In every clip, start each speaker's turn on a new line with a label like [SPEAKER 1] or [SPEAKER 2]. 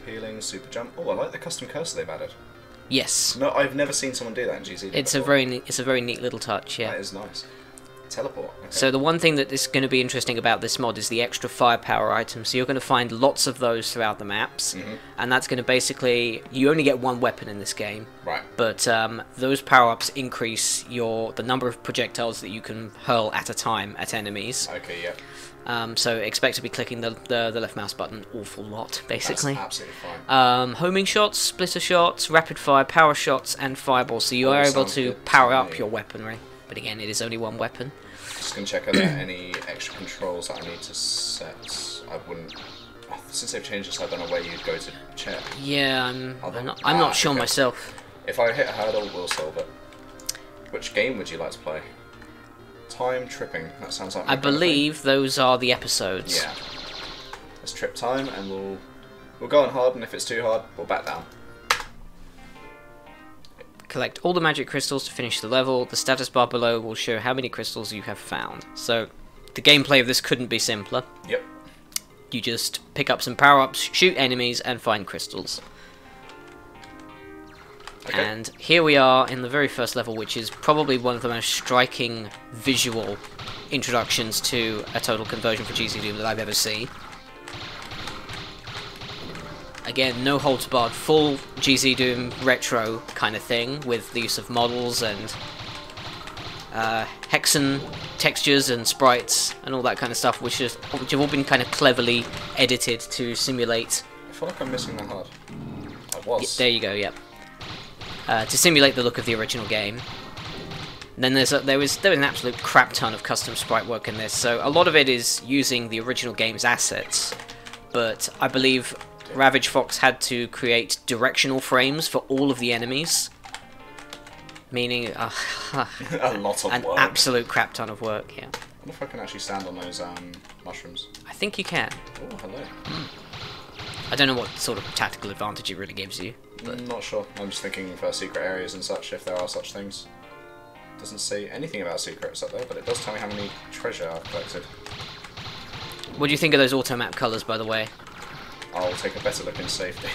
[SPEAKER 1] Healing, super jump. Oh, I like the custom cursor they've added.
[SPEAKER 2] Yes.
[SPEAKER 1] No, I've never seen someone do that in GZ.
[SPEAKER 2] It's
[SPEAKER 1] before.
[SPEAKER 2] it's a very neat little touch, yeah.
[SPEAKER 1] That is nice. Teleport. Okay.
[SPEAKER 2] So the one thing that is going to be interesting about this mod is the extra firepower items. So you're going to find lots of those throughout the maps, and that's going to basically, you only get one weapon in this game,
[SPEAKER 1] right?
[SPEAKER 2] But those power-ups increase the number of projectiles that you can hurl at a time at enemies.
[SPEAKER 1] Okay, yeah.
[SPEAKER 2] So expect to be clicking the left mouse button an awful lot, basically.
[SPEAKER 1] That's absolutely fine.
[SPEAKER 2] Homing shots, splitter shots, rapid fire, power shots, and fireballs. So you are able to power up your weaponry. But again, it is only one weapon.
[SPEAKER 1] Just gonna check are there any extra controls that I need to set. I wouldn't. Since they've changed this, I don't know where you'd go to check.
[SPEAKER 2] Yeah, I'm not sure myself.
[SPEAKER 1] If I hit a hurdle, we'll solve it. Which game would you like to play? Time tripping. That sounds like.
[SPEAKER 2] I believe those are the episodes.
[SPEAKER 1] Yeah. Let's trip time, and we'll go on hard, and if it's too hard, we'll back down.
[SPEAKER 2] Collect all the magic crystals to finish the level. The status bar below will show how many crystals you have found. So, the gameplay of this couldn't be simpler.
[SPEAKER 1] Yep.
[SPEAKER 2] You just pick up some power-ups, shoot enemies, and find crystals.
[SPEAKER 1] Okay.
[SPEAKER 2] And here we are in the very first level, which is probably one of the most striking visual introductions to a total conversion for GZ Doom that I've ever seen. Again, no holds barred, full GZ Doom retro kind of thing, with the use of models and hexen textures and sprites and all that kind of stuff, which have all been kind of cleverly edited to simulate.
[SPEAKER 1] I feel like I'm missing the HUD. I was.
[SPEAKER 2] There you go. Yep. To simulate the look of the original game. And then there was an absolute crap ton of custom sprite work in this, so a lot of it is using the original game's assets, but I believe Ravage Fox had to create directional frames for all of the enemies, meaning
[SPEAKER 1] a lot of
[SPEAKER 2] an
[SPEAKER 1] work.
[SPEAKER 2] Absolute crap ton of work. Yeah.
[SPEAKER 1] I wonder if I can actually stand on those mushrooms.
[SPEAKER 2] I think you can.
[SPEAKER 1] Oh, hello.
[SPEAKER 2] I don't know what sort of tactical advantage it really gives you. But
[SPEAKER 1] I'm not sure. I'm just thinking for secret areas and such, if there are such things. Doesn't say anything about secrets up there, but it does tell me how many treasure I've collected.
[SPEAKER 2] What do you think of those auto map colours, by the way?
[SPEAKER 1] I'll take a better look in safety.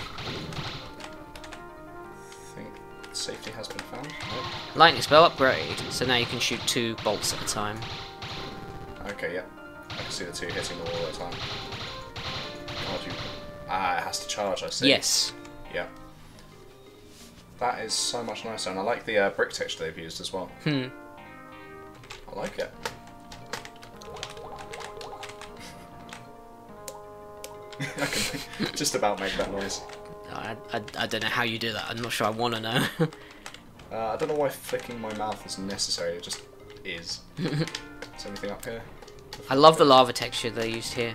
[SPEAKER 1] I think safety has been found. No?
[SPEAKER 2] Lightning spell upgrade. So now you can shoot 2 bolts at a time.
[SPEAKER 1] Okay, yeah. I can see the 2 hitting all the time. It has to charge, I see.
[SPEAKER 2] Yes.
[SPEAKER 1] Yeah. That is so much nicer, and I like the brick texture they've used as well. I like it. I can just about make that noise.
[SPEAKER 2] I don't know how you do that. I'm not sure I want to know.
[SPEAKER 1] I don't know why flicking my mouth is necessary. It just is. Is there anything up here?
[SPEAKER 2] I love the lava texture they used here.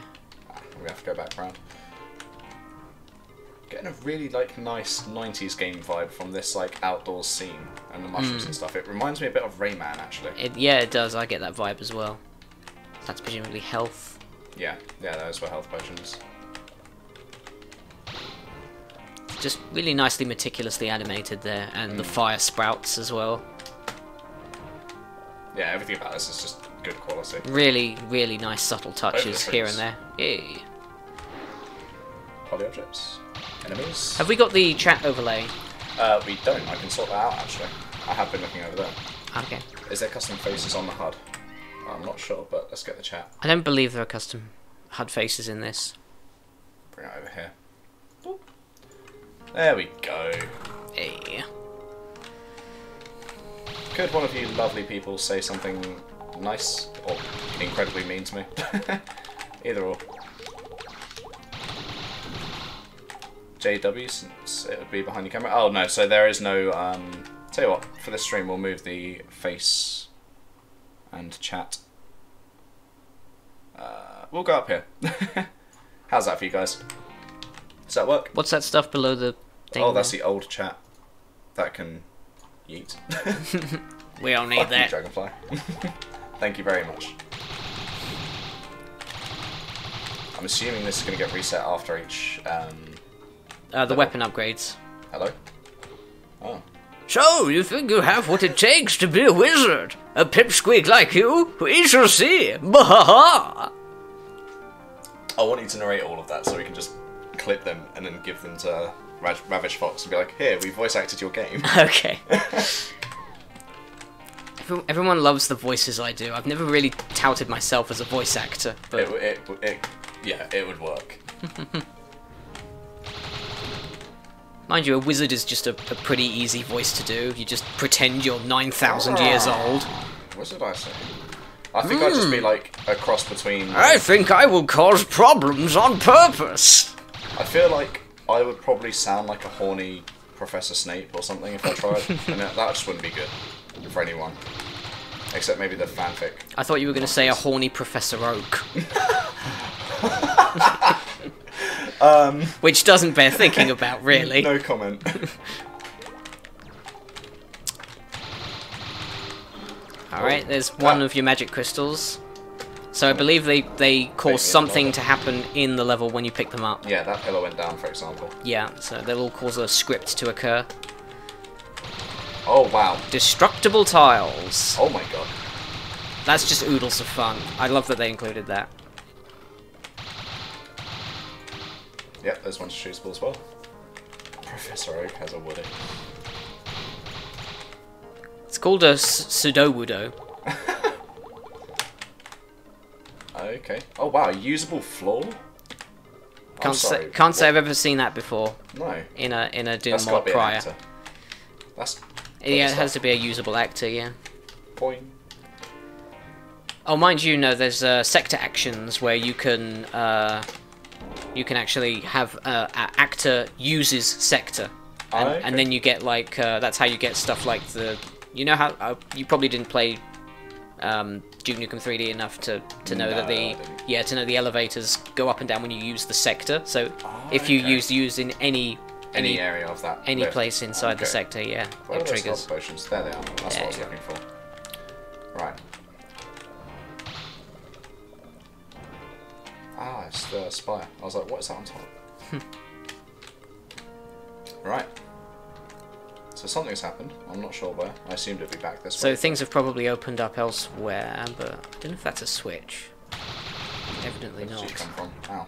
[SPEAKER 1] I'm gonna have to go back round. Getting a really nice 90s game vibe from this outdoors scene and the mushrooms and stuff. It reminds me a bit of Rayman actually.
[SPEAKER 2] Yeah, it does. I get that vibe as well. That's presumably health.
[SPEAKER 1] Yeah, those were health potions.
[SPEAKER 2] Just really nicely, meticulously animated there, and the fire sprouts as well.
[SPEAKER 1] Yeah, everything about this is just good quality.
[SPEAKER 2] Really, really nice subtle touches here and there. Yay.
[SPEAKER 1] Poly objects. Enemies.
[SPEAKER 2] Have we got the chat overlay?
[SPEAKER 1] We don't. I can sort that out actually. I have been looking over there.
[SPEAKER 2] Okay.
[SPEAKER 1] Is there custom faces on the HUD? I'm not sure, but let's get the chat.
[SPEAKER 2] I don't believe there are custom HUD faces in this.
[SPEAKER 1] Bring it over here. Boop. There we go.
[SPEAKER 2] Hey.
[SPEAKER 1] Could one of you lovely people say something nice or incredibly mean to me? Either or. JW, since it would be behind your camera. Oh no, so there is no. Tell you what, for this stream we'll move the face and chat. We'll go up here. How's that for you guys? Does that work?
[SPEAKER 2] What's that stuff below the thing?
[SPEAKER 1] Oh, that's the old chat. That can yeet.
[SPEAKER 2] We don't need
[SPEAKER 1] Fuck
[SPEAKER 2] that.
[SPEAKER 1] you, Dragonfly. Thank you very much. I'm assuming this is going to get reset after each.
[SPEAKER 2] The weapon upgrades.
[SPEAKER 1] Hello? Oh.
[SPEAKER 2] So, you think you have what it takes to be a wizard? A pipsqueak like you? We shall see. Bahaha!
[SPEAKER 1] I want you to narrate all of that so we can just clip them and then give them to Ravage Fox and be like, here, we voice acted your game.
[SPEAKER 2] Okay. Everyone loves the voices I do. I've never really touted myself as a voice actor, but
[SPEAKER 1] yeah, it would work.
[SPEAKER 2] Mind you, a wizard is just a pretty easy voice to do. You just pretend you're 9,000 years old.
[SPEAKER 1] What should I say? I think I'd just be like a cross between...
[SPEAKER 2] I think I will cause problems on purpose.
[SPEAKER 1] I feel like I would probably sound like a horny Professor Snape or something if I tried. And that just wouldn't be good for anyone. Except maybe the fanfic.
[SPEAKER 2] I thought you were going to say a horny Professor Oak. Which doesn't bear thinking about, really.
[SPEAKER 1] No comment.
[SPEAKER 2] Alright, there's one of your magic crystals. So I believe they cause something to happen in the level when you pick them up.
[SPEAKER 1] Yeah, that pillar went down, for example.
[SPEAKER 2] Yeah, so they'll all cause a script to occur.
[SPEAKER 1] Oh, wow.
[SPEAKER 2] Destructible tiles.
[SPEAKER 1] Oh my god.
[SPEAKER 2] That's just oodles of fun. I love that they included that.
[SPEAKER 1] Yep, there's one's choosable as well. Professor Oak has a woody.
[SPEAKER 2] It's called a pseudo-wudo.
[SPEAKER 1] Okay. Oh wow, usable floor?
[SPEAKER 2] Can't say I've ever seen that before.
[SPEAKER 1] No.
[SPEAKER 2] In a Doom
[SPEAKER 1] That's
[SPEAKER 2] mod
[SPEAKER 1] gotta be
[SPEAKER 2] prior.
[SPEAKER 1] an actor. That's
[SPEAKER 2] Yeah, it has to be a usable actor, yeah.
[SPEAKER 1] point.
[SPEAKER 2] Oh, mind you, no, there's sector actions where you can actually have an actor uses sector, and then you get like that's how you get stuff like the. You know how you probably didn't play Duke Nukem 3D enough to know that the elevators go up and down when you use the sector. So if you use in any
[SPEAKER 1] area of that
[SPEAKER 2] place inside the sector, yeah,
[SPEAKER 1] it triggers.
[SPEAKER 2] triggers.
[SPEAKER 1] Potions? There they are. That's what I was looking for. Right. Ah, it's the spire. I was like, what is that on top? Right. So something's happened. I'm not sure where. I assumed it'd be back this way.
[SPEAKER 2] So things have probably opened up elsewhere, but I don't know if that's a switch. Evidently
[SPEAKER 1] Where
[SPEAKER 2] not.
[SPEAKER 1] did you come from? Ow.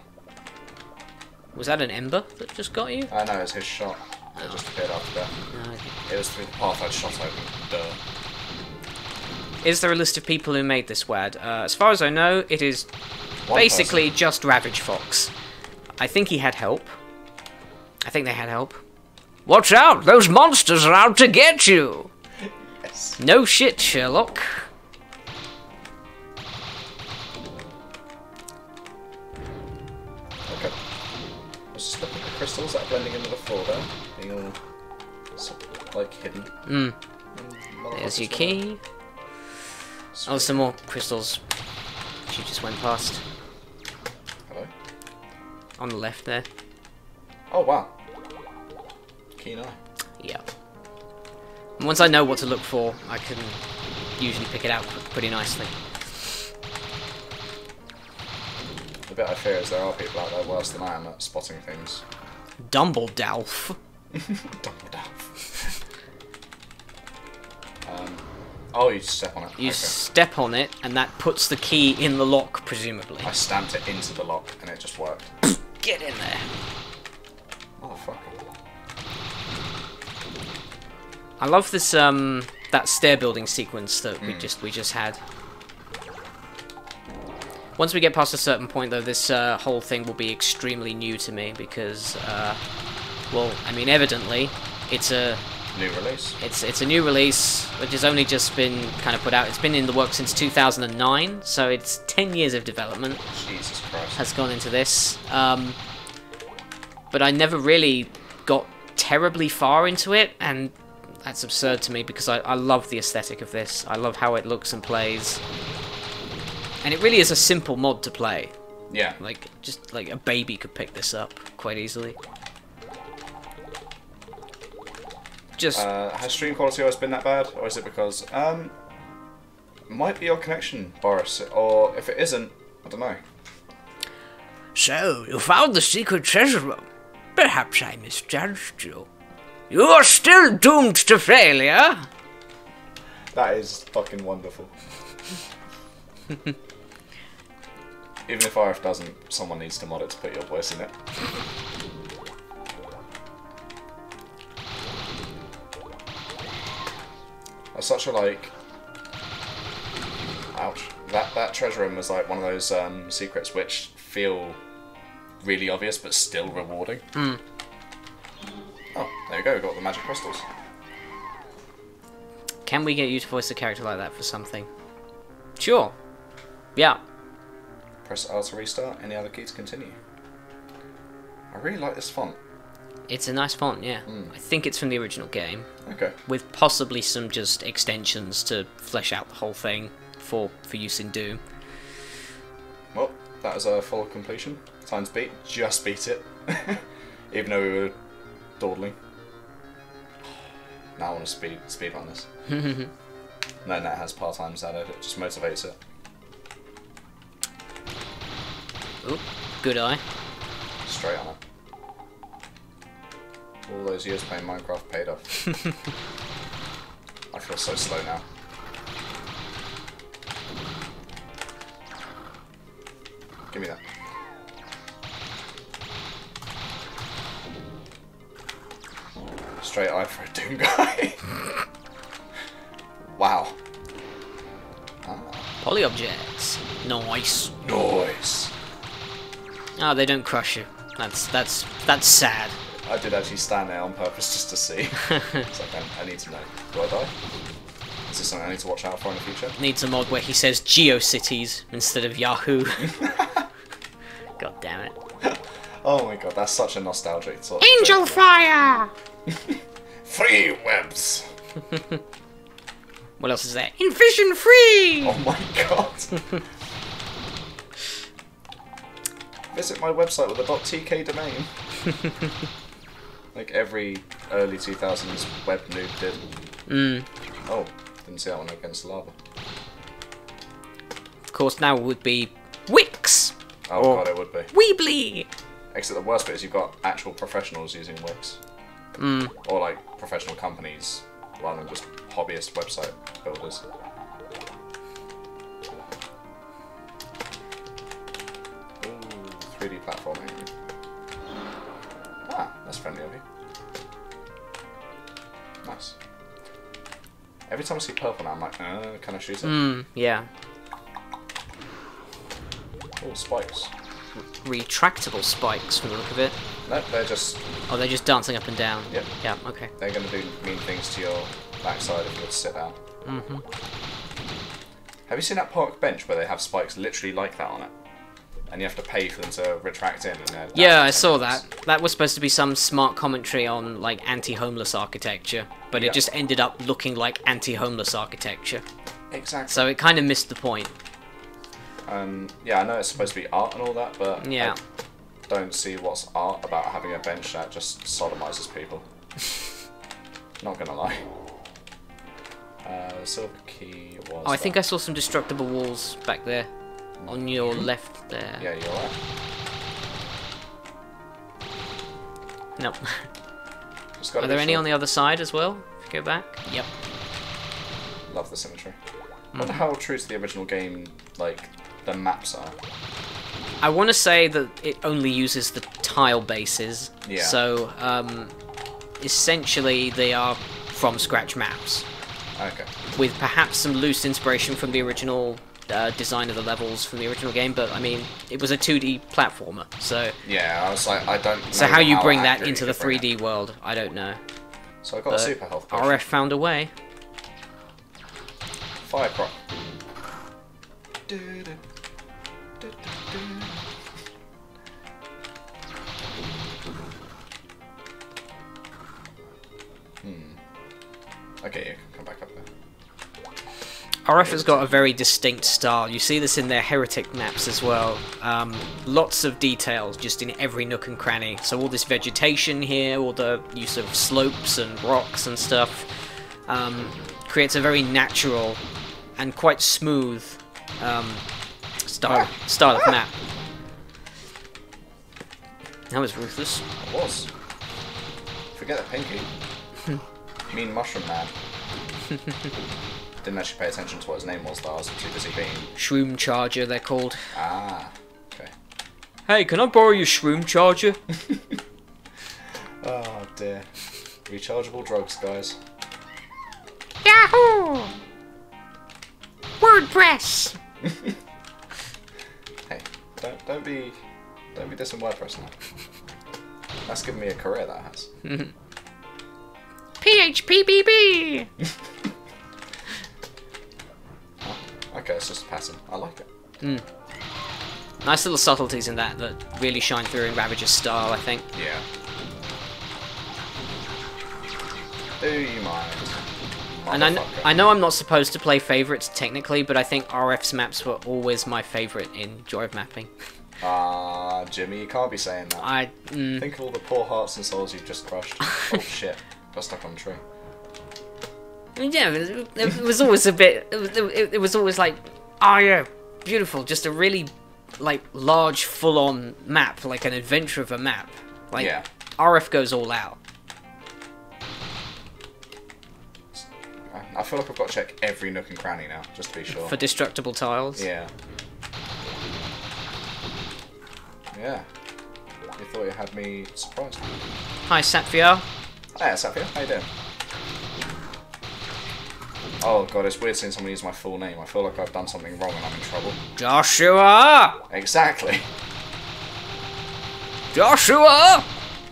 [SPEAKER 2] Was that an ember that just got you?
[SPEAKER 1] I know, it's his shot. It just appeared after that.
[SPEAKER 2] No, okay.
[SPEAKER 1] It was through the path I'd shot open. Duh.
[SPEAKER 2] Is there a list of people who made this WAD? As far as I know, it is basically just Ravage Fox. I think he had help. I think they had help. Watch out! Those monsters are out to get you!
[SPEAKER 1] Yes.
[SPEAKER 2] No shit, Sherlock.
[SPEAKER 1] Okay. Let's just look at the crystals that are blending into the floor there. Being all, like, hidden.
[SPEAKER 2] There's your key. Oh, some more crystals. She just went past.
[SPEAKER 1] Hello?
[SPEAKER 2] On the left there.
[SPEAKER 1] Oh, wow. Keen eye.
[SPEAKER 2] Yeah. And once I know what to look for, I can usually pick it out pretty nicely.
[SPEAKER 1] The bit I fear is there are people out there worse than I am at spotting things.
[SPEAKER 2] Dumbledalf.
[SPEAKER 1] Dumbledore. Oh, you step on it.
[SPEAKER 2] You
[SPEAKER 1] okay.
[SPEAKER 2] step on it, and that puts the key in the lock, presumably.
[SPEAKER 1] I stamped it into the lock, and it just worked.
[SPEAKER 2] Get in there.
[SPEAKER 1] Motherfucker.
[SPEAKER 2] I love this that stair building sequence that we just had. Once we get past a certain point, though, this whole thing will be extremely new to me because, well, I mean, evidently, it's a
[SPEAKER 1] new release.
[SPEAKER 2] It's a new release which has only just been kind of put out. It's been in the works since 2009, so it's 10 years of development.
[SPEAKER 1] Jesus Christ.
[SPEAKER 2] Has gone into this, but I never really got terribly far into it, and that's absurd to me because I love the aesthetic of this. I love how it looks and plays. And it really is a simple mod to play.
[SPEAKER 1] Yeah.
[SPEAKER 2] Like, just like a baby could pick this up quite easily. Just...
[SPEAKER 1] has stream quality always been that bad? Or is it because... might be your connection, Boris. Or if it isn't, I don't know.
[SPEAKER 2] So, you found the secret treasure room. Perhaps I misjudged you. You are still doomed to failure.
[SPEAKER 1] That is fucking wonderful. Even if RF doesn't, someone needs to mod it to put your voice in it. That's such a like. Ouch. That treasure room was like one of those secrets which feel really obvious but still rewarding.
[SPEAKER 2] Mm.
[SPEAKER 1] Oh, there you go. We got the magic crystals.
[SPEAKER 2] Can we get you to voice a character like that for something? Sure. Yeah.
[SPEAKER 1] Press R to restart. Any other key to continue. I really like this font.
[SPEAKER 2] It's a nice font, yeah.
[SPEAKER 1] Mm.
[SPEAKER 2] I think it's from the original game.
[SPEAKER 1] Okay.
[SPEAKER 2] With possibly some just extensions to flesh out the whole thing for use in Doom.
[SPEAKER 1] Well, that was a full completion. Times beat. Just beat it. Even though we were dawdling. Now I want to speed on this. No, that has part-times added. It just motivates it.
[SPEAKER 2] Oop, good eye.
[SPEAKER 1] Straight on it. All those years playing Minecraft paid off. I feel so slow now. Give me that. Straight eye for a Doom guy. Wow. Ah.
[SPEAKER 2] Poly objects. Nice.
[SPEAKER 1] Nice.
[SPEAKER 2] Oh, they don't crush you. That's sad.
[SPEAKER 1] I did actually stand there on purpose just to see. It's like, I need to know. Do I die? Is this something I need to watch out for in the future?
[SPEAKER 2] Needs a mod where he says GeoCities instead of Yahoo. God damn it.
[SPEAKER 1] Oh my god, that's such a nostalgic sort of
[SPEAKER 2] Angel Fire!
[SPEAKER 1] Free webs!
[SPEAKER 2] What else is there? Envision Free!
[SPEAKER 1] Oh my god! Visit my website with a .tk domain. Like every early 2000s web noob did.
[SPEAKER 2] Mm.
[SPEAKER 1] Oh, didn't see that one against lava.
[SPEAKER 2] Of course, now it would be Wix!
[SPEAKER 1] Oh
[SPEAKER 2] or
[SPEAKER 1] god, it would be.
[SPEAKER 2] Weebly!
[SPEAKER 1] Except the worst bit is you've got actual professionals using Wix.
[SPEAKER 2] Mm.
[SPEAKER 1] Or like professional companies, rather than just hobbyist website builders. Ooh, 3D platforming. Ah, that's friendly of you. Nice. Every time I see purple now, I'm like, can I shoot it?
[SPEAKER 2] Mm, yeah.
[SPEAKER 1] Oh, spikes.
[SPEAKER 2] Retractable spikes from the look of it.
[SPEAKER 1] No, they're just...
[SPEAKER 2] Oh, they're just dancing up and down.
[SPEAKER 1] Yep.
[SPEAKER 2] Yeah, okay.
[SPEAKER 1] They're going to do mean things to your backside if you were to sit down.
[SPEAKER 2] Mm-hmm.
[SPEAKER 1] Have you seen that park bench where they have spikes literally like that on it? And you have to pay for them to retract in. And
[SPEAKER 2] yeah, I saw that. That was supposed to be some smart commentary on like anti-homeless architecture, but it just ended up looking like anti-homeless architecture.
[SPEAKER 1] Exactly.
[SPEAKER 2] So it kind of missed the point.
[SPEAKER 1] Yeah, I know it's supposed to be art and all that, but
[SPEAKER 2] yeah.
[SPEAKER 1] I don't see what's art about having a bench that just sodomizes people. Not gonna lie. The silver key was...
[SPEAKER 2] Oh, I think I saw some destructible walls back there. On your left there.
[SPEAKER 1] Yeah, you're right.
[SPEAKER 2] Nope.
[SPEAKER 1] Are
[SPEAKER 2] there any on the other side as well? If you go back? Yep.
[SPEAKER 1] Love the symmetry. I wonder how true to the original game, like, the maps are.
[SPEAKER 2] I want to say that it only uses the tile bases.
[SPEAKER 1] Yeah.
[SPEAKER 2] So, essentially, they are from scratch maps.
[SPEAKER 1] Okay.
[SPEAKER 2] With perhaps some loose inspiration from the original design of the levels from the original game, but I mean, it was a 2D platformer, so...
[SPEAKER 1] Yeah, I was like, I don't know.
[SPEAKER 2] So how you bring that into the 3D world, I don't know.
[SPEAKER 1] So I got a super health potion.
[SPEAKER 2] RF found a way.
[SPEAKER 1] Fire crop. Okay, you can come back up there.
[SPEAKER 2] RF has got a very distinct style. You see this in their Heretic maps as well. Lots of details just in every nook and cranny. So all this vegetation here, all the use of slopes and rocks and stuff, creates a very natural and quite smooth style of map. That was ruthless.
[SPEAKER 1] It was. Forget the pinky. Mean mushroom man. Didn't actually pay attention to what his name was though, I was too busy being...
[SPEAKER 2] Shroom Charger, they're called.
[SPEAKER 1] Ah, okay.
[SPEAKER 2] Hey, can I borrow your Shroom Charger?
[SPEAKER 1] Oh dear. Rechargeable drugs, guys.
[SPEAKER 2] Yahoo! Yahoo! WordPress.
[SPEAKER 1] Hey, don't be dissing WordPress now. That's given me a career, that has.
[SPEAKER 2] PHPBB.
[SPEAKER 1] Oh, okay, it's just a pattern. I like it.
[SPEAKER 2] Nice little subtleties in that really shine through in Ravager's style, I think.
[SPEAKER 1] Yeah. Do you mind?
[SPEAKER 2] And I know I'm not supposed to play favourites technically, but I think RF's maps were always my favourite in Joy of Mapping.
[SPEAKER 1] Ah, Jimmy, you can't be saying that. Think of all the poor hearts and souls you've just crushed. Oh shit, got stuck on a tree.
[SPEAKER 2] Yeah, it was always a bit. It was always like, oh yeah, beautiful. Just a really like large, full-on map, like an adventure of a map. Like
[SPEAKER 1] Yeah.
[SPEAKER 2] RF goes all out.
[SPEAKER 1] I feel like I've got to check every nook and cranny now, just to be sure.
[SPEAKER 2] For destructible tiles.
[SPEAKER 1] Yeah. Yeah. You thought you had me surprised.
[SPEAKER 2] Hi, Sapphire.
[SPEAKER 1] Hey, Sapphire, how you doing? Oh god, it's weird seeing someone use my full name. I feel like I've done something wrong and I'm in trouble.
[SPEAKER 2] Joshua!
[SPEAKER 1] Exactly.
[SPEAKER 2] Joshua!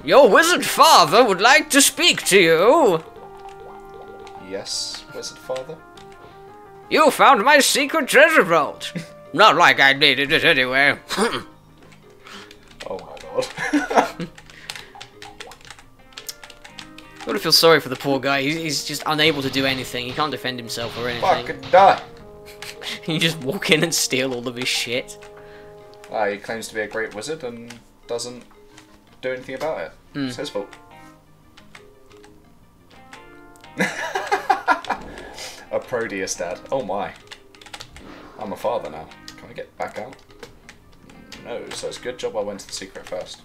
[SPEAKER 2] Your wizard father would like to speak to you.
[SPEAKER 1] Yes, wizard father?
[SPEAKER 2] You found my secret treasure vault. Not like I needed it anyway.
[SPEAKER 1] Oh my god.
[SPEAKER 2] I would feel sorry for the poor guy. He's just unable to do anything. He can't defend himself or anything.
[SPEAKER 1] Fucking die!
[SPEAKER 2] You just walk in and steal all of his shit.
[SPEAKER 1] He claims to be a great wizard and doesn't do anything about it. It's his fault. A Prodeus dad. Oh my. I'm a father now. Can I get back out? No, so it's a good job I went to the secret first.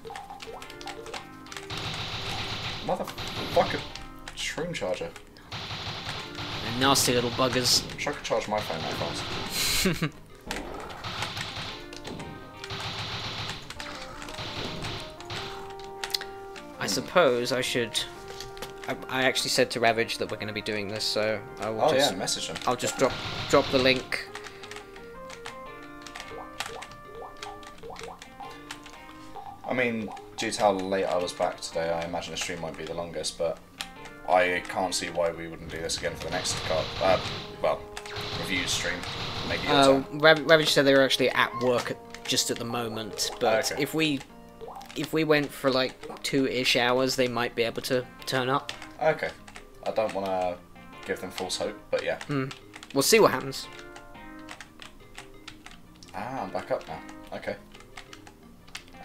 [SPEAKER 1] Motherfucker. Shroom charger.
[SPEAKER 2] And nasty little buggers.
[SPEAKER 1] I wish I could charge my phone that fast.
[SPEAKER 2] I suppose I should... I actually said to Ravage that we're going to be doing this, so I will
[SPEAKER 1] yeah, message him.
[SPEAKER 2] I'll just drop the link.
[SPEAKER 1] I mean, due to how late I was back today, I imagine the stream won't be the longest, but I can't see why we wouldn't do this again for the next review stream. Make it your turn.
[SPEAKER 2] Ravage said they were actually at work just at the moment, but
[SPEAKER 1] Okay.
[SPEAKER 2] if we went for like 2-ish hours, they might be able to turn up.
[SPEAKER 1] Okay. I don't want to give them false hope, but yeah.
[SPEAKER 2] We'll see what happens.
[SPEAKER 1] Ah, I'm back up now. Okay.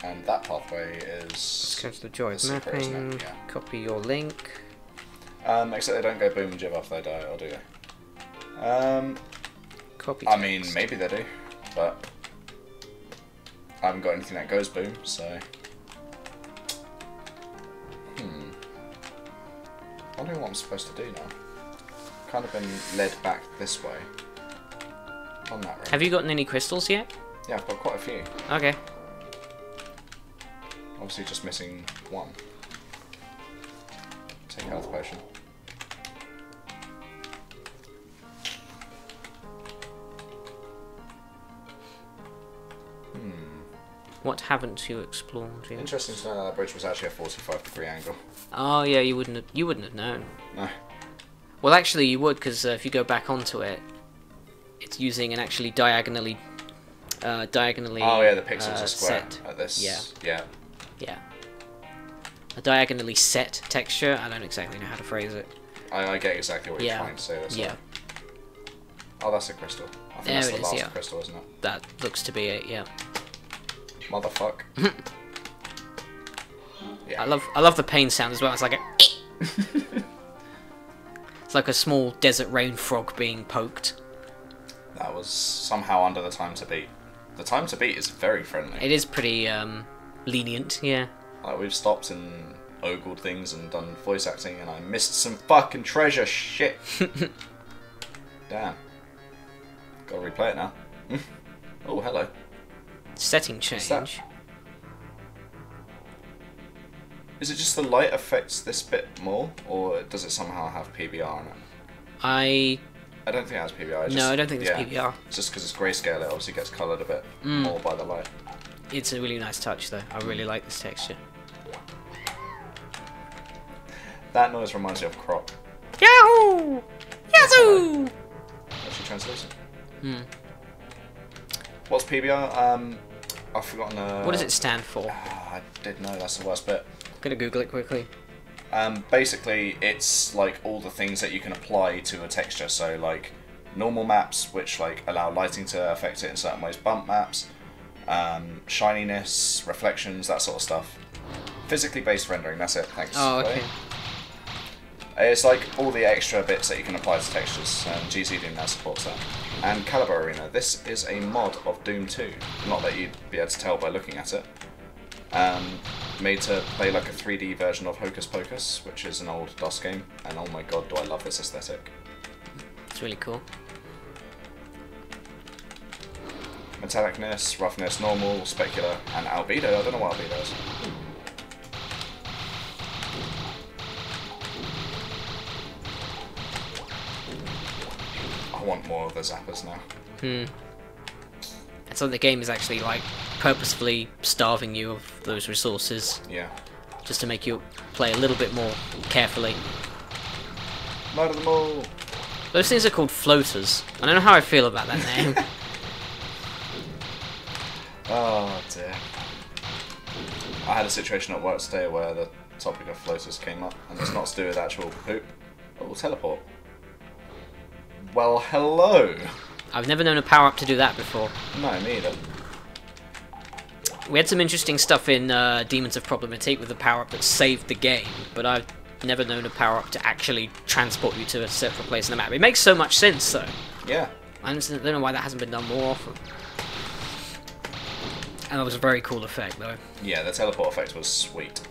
[SPEAKER 1] And that pathway is...
[SPEAKER 2] Let's go to the Joy of
[SPEAKER 1] secret, isn't
[SPEAKER 2] Mapping.
[SPEAKER 1] it? Yeah.
[SPEAKER 2] Copy your link.
[SPEAKER 1] Except they don't go boom and jib after they die, or do they?
[SPEAKER 2] Copy.
[SPEAKER 1] I mean,
[SPEAKER 2] text.
[SPEAKER 1] maybe they do, but I haven't got anything that goes boom, so... Wondering what I'm supposed to do now. Kind of been led back this way. On that road.
[SPEAKER 2] Have you gotten any crystals yet?
[SPEAKER 1] Yeah, I've got quite a few.
[SPEAKER 2] Okay.
[SPEAKER 1] Obviously just missing one. Take health potion.
[SPEAKER 2] What haven't you explored yet?
[SPEAKER 1] Interesting to know that bridge was actually a 45-degree angle.
[SPEAKER 2] Oh yeah, you wouldn't have known.
[SPEAKER 1] No.
[SPEAKER 2] Well, actually, you would, because if you go back onto it, it's using an actually diagonally.
[SPEAKER 1] Oh yeah, the pixels are square
[SPEAKER 2] set.
[SPEAKER 1] at this.
[SPEAKER 2] Yeah. A diagonally set texture. I don't exactly know how to phrase it.
[SPEAKER 1] I get exactly what you're trying to say. That's
[SPEAKER 2] Yeah.
[SPEAKER 1] Oh, that's a crystal. I think
[SPEAKER 2] There
[SPEAKER 1] that's
[SPEAKER 2] it
[SPEAKER 1] the
[SPEAKER 2] is,
[SPEAKER 1] last
[SPEAKER 2] yeah.
[SPEAKER 1] crystal, isn't it?
[SPEAKER 2] That looks to be it. Yeah.
[SPEAKER 1] Motherfuck. Yeah.
[SPEAKER 2] I love the pain sound as well. It's like a. It's like a small desert rain frog being poked.
[SPEAKER 1] That was somehow under the time to beat. The time to beat is very friendly.
[SPEAKER 2] It is pretty lenient. Yeah.
[SPEAKER 1] Like, we've stopped and ogled things and done voice acting, and I missed some fucking treasure. Shit. Damn. Gotta replay it now. Oh, hello.
[SPEAKER 2] Setting
[SPEAKER 1] What's that?
[SPEAKER 2] change.
[SPEAKER 1] Is it just the light affects this bit more, or does it somehow have PBR on it?
[SPEAKER 2] I
[SPEAKER 1] don't think it has PBR.
[SPEAKER 2] no, I don't think it's PBR.
[SPEAKER 1] Just because it's grayscale, it obviously gets coloured a bit more by the light.
[SPEAKER 2] It's a really nice touch, though. I really like this texture.
[SPEAKER 1] That noise reminds me of Croc.
[SPEAKER 2] Yahoo! Yazoo!
[SPEAKER 1] Actually translucent. What's PBR? I've forgotten.
[SPEAKER 2] What does it stand for?
[SPEAKER 1] I did know, that's the worst bit.
[SPEAKER 2] I'm gonna Google it quickly.
[SPEAKER 1] Basically, it's like all the things that you can apply to a texture. So like normal maps, which like allow lighting to affect it in certain ways. Bump maps, shininess, reflections, that sort of stuff. Physically based rendering. That's it. Thanks.
[SPEAKER 2] Oh, okay.
[SPEAKER 1] It's like all the extra bits that you can apply to textures, and GZ Doom now supports that. And Caliber Arena, this is a mod of Doom 2, not that you'd be able to tell by looking at it. Made to play like a 3D version of Hocus Pocus, which is an old DOS game, and oh my god do I love this aesthetic.
[SPEAKER 2] It's really cool.
[SPEAKER 1] Metallicness, roughness, normal, specular, and albedo. I don't know what albedo is. I want more of the zappers now.
[SPEAKER 2] It's like the game is actually like purposefully starving you of those resources.
[SPEAKER 1] Yeah.
[SPEAKER 2] Just to make you play a little bit more carefully.
[SPEAKER 1] Murder them all!
[SPEAKER 2] Those things are called floaters. I don't know how I feel about that name.
[SPEAKER 1] Oh dear. I had a situation at work today where the topic of floaters came up, and it's not to do with actual poop. Oh, teleport. Well, hello!
[SPEAKER 2] I've never known a power-up to do that before.
[SPEAKER 1] No, me either.
[SPEAKER 2] We had some interesting stuff in Demons of Problematique with the power-up that saved the game, but I've never known a power-up to actually transport you to a separate place in the map. It makes so much sense, though.
[SPEAKER 1] Yeah.
[SPEAKER 2] I don't know why that hasn't been done more often. And that was a very cool effect, though.
[SPEAKER 1] Yeah, the teleport effect was sweet.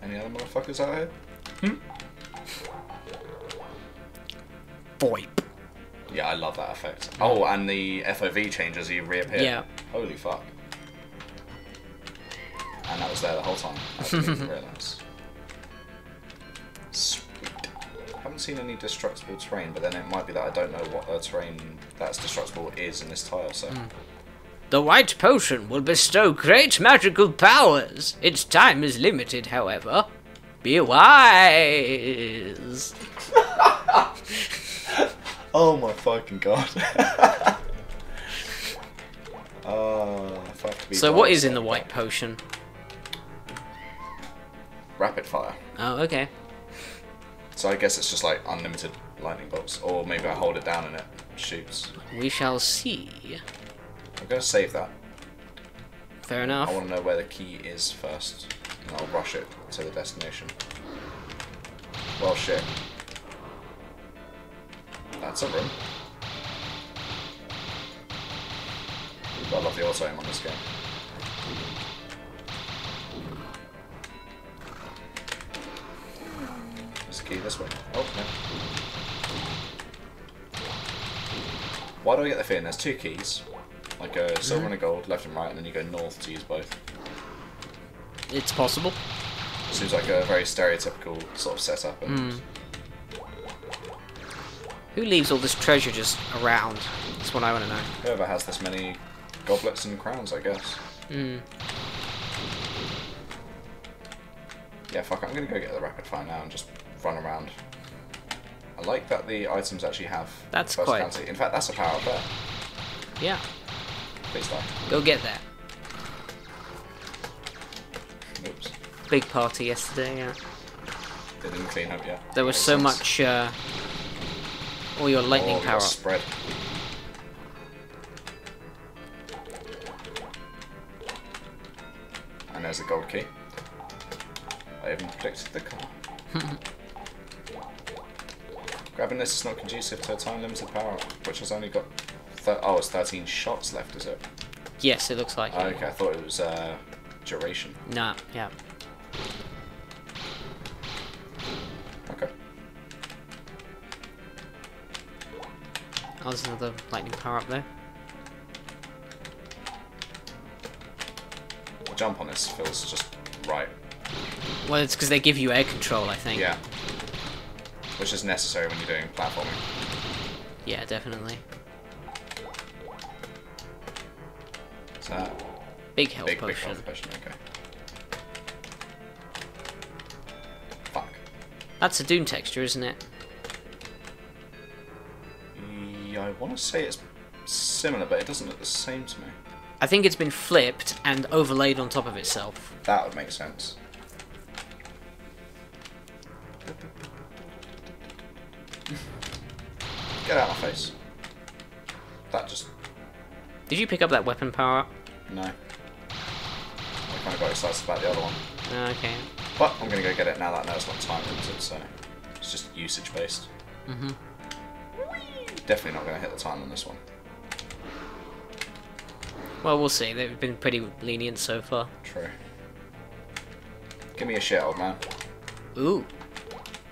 [SPEAKER 1] Any other motherfuckers out here?
[SPEAKER 2] Boy.
[SPEAKER 1] Yeah, I love that effect. Oh, and the FOV changes, you reappear.
[SPEAKER 2] Yeah.
[SPEAKER 1] Holy fuck. And that was there the whole time. I didn't even realise. Sweet. I haven't seen any destructible terrain, but then it might be that I don't know what the terrain that's destructible is in this tile, so...
[SPEAKER 2] The white potion will bestow great magical powers. Its time is limited, however. Be wise.
[SPEAKER 1] Oh my fucking god.
[SPEAKER 2] So what is in the white potion?
[SPEAKER 1] Rapid fire.
[SPEAKER 2] Oh, okay.
[SPEAKER 1] So I guess it's just like unlimited lightning bolts, or maybe I hold it down and it shoots.
[SPEAKER 2] We shall see.
[SPEAKER 1] I'm going to save that.
[SPEAKER 2] Fair enough.
[SPEAKER 1] I want to know where the key is first, and I'll rush it to the destination. Well, shit. That's a room. I love the auto aim on this game. There's a key this way. Oh, no. Why do I get the feeling there's two keys? Like a silver and a gold, left and right, and then you go north to use both.
[SPEAKER 2] It's possible.
[SPEAKER 1] Seems like a very stereotypical sort of setup. And
[SPEAKER 2] Who leaves all this treasure just around? That's what I want to know.
[SPEAKER 1] whoever has this many goblets and crowns, I guess. Yeah, fuck, I'm gonna go get the rapid fire now and just run around. I like that the items actually have
[SPEAKER 2] That's
[SPEAKER 1] versatility. In fact, that's a power up there.
[SPEAKER 2] Yeah.
[SPEAKER 1] Please die.
[SPEAKER 2] Go get that.
[SPEAKER 1] Oops.
[SPEAKER 2] Big party yesterday, yeah.
[SPEAKER 1] They didn't clean up yet.
[SPEAKER 2] There was
[SPEAKER 1] Makes
[SPEAKER 2] so
[SPEAKER 1] sense.
[SPEAKER 2] much, all your lightning
[SPEAKER 1] we got
[SPEAKER 2] power up.
[SPEAKER 1] spread. And there's a gold key. I even predicted the car. Grabbing this is not conducive to a time limited power up, which has only got it's 13 shots left, is it?
[SPEAKER 2] Yes, it looks like it.
[SPEAKER 1] Okay, I thought it was duration.
[SPEAKER 2] Nah, yeah.
[SPEAKER 1] Okay.
[SPEAKER 2] Oh, there's another lightning power up there.
[SPEAKER 1] The jump on this feels just right.
[SPEAKER 2] Well, it's because they give you air control, I think.
[SPEAKER 1] Yeah. Which is necessary when you're doing platforming.
[SPEAKER 2] Yeah, definitely.
[SPEAKER 1] Is that
[SPEAKER 2] big health potion?
[SPEAKER 1] Big health potion, okay. Fuck.
[SPEAKER 2] That's a Doom texture, isn't it?
[SPEAKER 1] Yeah, I want to say it's similar, but it doesn't look the same to me.
[SPEAKER 2] I think it's been flipped and overlaid on top of itself.
[SPEAKER 1] That would make sense. Get out of my face. That just...
[SPEAKER 2] Did you pick up that weapon power up?
[SPEAKER 1] No. I kind of got excited about the other one.
[SPEAKER 2] Okay.
[SPEAKER 1] But I'm going to go get it now that I know it's not time limited, so it's just usage based.
[SPEAKER 2] Mm-hmm.
[SPEAKER 1] Definitely not going to hit the time on this one.
[SPEAKER 2] Well, we'll see. They've been pretty lenient so far.
[SPEAKER 1] True. Give me a shit, old man.
[SPEAKER 2] Ooh.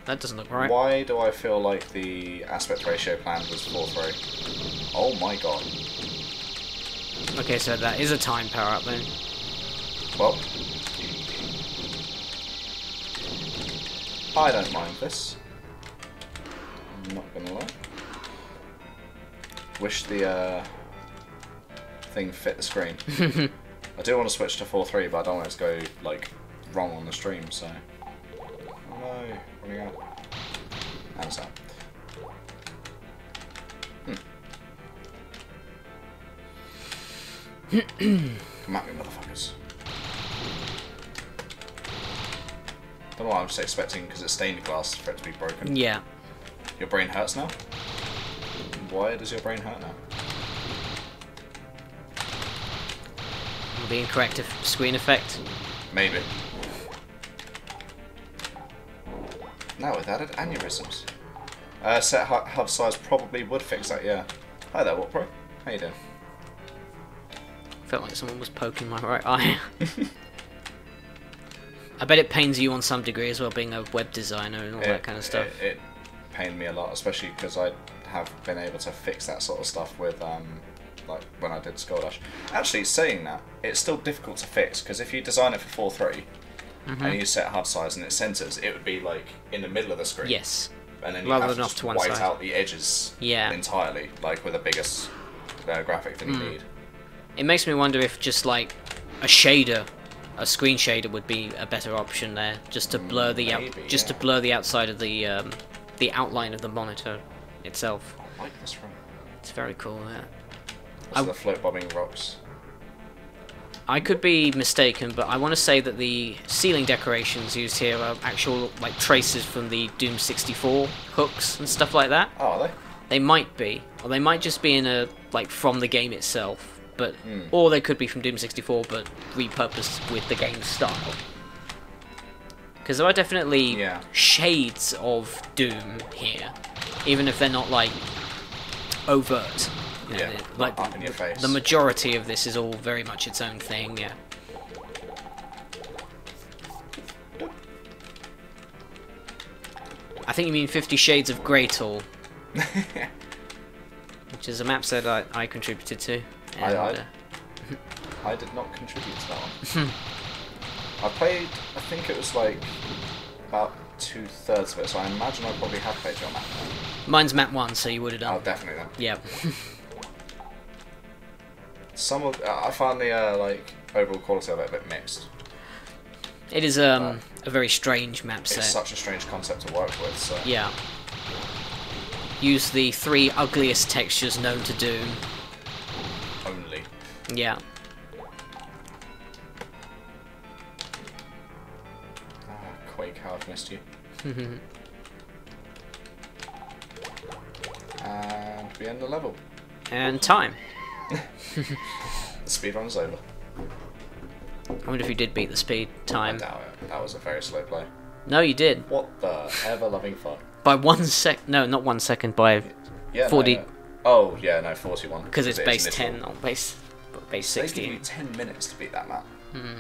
[SPEAKER 2] That doesn't look right.
[SPEAKER 1] Why do I feel like the aspect ratio plan was 4:3? Oh my god.
[SPEAKER 2] Okay, so that is a time power up then.
[SPEAKER 1] Well, I don't mind this. I'm not gonna lie. Wish the thing fit the screen. I do want to switch to 4:3, but I don't want it to go like wrong on the stream. So, oh no, running out. And it's out. Come at me, motherfuckers. Don't know what I'm just expecting because it's stained glass for it to be broken.
[SPEAKER 2] Yeah.
[SPEAKER 1] Your brain hurts now? Why does your brain hurt now?
[SPEAKER 2] The incorrect screen effect.
[SPEAKER 1] Maybe. Now with added aneurysms. Set hub size probably would fix that, yeah. Hi there, What Pro? How you doing?
[SPEAKER 2] Felt like someone was poking my right eye. I bet it pains you on some degree as well, being a web designer and all that kind of stuff.
[SPEAKER 1] It pained me a lot, especially because I have been able to fix that sort of stuff with, like, when I did Skoldash. Actually, saying that, it's still difficult to fix, because if you design it for 4:3, and you set hub size and it centers, it would be, like, in the middle of the screen.
[SPEAKER 2] Yes.
[SPEAKER 1] And then you
[SPEAKER 2] rather
[SPEAKER 1] have
[SPEAKER 2] than
[SPEAKER 1] to
[SPEAKER 2] off
[SPEAKER 1] just
[SPEAKER 2] to one
[SPEAKER 1] white
[SPEAKER 2] side.
[SPEAKER 1] out the edges entirely, like, with a bigger graphic than you need.
[SPEAKER 2] It makes me wonder if just, like, a shader, a screen shader would be a better option there, just to blur the to blur the outside of the outline of the monitor itself.
[SPEAKER 1] I like this room.
[SPEAKER 2] It's very cool. Yeah.
[SPEAKER 1] Those are the float bombing rocks.
[SPEAKER 2] I could be mistaken, but I want to say that the ceiling decorations used here are actual like traces from the Doom 64 hooks and stuff like that.
[SPEAKER 1] Oh, are they?
[SPEAKER 2] They might be, or they might just be in a like from the game itself. But or they could be from Doom 64, but repurposed with the game style. Because there are definitely shades of Doom here, even if they're not like overt. You know, like
[SPEAKER 1] up in your face.
[SPEAKER 2] The majority of this is all very much its own thing. Yeah. I think you mean 50 Shades of Grey Tool, which is a map set I contributed to. And,
[SPEAKER 1] I did not contribute to that one. I played, I think it was like about 2/3 of it, so I imagine I probably have played your map.
[SPEAKER 2] Mine's map 1, so you would have done.
[SPEAKER 1] Oh, definitely then.
[SPEAKER 2] Yeah.
[SPEAKER 1] Some of I found the like overall quality of it a bit mixed.
[SPEAKER 2] It is a very strange map set.
[SPEAKER 1] It's such a strange concept to work with. So.
[SPEAKER 2] Yeah. Use the 3 ugliest textures known to Doom.
[SPEAKER 1] Only.
[SPEAKER 2] Yeah.
[SPEAKER 1] Quake, how I've missed you. And we end the level.
[SPEAKER 2] And time.
[SPEAKER 1] The speedrun's over.
[SPEAKER 2] I wonder if you did beat the speed time.
[SPEAKER 1] I doubt it. That was a very slow play.
[SPEAKER 2] No, you did.
[SPEAKER 1] What the ever-loving fuck?
[SPEAKER 2] By 1 sec. No, not 1 second. By 40.
[SPEAKER 1] No, oh, yeah, no, 41.
[SPEAKER 2] Because it's base 10, not base 16.
[SPEAKER 1] They give you 10 minutes to beat that map.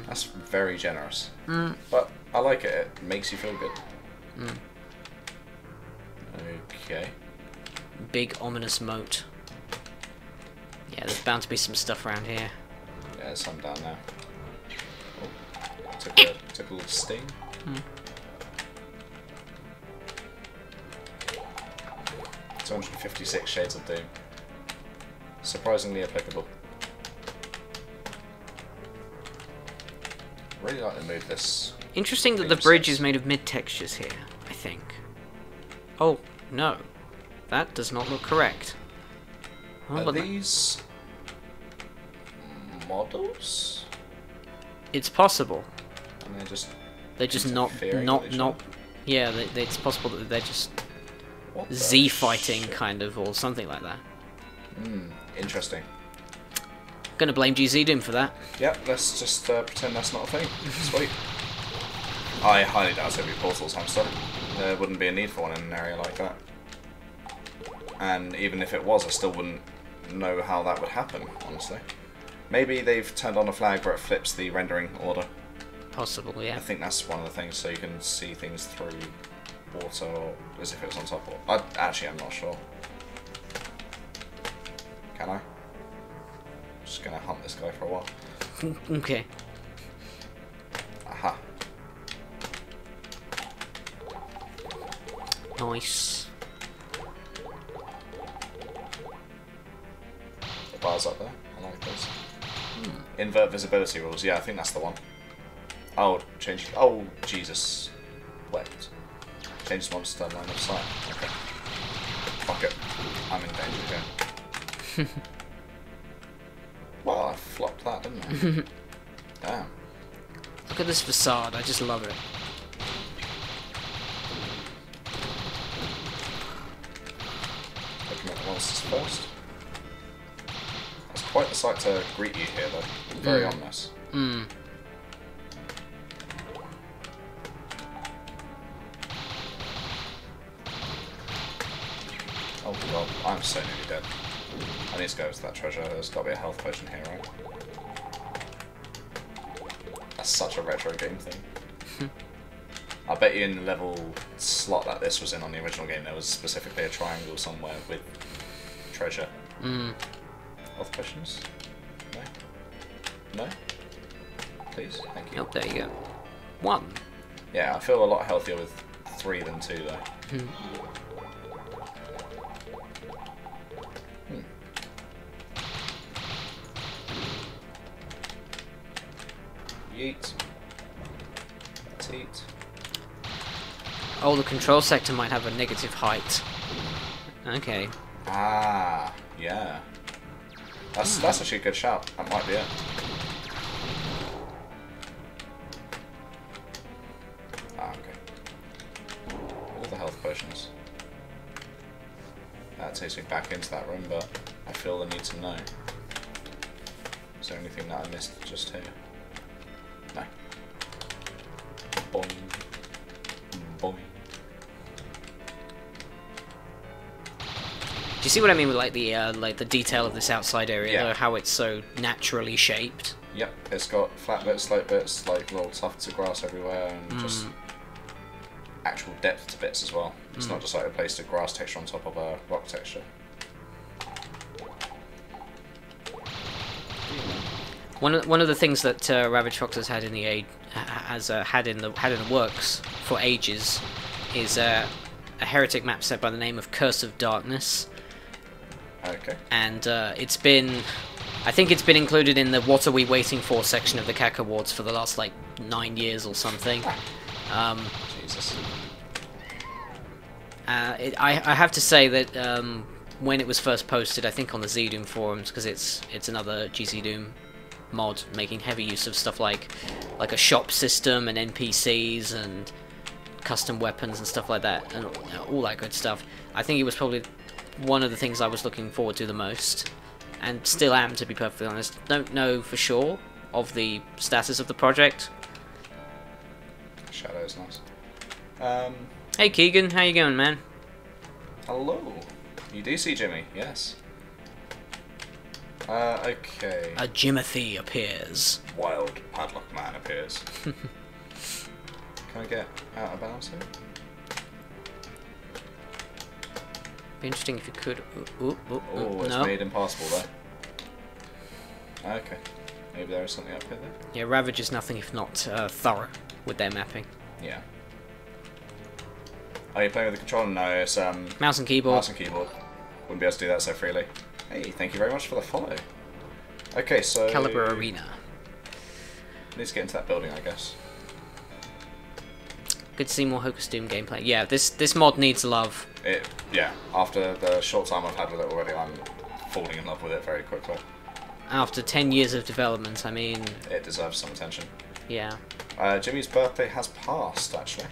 [SPEAKER 1] That's very generous. But I like it. It makes you feel good. Okay.
[SPEAKER 2] Big ominous moat. Yeah, there's bound to be some stuff around here.
[SPEAKER 1] Yeah, there's some down there. Took a little sting. 256 Shades of Doom. Surprisingly applicable. Really like the mood of this.
[SPEAKER 2] Interesting that the bridge is made of mid-textures here, I think. Oh, no. That does not look correct.
[SPEAKER 1] Are these models?
[SPEAKER 2] It's possible.
[SPEAKER 1] And
[SPEAKER 2] they're just not. Yeah, it's possible that they're just Z fighting kind of, or something like that.
[SPEAKER 1] Interesting.
[SPEAKER 2] Gonna blame GZ Doom for that.
[SPEAKER 1] Yep, let's just pretend that's not a thing. Sweet. I highly doubt it'd be portals, hamster. There wouldn't be a need for one in an area like that. And even if it was, I still wouldn't know how that would happen, honestly. Maybe they've turned on a flag where it flips the rendering order.
[SPEAKER 2] Possible, yeah.
[SPEAKER 1] I think that's one of the things, so you can see things through water, or as if it was on top of. Actually, I'm not sure. Can I? Just gonna hunt this guy for a while.
[SPEAKER 2] Okay.
[SPEAKER 1] Aha.
[SPEAKER 2] Nice.
[SPEAKER 1] The bar's up there. I like those. Invert visibility rules. Yeah, I think that's the one. Oh, change. Oh, Jesus. Wept. Change the monster line of sight. Okay. Fuck it. I'm in danger again. Well, I flopped that, didn't I? Damn.
[SPEAKER 2] Look at this facade. I just love it.
[SPEAKER 1] Looking at the monsters first. That's quite the sight to greet you here, though. Very ominous. Oh god, I'm so nearly dead. I need to go to that treasure. There's got to be a health potion here, right? That's such a retro game thing. I bet you in the level slot that this was in on the original game, there was specifically a triangle somewhere with treasure. Health potions? No? No? Please? Thank you.
[SPEAKER 2] Oh, there you go. 1.
[SPEAKER 1] Yeah, I feel a lot healthier with 3 than 2, though. Yeet. Teat.
[SPEAKER 2] Oh, the control sector might have a negative height. Okay.
[SPEAKER 1] Ah, yeah. That's actually a good shout. That might be it. Ah, okay. All the health potions. That takes me back into that room, but I feel the need to know. Is there anything that I missed just here? No. Boing. Boing.
[SPEAKER 2] Do you see what I mean with like the detail of this outside area,
[SPEAKER 1] Yeah.
[SPEAKER 2] though, how it's so naturally shaped?
[SPEAKER 1] Yep, it's got flat bits, slope bits, like little tufts of grass everywhere, and just actual depth to bits as well. It's not just like a placed a grass texture on top of a rock texture.
[SPEAKER 2] One of the things that Ravage Fox has had in the had in the works for ages is a heretic map set by the name of Curse of Darkness.
[SPEAKER 1] Okay.
[SPEAKER 2] And I think it's been included in the What Are We Waiting For section of the CAC Awards for the last like 9 years or something.
[SPEAKER 1] Jesus.
[SPEAKER 2] I have to say that when it was first posted, I think on the ZDoom forums, because it's another GZ Doom mod making heavy use of stuff like a shop system and NPCs and custom weapons and stuff like that, and all that good stuff. I think it was probably one of the things I was looking forward to the most, and still am, to be perfectly honest. Don't know for sure of the status of the project.
[SPEAKER 1] Shadow's nice.
[SPEAKER 2] Hey Keegan, how you going, man?
[SPEAKER 1] Hello. You do see Jimmy, yes. Okay.
[SPEAKER 2] A Jimothy appears.
[SPEAKER 1] Wild padlock man appears. Can I get out of bounds here?
[SPEAKER 2] Be interesting if you could.
[SPEAKER 1] Oh, it's
[SPEAKER 2] no.
[SPEAKER 1] made impossible though. Okay. Maybe there is something up here, though.
[SPEAKER 2] Yeah, Ravage is nothing if not thorough with their mapping.
[SPEAKER 1] Yeah. Are you playing with the controller? No, it's
[SPEAKER 2] Mouse and keyboard.
[SPEAKER 1] Mouse and keyboard. Wouldn't be able to do that so freely. Hey, thank you very much for the follow. Okay, so...
[SPEAKER 2] Caliber Arena.
[SPEAKER 1] Need to get into that building, I guess.
[SPEAKER 2] Good to see more Hocus Doom gameplay. Yeah, this mod needs love.
[SPEAKER 1] Yeah, after the short time I've had with it already, I'm falling in love with it very quickly.
[SPEAKER 2] After 10 years of development, I mean...
[SPEAKER 1] It deserves some attention.
[SPEAKER 2] Yeah.
[SPEAKER 1] Jimmy's birthday has passed, actually.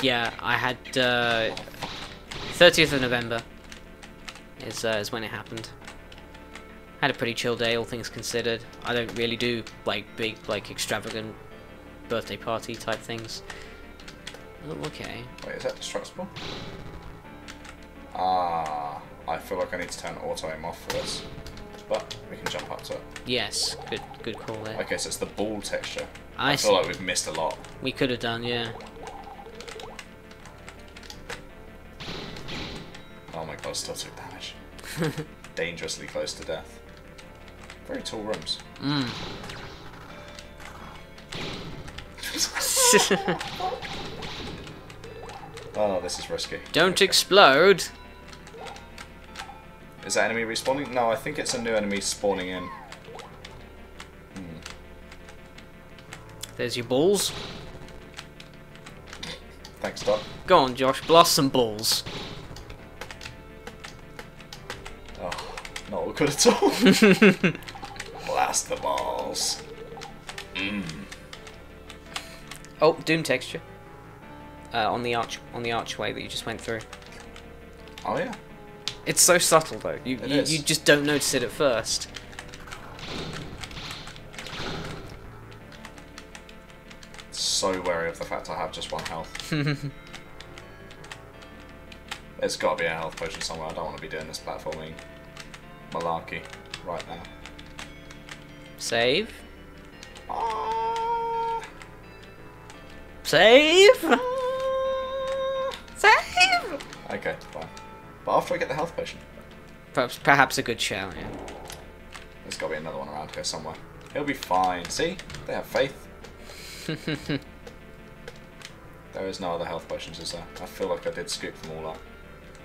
[SPEAKER 2] Yeah, I had 30th of November is when it happened. Had a pretty chill day, all things considered. I don't really do like big, like extravagant birthday party type things. Oh, okay.
[SPEAKER 1] Wait, is that destructible? Ah, I feel like I need to turn auto aim off for this, but we can jump up to it.
[SPEAKER 2] Yes, good call there.
[SPEAKER 1] Okay, so it's the ball texture.
[SPEAKER 2] I
[SPEAKER 1] feel like we've missed a lot.
[SPEAKER 2] We could have done, yeah.
[SPEAKER 1] Oh my god, still took damage. Dangerously close to death. Very tall rooms. Oh, this is risky.
[SPEAKER 2] Don't explode!
[SPEAKER 1] Is that enemy respawning? No, I think it's a new enemy spawning in.
[SPEAKER 2] There's your balls.
[SPEAKER 1] Thanks, Doc.
[SPEAKER 2] Go on, Josh, blast some balls.
[SPEAKER 1] Oh, not awkward at all. Blast the balls.
[SPEAKER 2] Oh, Doom texture. On the archway that you just went through.
[SPEAKER 1] Oh yeah.
[SPEAKER 2] It's so subtle though. You just don't notice it at first.
[SPEAKER 1] So wary of the fact I have just one health. There's got to be a health potion somewhere. I don't want to be doing this platforming malarkey right now.
[SPEAKER 2] Save.
[SPEAKER 1] Ah.
[SPEAKER 2] Save. Save.
[SPEAKER 1] Okay, fine. But after I get the health potion,
[SPEAKER 2] Perhaps a good shout. Yeah.
[SPEAKER 1] there's got to be another one around here somewhere. He'll be fine. See, they have faith. There is no other health potions, is there? I feel like I did scoop them all up.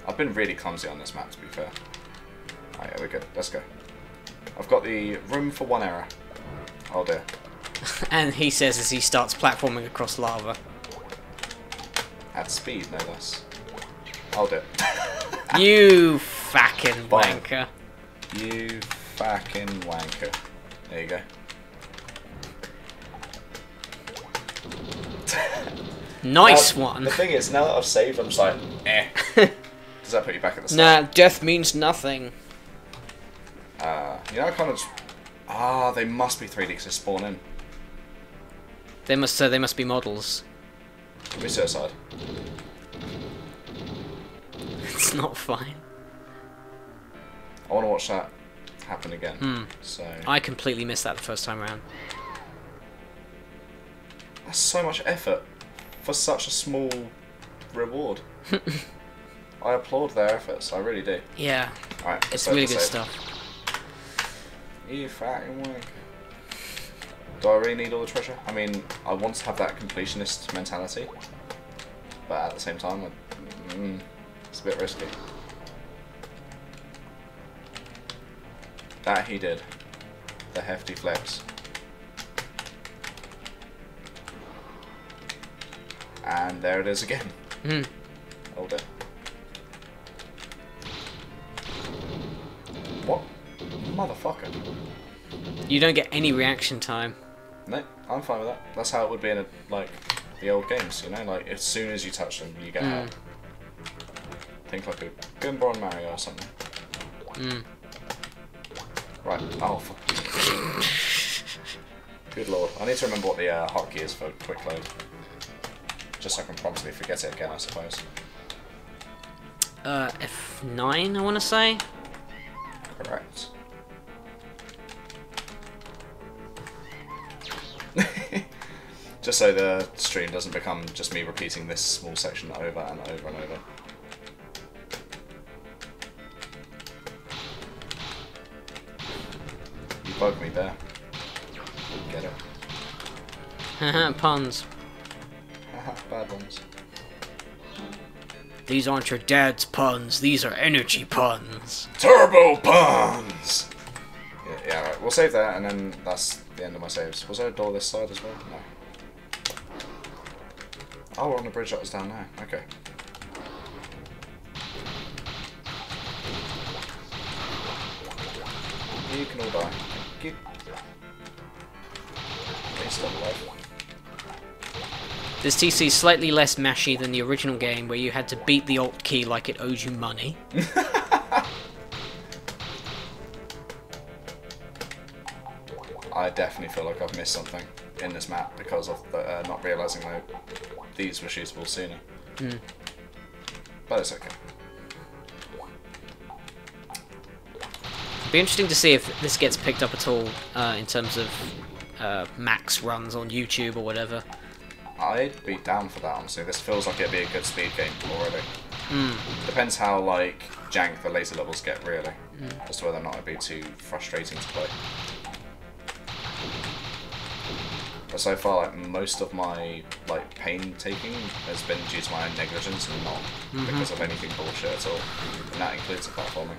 [SPEAKER 1] I've been really clumsy on this map, to be fair. Alright, yeah, we're good. Let's go. I've got the room for one error. Oh dear.
[SPEAKER 2] And he says as he starts platforming across lava.
[SPEAKER 1] At speed, no less. Oh dear.
[SPEAKER 2] You fucking
[SPEAKER 1] Fine.
[SPEAKER 2] wanker.
[SPEAKER 1] You fucking wanker. There you go.
[SPEAKER 2] Nice one.
[SPEAKER 1] The thing is, now that I've saved, I'm just like, eh. Does that put you back at the
[SPEAKER 2] Nah,
[SPEAKER 1] start?
[SPEAKER 2] death means nothing.
[SPEAKER 1] You know, I kind of just... Ah, they must be 3D because they spawn in.
[SPEAKER 2] They must be models.
[SPEAKER 1] Give me suicide.
[SPEAKER 2] It's not fine.
[SPEAKER 1] I want to watch that happen again. So
[SPEAKER 2] I completely missed that the first time around.
[SPEAKER 1] that's so much effort for such a small reward. I applaud their efforts. I really do.
[SPEAKER 2] Yeah,
[SPEAKER 1] Alright,
[SPEAKER 2] it's really good stuff.
[SPEAKER 1] You fucking wank. Do I really need all the treasure? I mean, I want to have that completionist mentality, but at the same time, it's a bit risky. That he did. The hefty flex. And there it is again. Hold it. What? Motherfucker.
[SPEAKER 2] You don't get any reaction time.
[SPEAKER 1] No, I'm fine with that. That's how it would be in like the old games, you know? Like as soon as you touch them, you get out. Think like a Goomba on Mario or something. Right. Oh fuck. Good lord. I need to remember what the hotkey is for quick load. Just so I can promptly forget it again, I suppose.
[SPEAKER 2] F9, I want to say.
[SPEAKER 1] Correct. Just so the stream doesn't become just me repeating this small section over and over and over. You bugged me there. Get it?
[SPEAKER 2] Haha, puns.
[SPEAKER 1] Haha, bad ones.
[SPEAKER 2] These aren't your dad's puns, these are energy puns.
[SPEAKER 1] Turbo puns! Yeah, right. We'll save that, and then that's the end of my saves. Was there a door this side as well? No. Oh, we're on the bridge that was down there. Okay. You can all die. Thank you. Okay, still alive.
[SPEAKER 2] This TC is slightly less mashy than the original game, where you had to beat the Alt key like it owed you money.
[SPEAKER 1] I definitely feel like I've missed something in this map because of the, not realising that these were shootable sooner.
[SPEAKER 2] Mm.
[SPEAKER 1] But it's okay.
[SPEAKER 2] It'd be interesting to see if this gets picked up at all in terms of max runs on YouTube or whatever.
[SPEAKER 1] I'd be down for that, honestly. This feels like it'd be a good speed game already.
[SPEAKER 2] Mm.
[SPEAKER 1] Depends how, like, jank the later levels get, really. As to whether or not it'd be too frustrating to play. But so far, like, most of my, like, pain taking has been due to my own negligence and not because of anything bullshit at all. And that includes the platforming.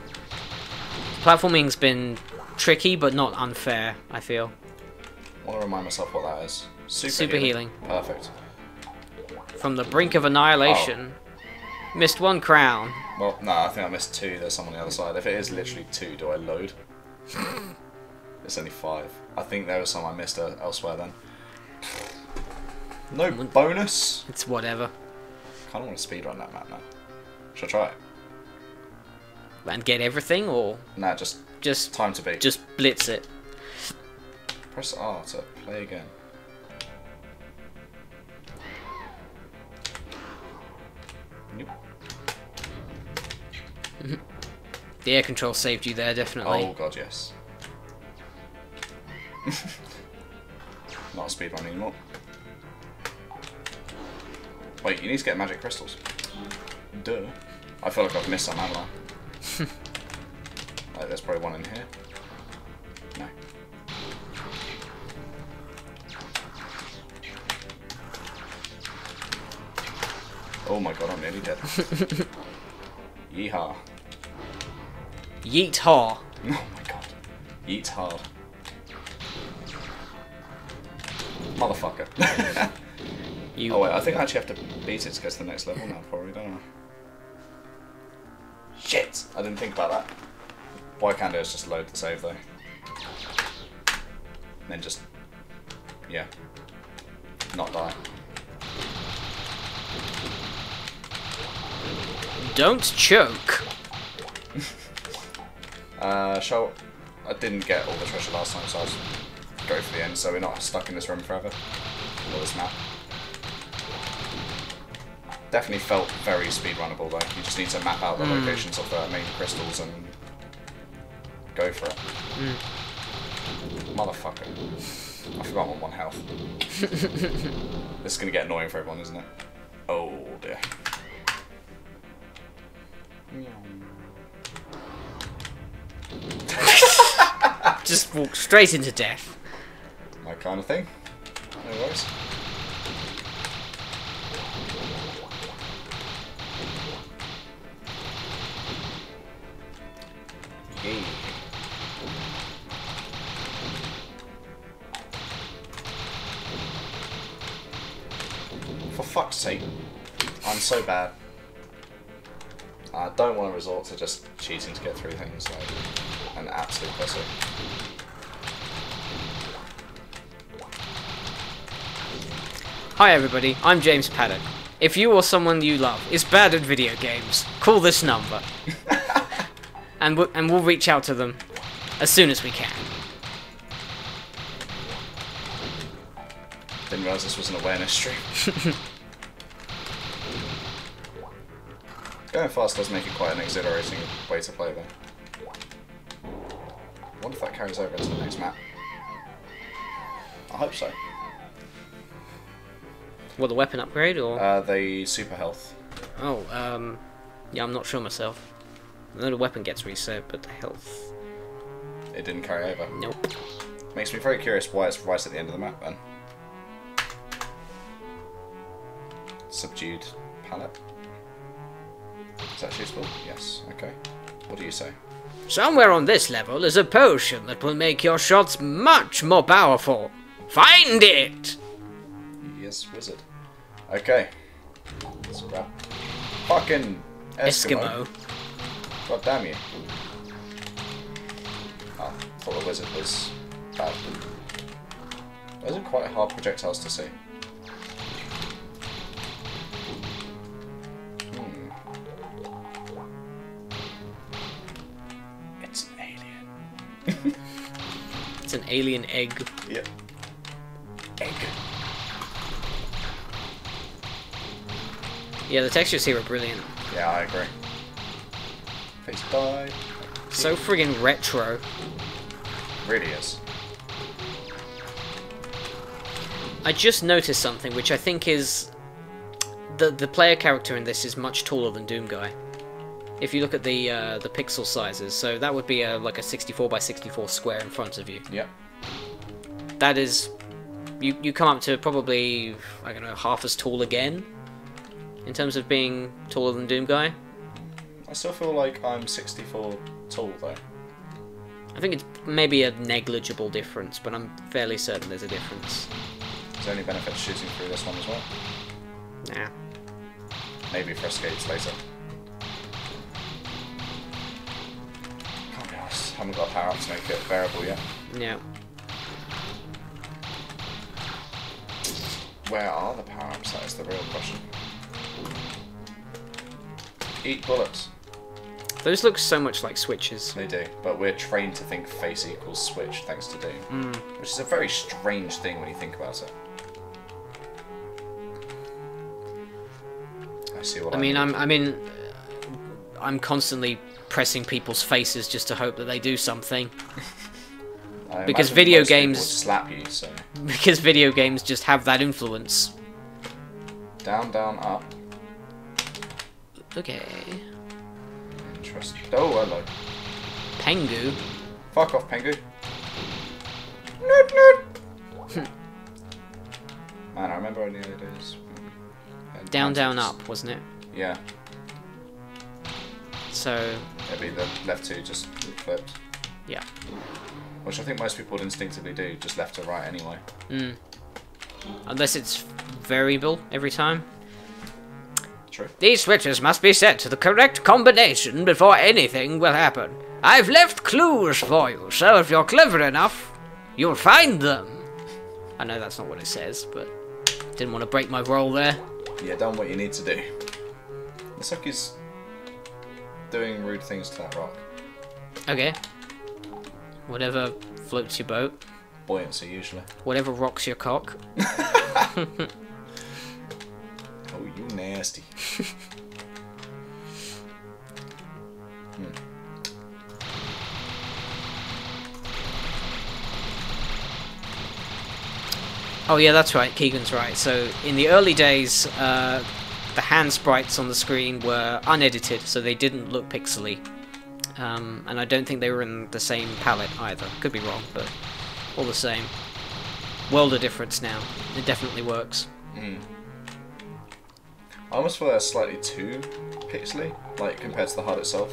[SPEAKER 2] Platforming's been tricky, but not unfair, I feel.
[SPEAKER 1] I want to remind myself what that is.
[SPEAKER 2] Super healing.
[SPEAKER 1] Perfect.
[SPEAKER 2] From the brink of annihilation. Oh. Missed one crown.
[SPEAKER 1] Well, no, I think I missed 2. There's some on the other side. If it is literally 2, do I load? It's only 5. I think there was some I missed elsewhere then. No bonus?
[SPEAKER 2] It's whatever.
[SPEAKER 1] I kind of want to speedrun that map now. Should I try it?
[SPEAKER 2] And get everything, or?
[SPEAKER 1] Nah, just time to beat.
[SPEAKER 2] Just blitz it.
[SPEAKER 1] Press R to play again. Nope.
[SPEAKER 2] The air control saved you there, definitely.
[SPEAKER 1] Oh god, yes. Not a speedrun anymore. Wait, you need to get magic crystals. Duh. I feel like I've missed some, haven't I? Like, there's probably one in here. No. Oh my god, I'm nearly dead. Yeehaw.
[SPEAKER 2] Yeet-haw.
[SPEAKER 1] Oh my god. Yeet's hard. Motherfucker. Oh wait, I think I actually have to beat it to get to the next level now, probably, don't I? Shit! I didn't think about that. What I can do is just load the save though. And then just... yeah. Not die.
[SPEAKER 2] Don't choke.
[SPEAKER 1] I didn't get all the treasure last time, so I'll just go for the end so we're not stuck in this room forever. Or this map. Definitely felt very speedrunnable though. You just need to map out the locations of the main crystals and go for it. Motherfucker. I forgot I'm on 1 health. This is going to get annoying for everyone, isn't it? Oh dear.
[SPEAKER 2] Just walk straight into death.
[SPEAKER 1] My kind of thing. No worries. Yeah. For fuck's sake. I'm so bad. I don't want to resort to just cheating to get through things like an absolute pussy.
[SPEAKER 2] Hi everybody, I'm James Paddock. If you or someone you love is bad at video games, call this number. and we'll reach out to them as soon as we can.
[SPEAKER 1] Didn't realise this was an awareness stream. Going fast does make it quite an exhilarating way to play though. I wonder if that carries over into the next map. I hope so.
[SPEAKER 2] What, the weapon upgrade, or?
[SPEAKER 1] The super health.
[SPEAKER 2] Oh, yeah, I'm not sure myself. I know the weapon gets reset, but the health...
[SPEAKER 1] It didn't carry over.
[SPEAKER 2] Nope.
[SPEAKER 1] Makes me very curious why it's right at the end of the map then. Subdued palette. Is that useful? Yes, okay. What do you say?
[SPEAKER 2] Somewhere on this level is a potion that will make your shots much more powerful. Find it!
[SPEAKER 1] Yes, wizard. Okay. Let's grab fucking Eskimo. God damn you. Oh, I thought the wizard was bad. Those are quite hard projectiles to see. It's an alien.
[SPEAKER 2] It's an alien egg.
[SPEAKER 1] Yep. Egg.
[SPEAKER 2] Yeah, the textures here are brilliant.
[SPEAKER 1] Yeah, I agree. Face die.
[SPEAKER 2] So friggin' retro.
[SPEAKER 1] Really is.
[SPEAKER 2] I just noticed something, which I think is... The player character in this is much taller than Doom Guy. If you look at the pixel sizes, so that would be like a 64 by 64 square in front of you.
[SPEAKER 1] Yep.
[SPEAKER 2] That is... You come up to probably, I don't know, half as tall again, in terms of being taller than Doom Guy.
[SPEAKER 1] I still feel like I'm 64 tall though.
[SPEAKER 2] I think it's maybe a negligible difference, but I'm fairly certain there's a difference.
[SPEAKER 1] There's only benefit shooting through this one as well.
[SPEAKER 2] Nah.
[SPEAKER 1] Maybe for escapes later. Can't be honest. Haven't got power up to make it bearable yet.
[SPEAKER 2] Yeah.
[SPEAKER 1] Where are the power ups? That is the real question. Eat bullets.
[SPEAKER 2] Those look so much like switches.
[SPEAKER 1] They do, but we're trained to think face equals switch thanks to Doom. Which is a very strange thing when you think about it. I see what
[SPEAKER 2] I'm constantly pressing people's faces just to hope that they do something. Because video
[SPEAKER 1] most
[SPEAKER 2] games
[SPEAKER 1] would slap you, so.
[SPEAKER 2] Because video games just have that influence.
[SPEAKER 1] Down, down, up.
[SPEAKER 2] Okay.
[SPEAKER 1] Interesting. Oh, hello.
[SPEAKER 2] Pengu.
[SPEAKER 1] Fuck off, Pengu. Nerd, nerd. Man, I remember only the other days.
[SPEAKER 2] Down, down, up, wasn't it?
[SPEAKER 1] Yeah.
[SPEAKER 2] So.
[SPEAKER 1] Maybe the left two just flipped.
[SPEAKER 2] Yeah.
[SPEAKER 1] Which I think most people would instinctively do, just left to right anyway.
[SPEAKER 2] Unless it's variable every time.
[SPEAKER 1] True.
[SPEAKER 2] These switches must be set to the correct combination before anything will happen. I've left clues for you, so if you're clever enough, you'll find them. I know that's not what it says, but didn't want to break my role there.
[SPEAKER 1] Yeah, done what you need to do. Looks like he's doing rude things to that rock.
[SPEAKER 2] Okay. Whatever floats your boat.
[SPEAKER 1] Buoyancy, usually.
[SPEAKER 2] Whatever rocks your cock.
[SPEAKER 1] Oh, you nasty.
[SPEAKER 2] Oh yeah, that's right, Keegan's right. So in the early days, the hand sprites on the screen were unedited, so they didn't look pixely. And I don't think they were in the same palette either. Could be wrong, but all the same. World of difference now. It definitely works.
[SPEAKER 1] I almost feel they're slightly too pixely, like compared to the HUD itself.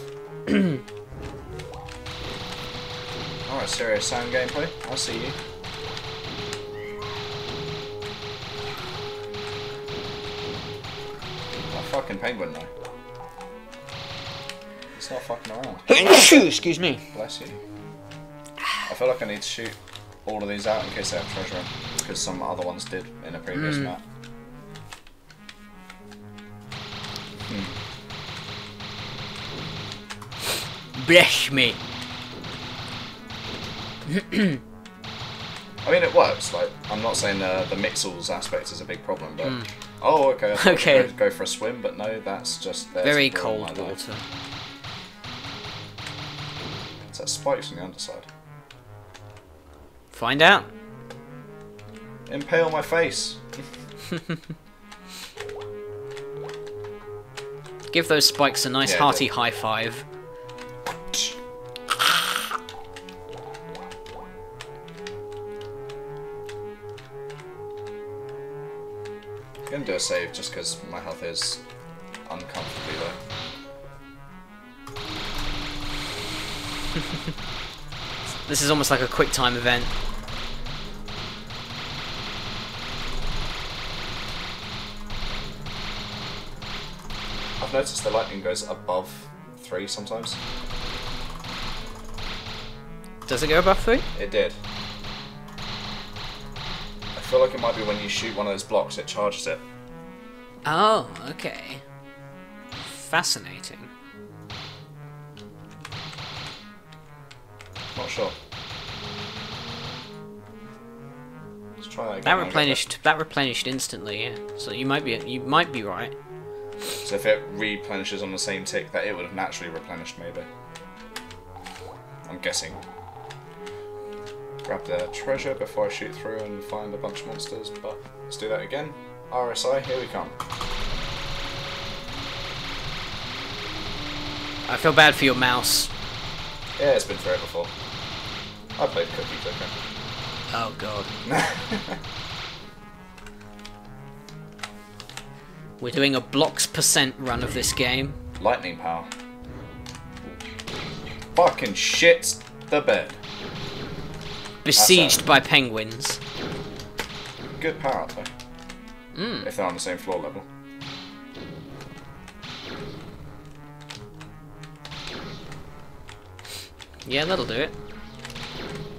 [SPEAKER 1] Alright, serious sound gameplay. I see you. That fucking penguin though. It's not fucking around.
[SPEAKER 2] Excuse me.
[SPEAKER 1] Bless you. I feel like I need to shoot all of these out in case they have treasure in, because some other ones did in a previous map.
[SPEAKER 2] Bless me.
[SPEAKER 1] I mean, it works. Like, I'm not saying the mixels aspect is a big problem, but oh, okay. I thought
[SPEAKER 2] Okay.
[SPEAKER 1] Go for a swim, but no, that's just
[SPEAKER 2] Very cold water.
[SPEAKER 1] It's that spikes on the underside.
[SPEAKER 2] Find out.
[SPEAKER 1] Impale my face.
[SPEAKER 2] Give those spikes a nice
[SPEAKER 1] Yeah,
[SPEAKER 2] hearty high five.
[SPEAKER 1] gonna do a save just because my health is uncomfortably low.
[SPEAKER 2] This is almost like a quick time event.
[SPEAKER 1] I've noticed the lightning goes above 3 sometimes.
[SPEAKER 2] Does it go above 3?
[SPEAKER 1] It did. I feel like it might be when you shoot one of those blocks, it charges it.
[SPEAKER 2] Oh, okay. Fascinating.
[SPEAKER 1] Not sure. Let's try that again.
[SPEAKER 2] That replenished instantly, yeah. So you might be right.
[SPEAKER 1] So if it replenishes on the same tick, that it would have naturally replenished, maybe. I'm guessing. Grab the treasure before I shoot through and find a bunch of monsters, but let's do that again. RSI, here we come.
[SPEAKER 2] I feel bad for your mouse.
[SPEAKER 1] Yeah, it's been through it before. I played Cookie Clicker.
[SPEAKER 2] Oh god. We're doing a blocks % run of this game.
[SPEAKER 1] Lightning power. Fucking shit the bed.
[SPEAKER 2] Besieged by penguins.
[SPEAKER 1] Good power up though. If they're on the same floor level.
[SPEAKER 2] Yeah, that'll do it.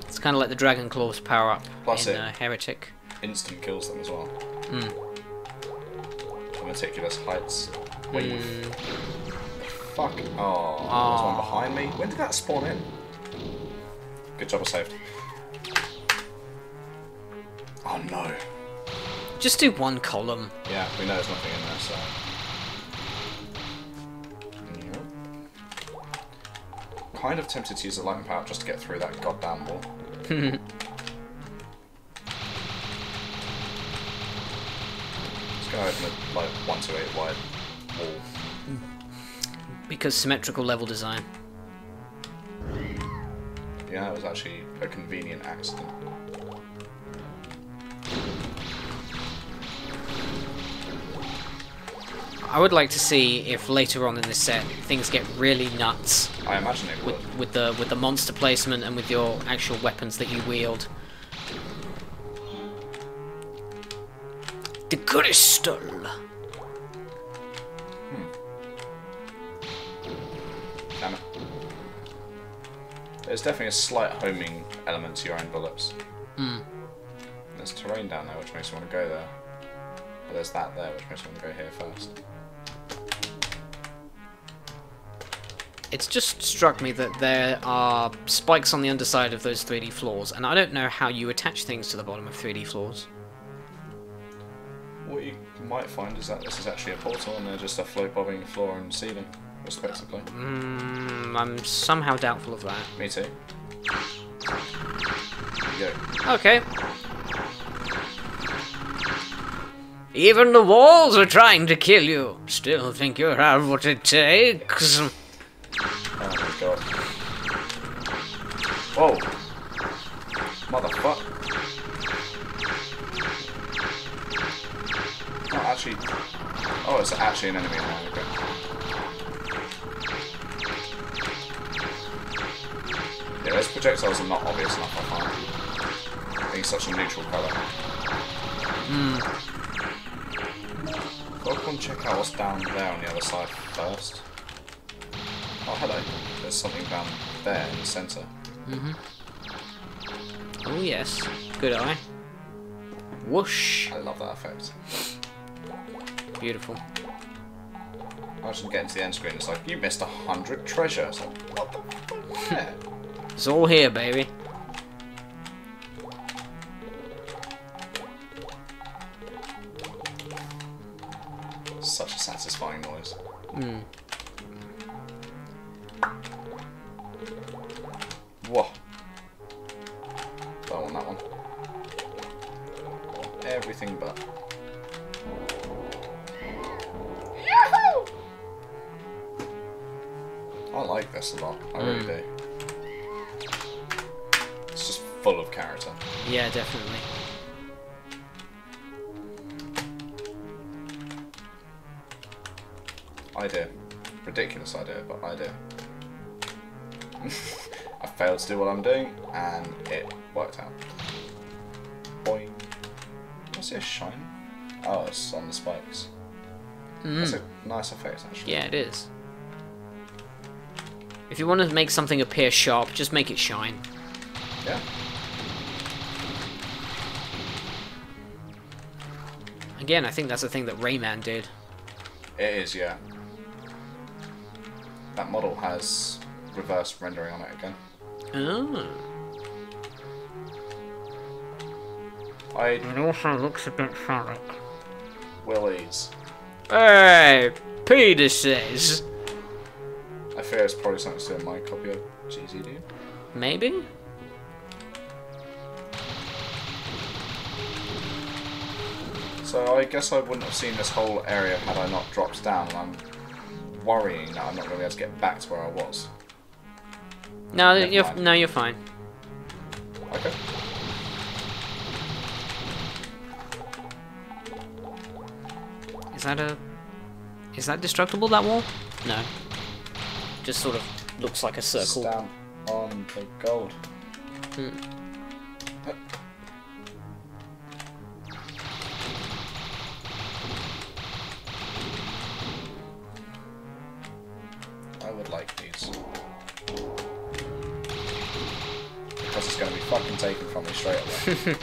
[SPEAKER 2] It's kind of like the Dragon Claw's power up
[SPEAKER 1] Plus
[SPEAKER 2] in
[SPEAKER 1] it
[SPEAKER 2] Heretic.
[SPEAKER 1] Instant kills them as well. To meticulous heights. Wave. Fuck. Oh, there's one behind me. When did that spawn in? Good job I saved. Oh no.
[SPEAKER 2] Just do one column.
[SPEAKER 1] Yeah, we know there's nothing in there, so... Kind of tempted to use the lightning power just to get through that goddamn wall. Let's go open a like 128 wide wall.
[SPEAKER 2] Because symmetrical level design.
[SPEAKER 1] Yeah, it was actually a convenient accident.
[SPEAKER 2] I would like to see if later on in this set things get really nuts.
[SPEAKER 1] I imagine it would.
[SPEAKER 2] With the monster placement and with your actual weapons that you wield. The crystal.
[SPEAKER 1] Damn it. There's definitely a slight homing element to your own bullets. There's terrain down there which makes you want to go there. But there's that there which makes you want to go here first.
[SPEAKER 2] It's just struck me that there are spikes on the underside of those 3D floors, and I don't know how you attach things to the bottom of 3D floors.
[SPEAKER 1] What you might find is that this is actually a portal and they're just a float bobbing floor and ceiling, respectively.
[SPEAKER 2] I'm somehow doubtful of that.
[SPEAKER 1] Me too. Here you go.
[SPEAKER 2] Okay. Even the walls are trying to kill you. Still think you have what it takes.
[SPEAKER 1] Oh my god. Whoa! Motherfuck. Not actually... Oh, it's actually an enemy now, okay. Yeah, those projectiles are not obvious enough, I find. Being such a neutral colour. I'll go and check out what's down there on the other side first. Oh, hello. There's something down there in the centre.
[SPEAKER 2] Oh yes. Good eye. Whoosh.
[SPEAKER 1] I love that effect.
[SPEAKER 2] Beautiful.
[SPEAKER 1] Imagine getting to the end screen, it's like, you missed 100 treasure. It's like, what the fuck? Yeah.
[SPEAKER 2] It's all here, baby.
[SPEAKER 1] Such a satisfying noise. Whoa. Don't want that one. Everything but. Yahoo! I like this a lot. I really do. It's just full of character.
[SPEAKER 2] Yeah, definitely.
[SPEAKER 1] idea. Ridiculous idea, but idea. I failed to do what I'm doing, and it worked out. Boing. What's this shine? Oh, it's on the spikes. That's a nice effect, actually.
[SPEAKER 2] Yeah, it is. If you want to make something appear sharp, just make it shine.
[SPEAKER 1] Yeah.
[SPEAKER 2] Again, I think that's a thing that Rayman did.
[SPEAKER 1] It is, yeah. That model has reverse rendering on it again.
[SPEAKER 2] Oh.
[SPEAKER 1] It
[SPEAKER 2] also looks a bit phallic.
[SPEAKER 1] Willies.
[SPEAKER 2] Hey, Peter says.
[SPEAKER 1] I fear it's probably something to do with my copy of GZD.
[SPEAKER 2] Maybe?
[SPEAKER 1] So I guess I wouldn't have seen this whole area had I not dropped down, and I'm worrying that I'm not going to be able to get back to where I was.
[SPEAKER 2] No, you're fine.
[SPEAKER 1] Okay.
[SPEAKER 2] Is that destructible, that wall? No. Just sort of looks like a circle.
[SPEAKER 1] Stamp on the gold. I would like these. Because it's going to be fucking taken from me straight away.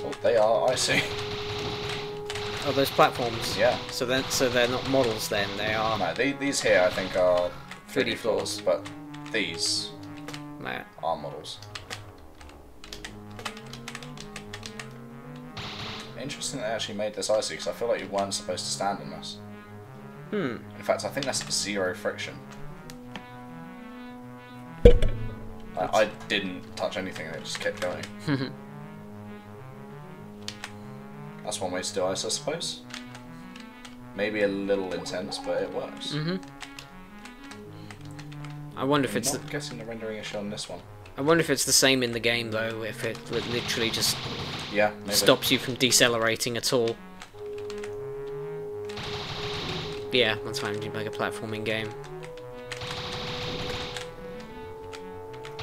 [SPEAKER 1] Oh, they are icy.
[SPEAKER 2] Oh, those platforms.
[SPEAKER 1] Yeah.
[SPEAKER 2] So they're not models then. They are.
[SPEAKER 1] No, these here I think are
[SPEAKER 2] 3D
[SPEAKER 1] floors, but these
[SPEAKER 2] No.
[SPEAKER 1] are models. Interesting they actually made this icy, because I feel like you weren't supposed to stand on this. In fact, I think that's 0 friction. I didn't touch anything and it just kept going. That's one way to do ice, I suppose. Maybe a little intense, but it works.
[SPEAKER 2] I wonder if
[SPEAKER 1] I'm
[SPEAKER 2] it's.
[SPEAKER 1] not guessing the rendering issue on this one.
[SPEAKER 2] I wonder if it's the same in the game though. If it literally just
[SPEAKER 1] Maybe.
[SPEAKER 2] stops you from decelerating at all. But yeah, that's fine. You make a platforming game.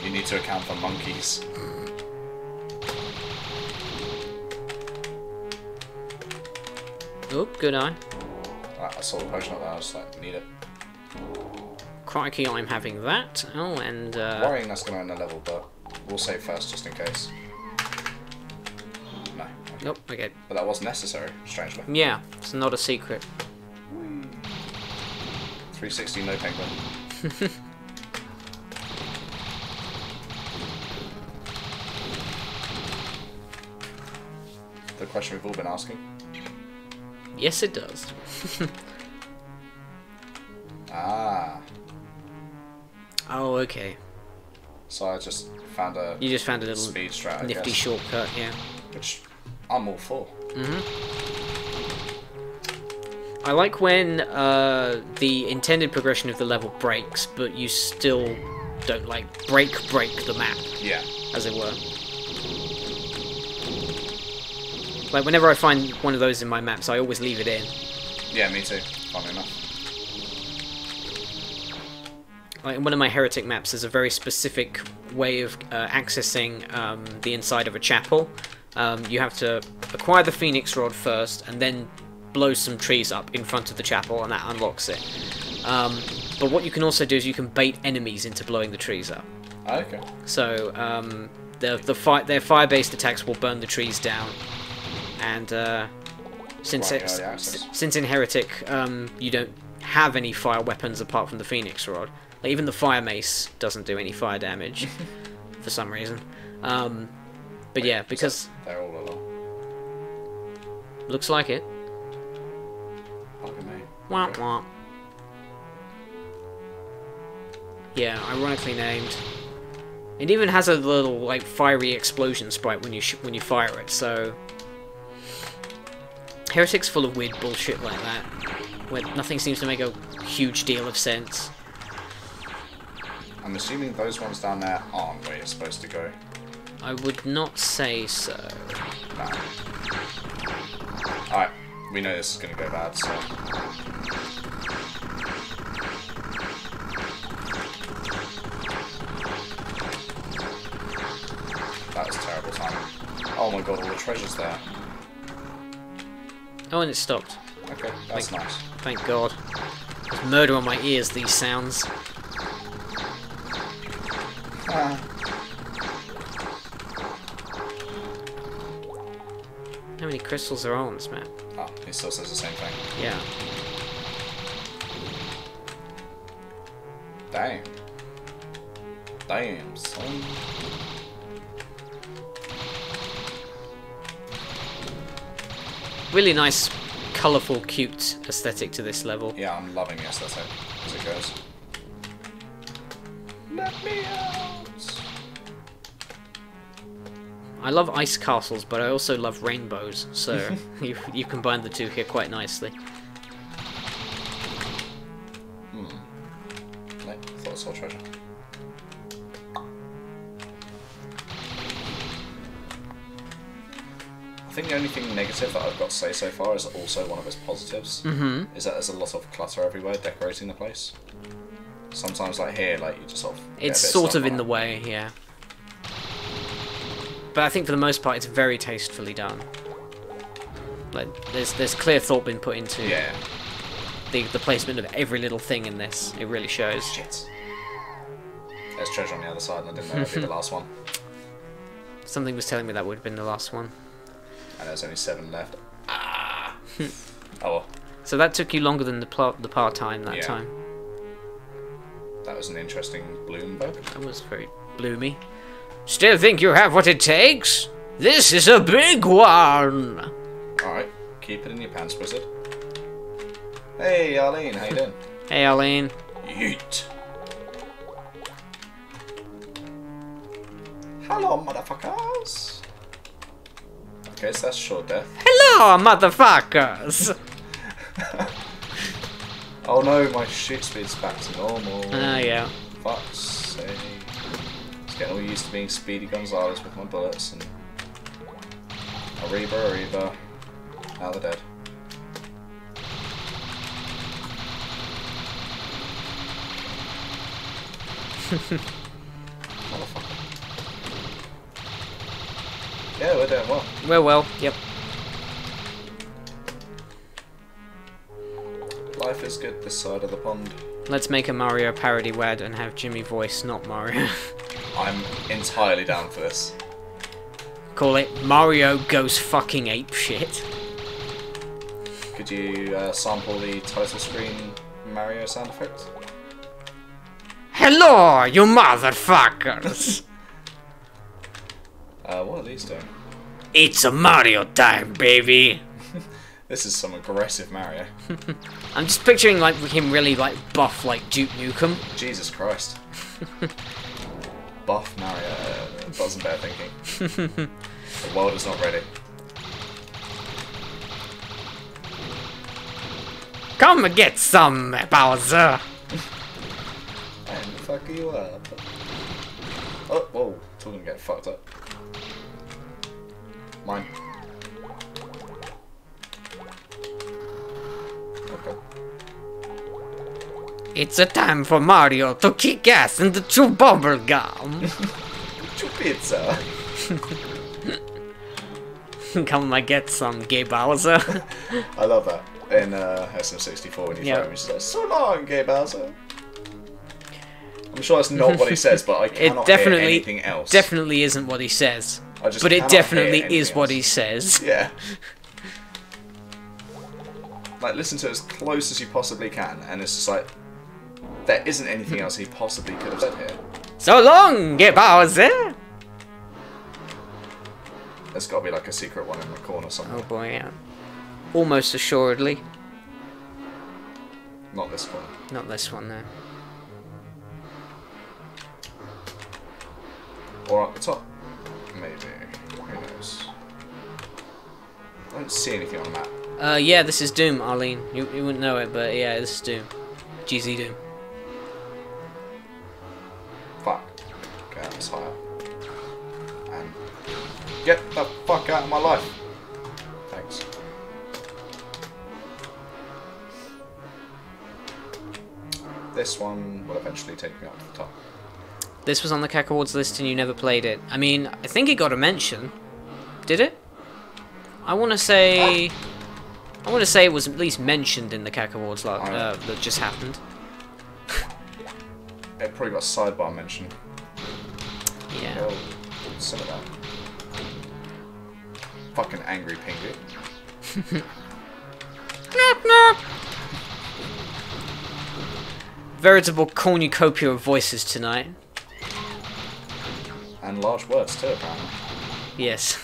[SPEAKER 1] You need to account for monkeys.
[SPEAKER 2] Oh, good eye.
[SPEAKER 1] I saw the potion up there, I was like, need it.
[SPEAKER 2] Crikey, I'm having that. Oh, and
[SPEAKER 1] Worrying that's going to end the level, but we'll save first just in case. No. Okay.
[SPEAKER 2] nope. Okay.
[SPEAKER 1] But that was necessary, strangely.
[SPEAKER 2] Yeah, it's not a secret.
[SPEAKER 1] 360, no penguin. The question we've all been asking.
[SPEAKER 2] Yes, it does.
[SPEAKER 1] Ah.
[SPEAKER 2] Oh, okay.
[SPEAKER 1] So I just found a
[SPEAKER 2] You just found a little
[SPEAKER 1] speed strat, I
[SPEAKER 2] nifty
[SPEAKER 1] guess,
[SPEAKER 2] shortcut, yeah.
[SPEAKER 1] which I'm all for.
[SPEAKER 2] I like when the intended progression of the level breaks, but you still don't like break the map,
[SPEAKER 1] Yeah.
[SPEAKER 2] as it were. Like whenever I find one of those in my maps, I always leave it in.
[SPEAKER 1] Yeah, me too, funnily enough.
[SPEAKER 2] Like in one of my heretic maps, there's a very specific way of accessing the inside of a chapel. You have to acquire the Phoenix Rod first, and then blow some trees up in front of the chapel, and that unlocks it. But what you can also do is you can bait enemies into blowing the trees up.
[SPEAKER 1] Okay.
[SPEAKER 2] So their fire-based attacks will burn the trees down, and since
[SPEAKER 1] Right, early access.
[SPEAKER 2] since in Heretic you don't have any fire weapons apart from the Phoenix Rod. Like, even the fire mace doesn't do any fire damage for some reason. But yeah, because
[SPEAKER 1] They're all along.
[SPEAKER 2] looks like it.
[SPEAKER 1] Fucking me.
[SPEAKER 2] Wah,
[SPEAKER 1] Okay.
[SPEAKER 2] wah. Yeah, ironically named. It even has a little like fiery explosion sprite when you fire it. So Heretic's full of weird bullshit like that, where nothing seems to make a huge deal of sense.
[SPEAKER 1] I'm assuming those ones down there aren't where you're supposed to go.
[SPEAKER 2] I would not say so.
[SPEAKER 1] No. Alright, we know this is going to go bad, so... That was terrible timing. Oh my god, all the treasure's there.
[SPEAKER 2] Oh, and it stopped.
[SPEAKER 1] Okay, that's nice.
[SPEAKER 2] Thank God. There's murder on my ears, these sounds.
[SPEAKER 1] Ah.
[SPEAKER 2] How many crystals are on this map?
[SPEAKER 1] Oh, he still says the same thing.
[SPEAKER 2] Yeah.
[SPEAKER 1] Damn. Damn, son.
[SPEAKER 2] Really nice, colourful, cute aesthetic to this level.
[SPEAKER 1] Yeah, I'm loving the aesthetic as it goes. Let me out!
[SPEAKER 2] I love ice castles, but I also love rainbows, so you combine the two here quite nicely.
[SPEAKER 1] No, thought I saw treasure. I think the only thing negative that I've got to say so far is also one of its positives. Is that there's a lot of clutter everywhere decorating the place. Sometimes, like here, like you just sort of.
[SPEAKER 2] It's sort of in the way, yeah. But I think for the most part, it's very tastefully done. Like there's clear thought been put into the placement of every little thing in this. It really shows.
[SPEAKER 1] Shit. There's treasure on the other side, and I didn't know that'd be the last one.
[SPEAKER 2] Something was telling me that would have been the last one.
[SPEAKER 1] And there's only 7 left. Ah. Oh well.
[SPEAKER 2] So that took you longer than the par time that time.
[SPEAKER 1] That was an interesting bloom bug.
[SPEAKER 2] That was very bloomy. Still think you have what it takes? This is a big one!
[SPEAKER 1] Alright, keep it in your pants, wizard. Hey, Arlene, how you doing?
[SPEAKER 2] Hey, Arlene.
[SPEAKER 1] Yeet. Hello, motherfuckers. Okay, so that's short death.
[SPEAKER 2] Hello, motherfuckers!
[SPEAKER 1] Oh no, my shoot speed's back to normal.
[SPEAKER 2] Ah, yeah.
[SPEAKER 1] Fuck's sake. Just getting all used to being Speedy Gonzales with my bullets and... Arriba. Now they're dead. Motherfucker. Yeah, we're doing well.
[SPEAKER 2] We're well, yep.
[SPEAKER 1] Life is good this side of the pond.
[SPEAKER 2] Let's make a Mario parody WAD and have Jimmy voice, not Mario.
[SPEAKER 1] I'm entirely down for this.
[SPEAKER 2] Call it Mario Goes Fucking Ape Shit.
[SPEAKER 1] Could you sample the title screen Mario sound effect?
[SPEAKER 2] Hello, you motherfuckers!
[SPEAKER 1] What are these doing?
[SPEAKER 2] It's a Mario time, baby!
[SPEAKER 1] This is some aggressive Mario.
[SPEAKER 2] I'm just picturing like him really like buff like Duke Nukem.
[SPEAKER 1] Jesus Christ. Buff Mario. Doesn't bear thinking. The world is not ready.
[SPEAKER 2] Come and get some, Bowser!
[SPEAKER 1] And fuck you up. Oh, whoa. Talking to get fucked up. Mine. Okay.
[SPEAKER 2] It's a time for Mario to kick ass and chew bubblegum.
[SPEAKER 1] Chew pizza.
[SPEAKER 2] Come and get some, gay Bowser.
[SPEAKER 1] I love that. In SM64 when you fight him, he's just like, so long, gay Bowser. I'm sure that's not what he says, but I cannot hear anything else.
[SPEAKER 2] Definitely isn't what he says.
[SPEAKER 1] But
[SPEAKER 2] it definitely is what he says.
[SPEAKER 1] Yeah. Like, listen to it as close as you possibly can, and it's just like, there isn't anything else he possibly could have said here.
[SPEAKER 2] So long, gay Bowser!
[SPEAKER 1] There's got to be like a secret one in the corner somewhere.
[SPEAKER 2] Oh boy, yeah. Almost assuredly.
[SPEAKER 1] Not this one.
[SPEAKER 2] Not this one, no.
[SPEAKER 1] Or at the top. Maybe. Who knows? I don't see anything on the map.
[SPEAKER 2] Yeah, this is Doom, Arlene. You wouldn't know it, but yeah, this is Doom. GZ Doom.
[SPEAKER 1] Fuck. Okay, that's higher. And get the fuck out of my life. Thanks. This one will eventually take me up to the top.
[SPEAKER 2] This was on the CAC Awards list and you never played it. I mean, I think it got a mention. Did it? I want to say it was at least mentioned in the CAC Awards that just happened.
[SPEAKER 1] It probably got a sidebar mention.
[SPEAKER 2] Yeah.
[SPEAKER 1] Oh, some of that. Fucking angry Pingu.
[SPEAKER 2] Veritable cornucopia of voices tonight.
[SPEAKER 1] And large words too, apparently.
[SPEAKER 2] Yes.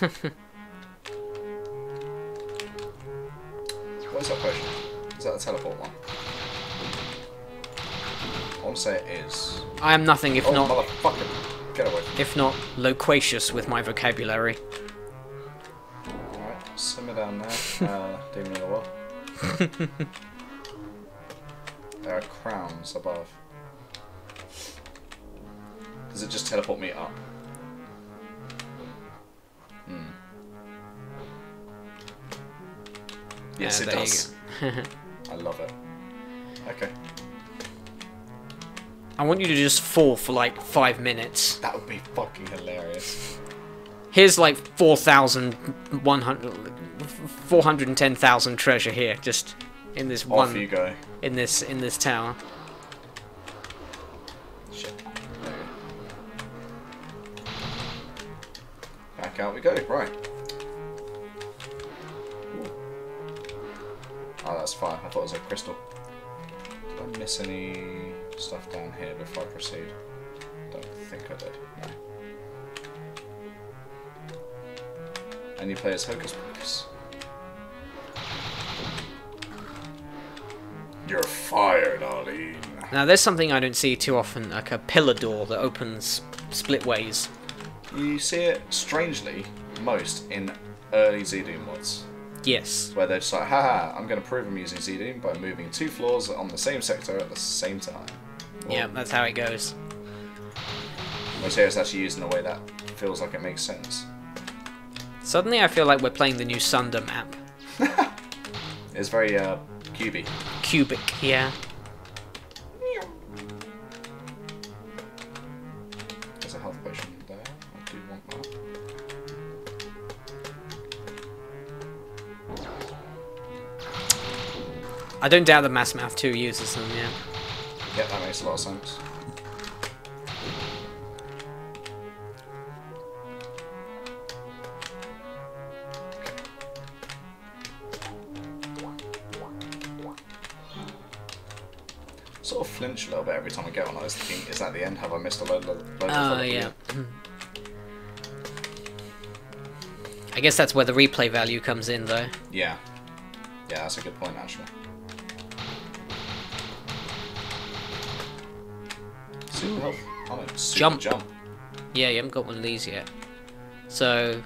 [SPEAKER 1] What is that potion? Is that the teleport one? I want to say it is.
[SPEAKER 2] I am nothing if not.
[SPEAKER 1] Motherfucker. Get away.
[SPEAKER 2] If not loquacious with my vocabulary.
[SPEAKER 1] Alright, simmer down there. Demon of the War. There are crowns above. Does it just teleport me up? Yes, it does. I love it. Okay.
[SPEAKER 2] I want you to just fall for like 5 minutes.
[SPEAKER 1] That would be fucking hilarious.
[SPEAKER 2] Here's like 410,000 treasure here, just in this one.
[SPEAKER 1] Off you go.
[SPEAKER 2] In this tower.
[SPEAKER 1] Shit. There we go. Back out we go. Right. Ooh. Oh, that's fire. I thought it was a crystal. Did I miss any stuff down here before I proceed? Don't think I did. No. And you play as Hocus Pocus. You're fired, Arlene.
[SPEAKER 2] Now there's something I don't see too often, like a pillar door that opens split ways.
[SPEAKER 1] You see it, strangely, most in early Z-Doom mods.
[SPEAKER 2] Yes.
[SPEAKER 1] Where they're just like, haha, I'm going to prove I'm using Z-Doom by moving 2 floors on the same sector at the same time. Well,
[SPEAKER 2] yeah, that's how it goes.
[SPEAKER 1] Most here it's actually used in a way that feels like it makes sense.
[SPEAKER 2] Suddenly I feel like we're playing the new Sunder map.
[SPEAKER 1] It's very, cubey.
[SPEAKER 2] Cubic, yeah.
[SPEAKER 1] There's a health potion there. I do want that.
[SPEAKER 2] I don't doubt that Mass Mouth 2 uses them, yeah.
[SPEAKER 1] Yeah, that makes a lot of sense. Sort of flinch a little bit every time I get one. I was thinking, is that the end? Have I missed a load of
[SPEAKER 2] yeah. I guess that's where the replay value comes in, though.
[SPEAKER 1] Yeah. Yeah, that's a good point, actually. Super health. Oh no, super jump.
[SPEAKER 2] Yeah, you haven't got one of these yet. So,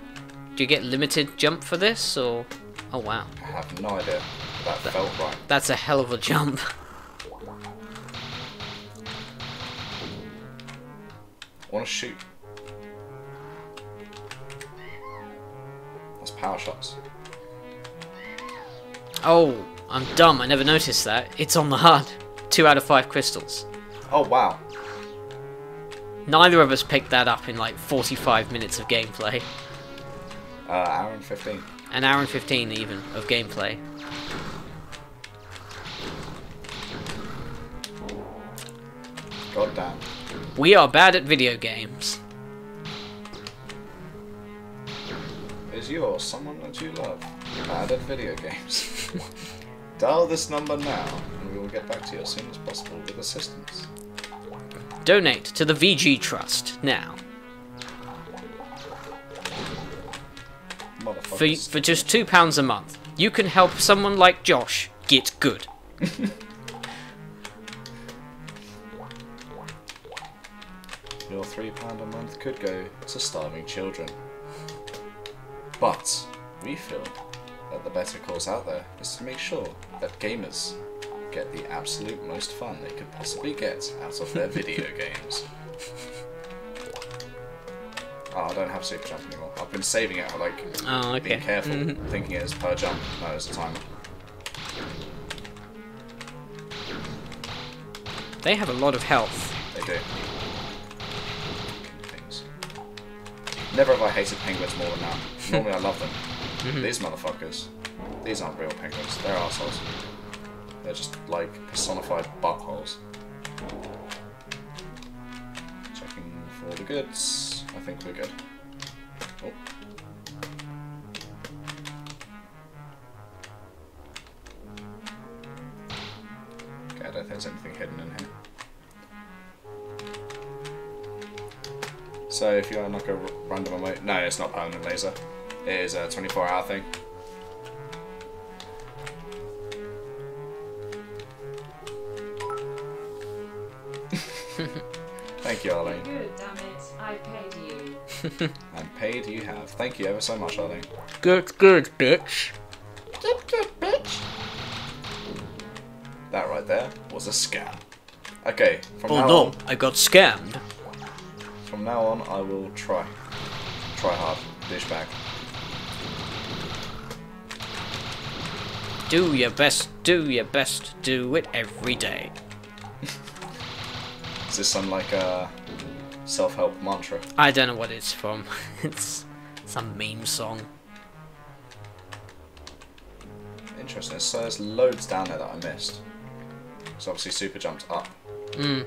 [SPEAKER 2] do you get limited jump for this, or...? Oh, wow.
[SPEAKER 1] I have no idea. That felt right.
[SPEAKER 2] That's a hell of a jump.
[SPEAKER 1] I want to shoot. That's power shots.
[SPEAKER 2] Oh, I'm dumb. I never noticed that. It's on the HUD. 2 out of 5 crystals.
[SPEAKER 1] Oh, wow.
[SPEAKER 2] Neither of us picked that up in like 45 minutes of gameplay.
[SPEAKER 1] Hour and 15.
[SPEAKER 2] An hour and 15 even of gameplay.
[SPEAKER 1] God damn.
[SPEAKER 2] We are bad at video games.
[SPEAKER 1] Is you or someone that you love bad at video games? Dial this number now, and we will get back to you as soon as possible with assistance.
[SPEAKER 2] Donate to the VG Trust now. For just £2 a month, you can help someone like Josh get good.
[SPEAKER 1] Your £3 a month could go to starving children. But we feel that the better course out there is to make sure that gamers get the absolute most fun they could possibly get out of their video games. Oh, I don't have super jump anymore. I've been saving it, like,
[SPEAKER 2] Oh, okay.
[SPEAKER 1] being careful, thinking it is per jump. No, it's a timer.
[SPEAKER 2] They have a lot of health.
[SPEAKER 1] They do. Things. Never have I hated penguins more than now. Normally I love them. These motherfuckers. These aren't real penguins. They're arseholes. They're just, like, personified buttholes. Checking for the goods. I think we're good. Oh. Okay, I don't think there's anything hidden in here. So if you unlock a random emote... No, it's not permanent laser. It is a 24-hour thing. Thank you, Arlene.
[SPEAKER 3] Good, damn it. I paid you.
[SPEAKER 1] And paid you have. Thank you ever so much, Arlene.
[SPEAKER 2] Good, bitch.
[SPEAKER 1] Good, bitch. That right there was a scam. Okay, from now on...
[SPEAKER 2] I got scammed.
[SPEAKER 1] From now on, I will try. Try hard. Douchebag.
[SPEAKER 2] Do your best, do it every day.
[SPEAKER 1] Is this some, like, self-help mantra?
[SPEAKER 2] I don't know what it's from. It's some meme song.
[SPEAKER 1] Interesting. So there's loads down there that I missed. So obviously super jumped up.
[SPEAKER 2] Mm.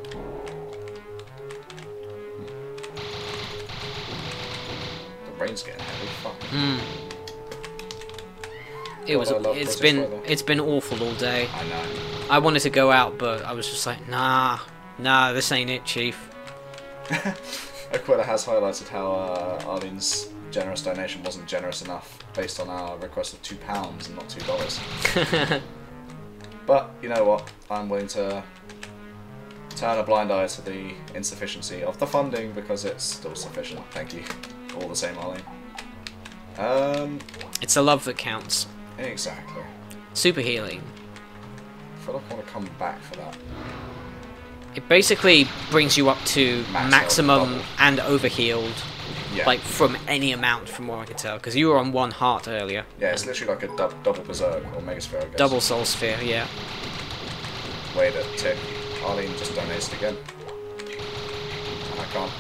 [SPEAKER 1] The rain's getting heavy. Fuck.
[SPEAKER 2] Mm. It's been awful all day.
[SPEAKER 1] I know.
[SPEAKER 2] I wanted to go out, but I was just like, nah, this ain't it, Chief.
[SPEAKER 1] Aquila has highlighted how Arlene's generous donation wasn't generous enough based on our request of £2 and not $2. But you know what? I'm willing to turn a blind eye to the insufficiency of the funding because it's still sufficient. Thank you. All the same, Arlene.
[SPEAKER 2] It's the love that counts.
[SPEAKER 1] Exactly.
[SPEAKER 2] Super healing.
[SPEAKER 1] I feel like I want to come back for that.
[SPEAKER 2] It basically brings you up to maximum
[SPEAKER 1] health,
[SPEAKER 2] and overhealed,
[SPEAKER 1] yeah.
[SPEAKER 2] like from any amount, from what I can tell. Because you were on 1 heart earlier.
[SPEAKER 1] Yeah, it's literally like a double berserk or megasphere, I guess.
[SPEAKER 2] Double soul sphere, yeah.
[SPEAKER 1] Wait a tick. Arlene just donated again. And I can't.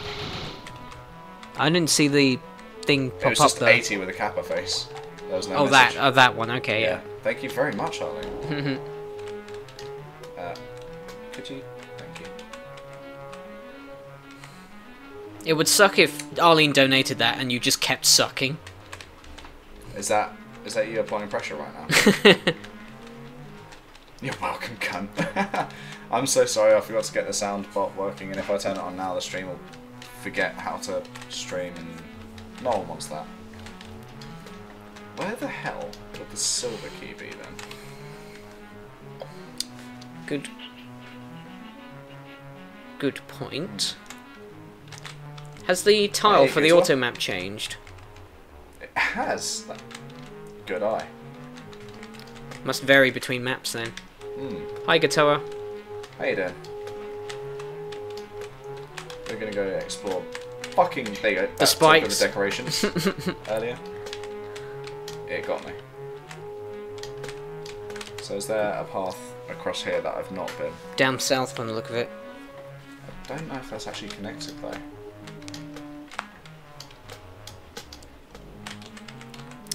[SPEAKER 2] I didn't see the thing
[SPEAKER 1] It
[SPEAKER 2] pop
[SPEAKER 1] was
[SPEAKER 2] up
[SPEAKER 1] just
[SPEAKER 2] though.
[SPEAKER 1] 80 with a kappa face. There was no
[SPEAKER 2] Oh,
[SPEAKER 1] message.
[SPEAKER 2] that one. Okay, yeah.
[SPEAKER 1] Thank you very much, Arlene. Could you? Thank you.
[SPEAKER 2] It would suck if Arlene donated that and you just kept sucking.
[SPEAKER 1] Is that you applying pressure right now? You're welcome, cunt. I'm so sorry, I forgot to get the sound bot working, and if I turn it on now, the stream will forget how to stream, and no one wants that. Where the hell would the silver key be then?
[SPEAKER 2] Good point. Has the tile for the auto map changed?
[SPEAKER 1] It has. Good eye.
[SPEAKER 2] Must vary between maps then.
[SPEAKER 1] Hmm.
[SPEAKER 2] Hi, Gatoa.
[SPEAKER 1] How you doing? We're gonna go explore. Fucking there you go.
[SPEAKER 2] The spikes.
[SPEAKER 1] The decorations earlier. It got me. So is there a path across here that I've not been?
[SPEAKER 2] Down south from the look of it.
[SPEAKER 1] I don't know if that's actually connected though.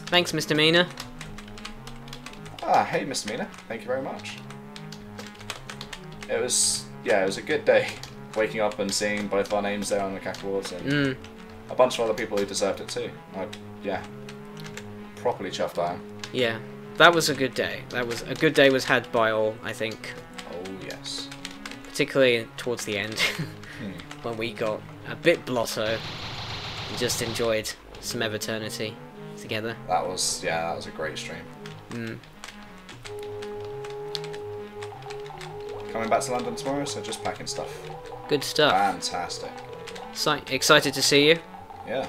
[SPEAKER 2] Thanks, Mr. Mina.
[SPEAKER 1] Ah, hey Mr. Mina. Thank you very much. It was a good day. Waking up and seeing both our names there on the CAC Awards and a bunch of other people who deserved it too. Properly chuffed I am.
[SPEAKER 2] Yeah, that was a good day. A good day was had by all, I think.
[SPEAKER 1] Oh yes.
[SPEAKER 2] Particularly towards the end, when we got a bit blotto and just enjoyed some Evernity together.
[SPEAKER 1] That was a great stream. Coming back to London tomorrow, so just packing stuff.
[SPEAKER 2] Good stuff.
[SPEAKER 1] Fantastic.
[SPEAKER 2] Excited to see you.
[SPEAKER 1] Yeah.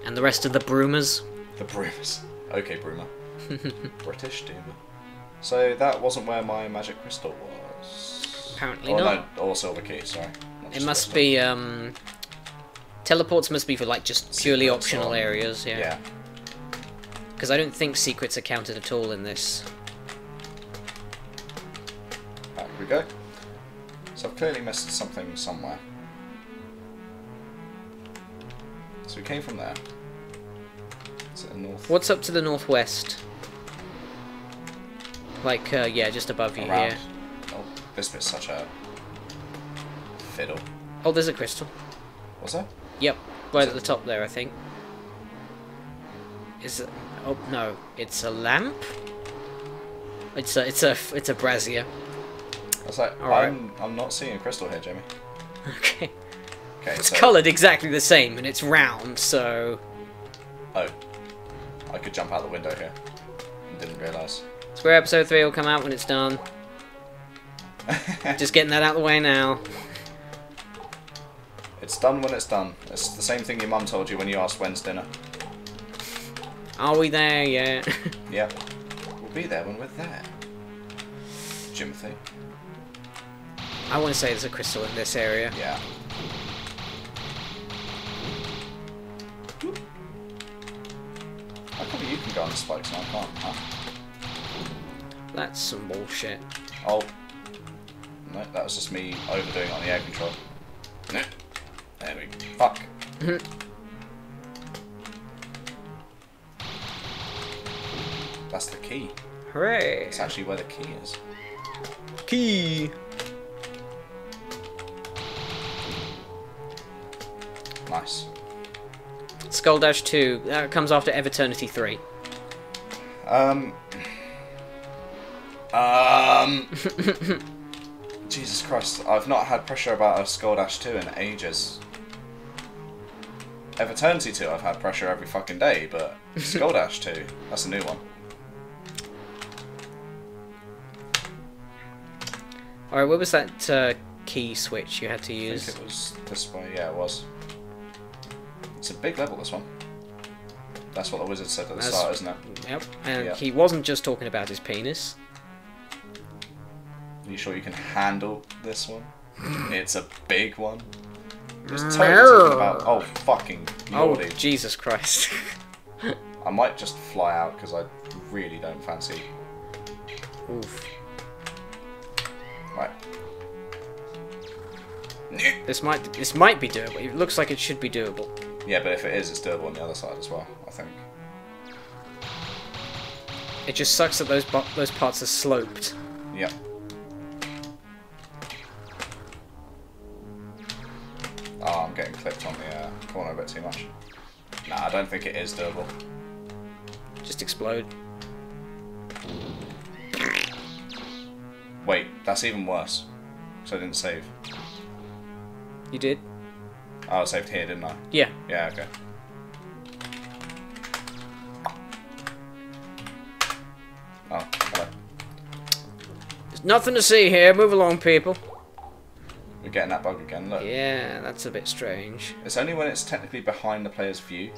[SPEAKER 2] And the rest of the Broomers.
[SPEAKER 1] The Broomers. Okay, Broomer. British Doomer. So that wasn't where my magic crystal was.
[SPEAKER 2] Apparently not.
[SPEAKER 1] No, or silver key, sorry.
[SPEAKER 2] It must be, Teleports must be for like just purely
[SPEAKER 1] Secrets
[SPEAKER 2] optional
[SPEAKER 1] or-
[SPEAKER 2] areas,
[SPEAKER 1] Yeah.
[SPEAKER 2] yeah. Because I don't think secrets are counted at all in this.
[SPEAKER 1] Back we go. So I've clearly missed something somewhere. So we came from there. Is it the north?
[SPEAKER 2] What's up to the northwest? Like, yeah, just above you
[SPEAKER 1] Around.
[SPEAKER 2] here.
[SPEAKER 1] Oh, this bit's such a fiddle.
[SPEAKER 2] Oh, there's a crystal.
[SPEAKER 1] What's that?
[SPEAKER 2] Yep, right at the top there, I think. Is it? Oh no, it's a lamp. It's a brazier.
[SPEAKER 1] I was like,
[SPEAKER 2] Alright.
[SPEAKER 1] I'm not seeing a crystal here, Jamie.
[SPEAKER 2] Okay.
[SPEAKER 1] Okay,
[SPEAKER 2] It's
[SPEAKER 1] so
[SPEAKER 2] coloured exactly the same, and it's round, so
[SPEAKER 1] oh, I could jump out the window here and didn't realise.
[SPEAKER 2] Square episode 3 will come out when it's done. Just getting that out of the way now.
[SPEAKER 1] It's done when it's done. It's the same thing your mum told you when you asked when's dinner.
[SPEAKER 2] Are we there yet?
[SPEAKER 1] Yep. We'll be there when we're there. Jimothy.
[SPEAKER 2] I want to say there's a crystal in this area.
[SPEAKER 1] Yeah. How come you can go on the spikes and I can't? Huh?
[SPEAKER 2] That's some bullshit.
[SPEAKER 1] Oh. No, that was just me overdoing it on the air control. No. There we go. Fuck. That's the key.
[SPEAKER 2] Hooray!
[SPEAKER 1] It's actually where the key is.
[SPEAKER 2] Key!
[SPEAKER 1] Nice.
[SPEAKER 2] Skull Dash 2, that comes after Eternity 3.
[SPEAKER 1] Jesus Christ, I've not had pressure about a Skull Dash 2 in ages. Eternity 2 I've had pressure every fucking day, but Skull Dash 2, that's a new one.
[SPEAKER 2] Alright, what was that key switch you had to
[SPEAKER 1] I
[SPEAKER 2] use?
[SPEAKER 1] think it was this way, yeah it was. It's a big level, this one. That's what the wizard said at the start, isn't it?
[SPEAKER 2] Yep, and
[SPEAKER 1] Yep.
[SPEAKER 2] he wasn't just talking about his penis.
[SPEAKER 1] Are you sure you can handle this one? It's a big one. Just totally talking about, oh fucking
[SPEAKER 2] Oh,
[SPEAKER 1] lordy.
[SPEAKER 2] Jesus Christ.
[SPEAKER 1] I might just fly out because I really don't fancy.
[SPEAKER 2] Oof.
[SPEAKER 1] Right.
[SPEAKER 2] This might be doable. It looks like it should be doable.
[SPEAKER 1] Yeah, but if it is, it's doable on the other side as well, I think.
[SPEAKER 2] It just sucks that those parts are sloped.
[SPEAKER 1] Yep. Oh, I'm getting clipped on the corner a bit too much. Nah, I don't think it is doable.
[SPEAKER 2] Just explode.
[SPEAKER 1] Wait, that's even worse. So I didn't save.
[SPEAKER 2] You did?
[SPEAKER 1] Oh, I saved here, didn't I?
[SPEAKER 2] Yeah.
[SPEAKER 1] Yeah, okay. Oh, hello.
[SPEAKER 2] There's nothing to see here. Move along, people.
[SPEAKER 1] We're getting that bug again, look.
[SPEAKER 2] Yeah, that's a bit strange.
[SPEAKER 1] It's only when it's technically behind the player's view.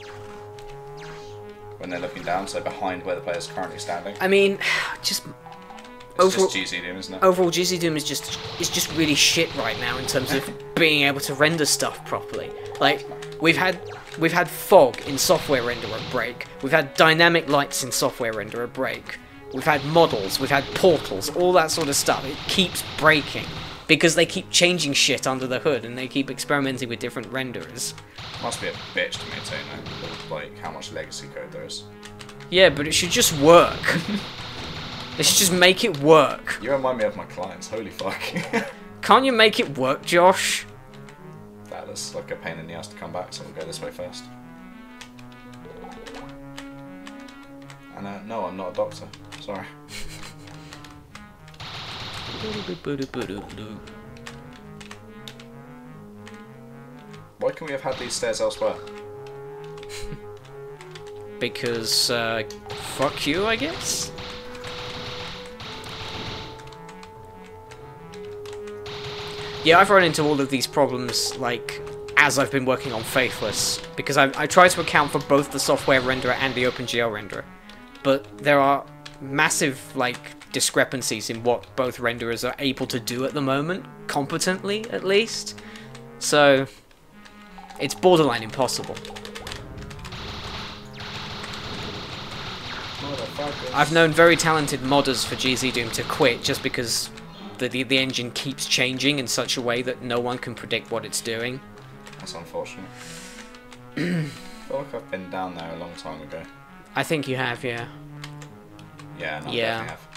[SPEAKER 1] When they're looking down, so behind where the player's currently standing.
[SPEAKER 2] I mean, just
[SPEAKER 1] It's
[SPEAKER 2] overall,
[SPEAKER 1] just GZ Doom, isn't it?
[SPEAKER 2] overall GZ Doom is just really shit right now in terms of being able to render stuff properly. Like we've had fog in software renderer break. We've had dynamic lights in software renderer break. We've had models. We've had portals. All that sort of stuff. It keeps breaking because they keep changing shit under the hood and they keep experimenting with different renderers.
[SPEAKER 1] Must be a bitch to maintain though, like how much legacy code there is.
[SPEAKER 2] Yeah, but it should just work. They should just make it work.
[SPEAKER 1] You remind me of my clients, holy fuck.
[SPEAKER 2] Can't you make it work, Josh?
[SPEAKER 1] That is like a pain in the ass to come back, so we'll go this way first. And no, I'm not a doctor. Sorry. Why can we have had these stairs elsewhere?
[SPEAKER 2] Because, fuck you, I guess? Yeah, I've run into all of these problems, like, as I've been working on Faithless, because I try to account for both the software renderer and the OpenGL renderer, but there are massive, like, discrepancies in what both renderers are able to do at the moment, competently, at least. So, It's borderline impossible. I've known very talented modders for GZ Doom to quit just because the engine keeps changing in such a way that no one can predict what it's doing.
[SPEAKER 1] That's unfortunate. I feel like I've been down there a long time ago.
[SPEAKER 2] I think you have, yeah.
[SPEAKER 1] Yeah, no,
[SPEAKER 2] Yeah.
[SPEAKER 1] I definitely have.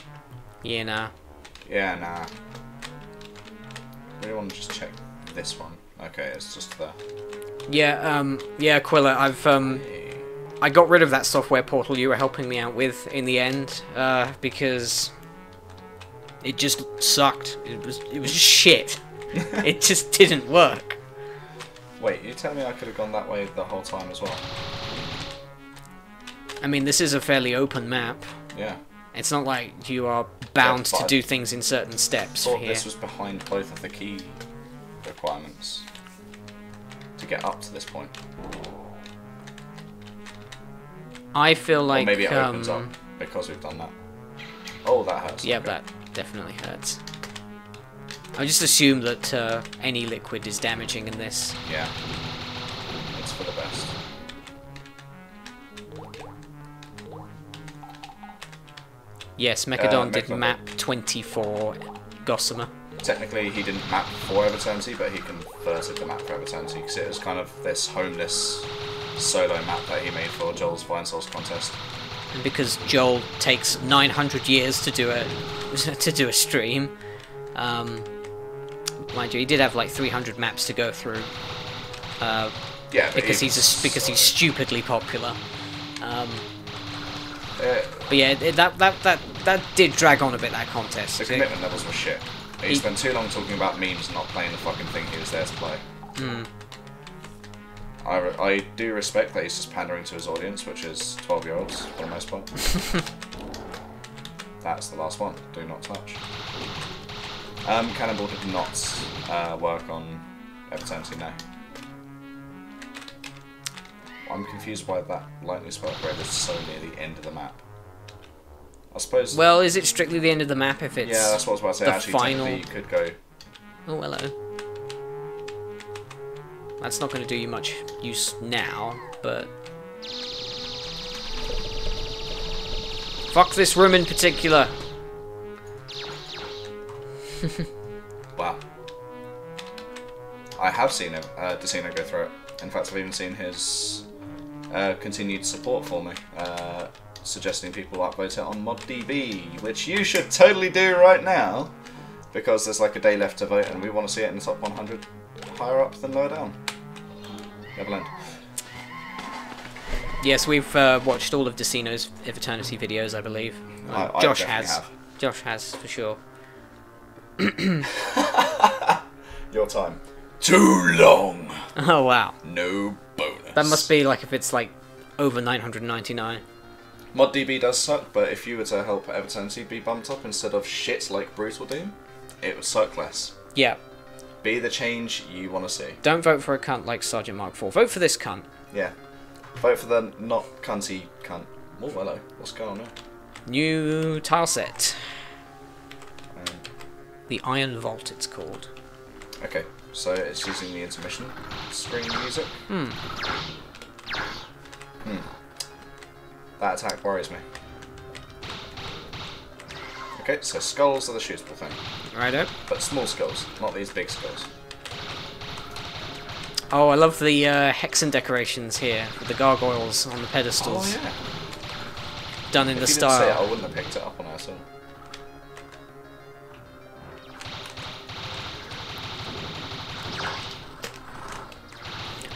[SPEAKER 2] Yeah, nah.
[SPEAKER 1] Yeah, nah. Really want to just check this one. Okay, it's just there.
[SPEAKER 2] Yeah, yeah, Quilla, I got rid of that software portal you were helping me out with in the end, because it just sucked. It was shit. It just didn't work.
[SPEAKER 1] Wait, you tell me I could have gone that way the whole time as well?
[SPEAKER 2] I mean, this is a fairly open map.
[SPEAKER 1] Yeah.
[SPEAKER 2] It's not like you are bound
[SPEAKER 1] Yeah,
[SPEAKER 2] to do things in certain steps
[SPEAKER 1] I thought
[SPEAKER 2] here.
[SPEAKER 1] this was behind both of the key requirements to get up to this point.
[SPEAKER 2] I feel like
[SPEAKER 1] Or maybe it opens up because we've done that. Oh, that hurts.
[SPEAKER 2] yeah,
[SPEAKER 1] Okay.
[SPEAKER 2] that definitely hurts. I just assume that any liquid is damaging in this.
[SPEAKER 1] Yeah. It's for the best.
[SPEAKER 2] Yes, Mechadon did
[SPEAKER 1] Mechadon
[SPEAKER 2] map 24 Gossamer.
[SPEAKER 1] Technically, he didn't map for Everternity, but he converted the map for Everternity because it was kind of this homeless solo map that he made for Joel's Vine Souls contest.
[SPEAKER 2] And because Joel takes 900 years to do a stream, mind you, he did have like 300 maps to go through.
[SPEAKER 1] Yeah, but
[SPEAKER 2] because he's stupidly popular. But yeah, that did drag on a bit, that contest.
[SPEAKER 1] the commitment levels were shit. He spent too long talking about memes and not playing the fucking thing he was there to play. I do respect that he's just pandering to his audience, which is 12-year-olds for the most part. That's the last one. Do not touch. Cannonball did not work on Everternity now. I'm confused why that lightning spell upgrade is so near the end of the map. I suppose.
[SPEAKER 2] Well, is it strictly the end of the map if it's
[SPEAKER 1] Yeah, that's what I was about to say.
[SPEAKER 2] the
[SPEAKER 1] Actually,
[SPEAKER 2] final?
[SPEAKER 1] technically, you could go.
[SPEAKER 2] Oh, hello. That's not going to do you much use now, but fuck this room in particular.
[SPEAKER 1] Wow. I have seen Decino go through it. In fact, I've even seen his continued support for me, suggesting people upvote it on ModDB, which you should totally do right now, because there's like a day left to vote, and we want to see it in the top 100, higher up than lower down. Neverland.
[SPEAKER 2] Yes, we've watched all of Decino's Eternity videos, I believe.
[SPEAKER 1] I
[SPEAKER 2] Josh
[SPEAKER 1] definitely
[SPEAKER 2] has.
[SPEAKER 1] have.
[SPEAKER 2] Josh has, for sure.
[SPEAKER 1] Your time. Too long.
[SPEAKER 2] Oh, wow.
[SPEAKER 1] No bonus.
[SPEAKER 2] That must be like if it's like over 999.
[SPEAKER 1] ModDB does suck, but if you were to help Everternity be bumped up instead of shit like Brutal Doom, it would suck less.
[SPEAKER 2] Yeah.
[SPEAKER 1] Be the change you want to see.
[SPEAKER 2] Don't vote for a cunt like Sergeant Mark IV. Vote for this cunt.
[SPEAKER 1] Yeah. Vote for the not cunty cunt. Oh, hello. What's going on there?
[SPEAKER 2] New tile set. The Iron Vault, it's called.
[SPEAKER 1] Okay, so it's using the intermission screen music. That attack worries me. Okay, so skulls are the shootable thing.
[SPEAKER 2] Righto.
[SPEAKER 1] But small skulls, not these big skulls.
[SPEAKER 2] Oh, I love the hexen decorations here with the gargoyles on the pedestals.
[SPEAKER 1] Oh, yeah.
[SPEAKER 2] Done in
[SPEAKER 1] If
[SPEAKER 2] the
[SPEAKER 1] you didn't say it, I
[SPEAKER 2] style.
[SPEAKER 1] wouldn't have picked it up on our song.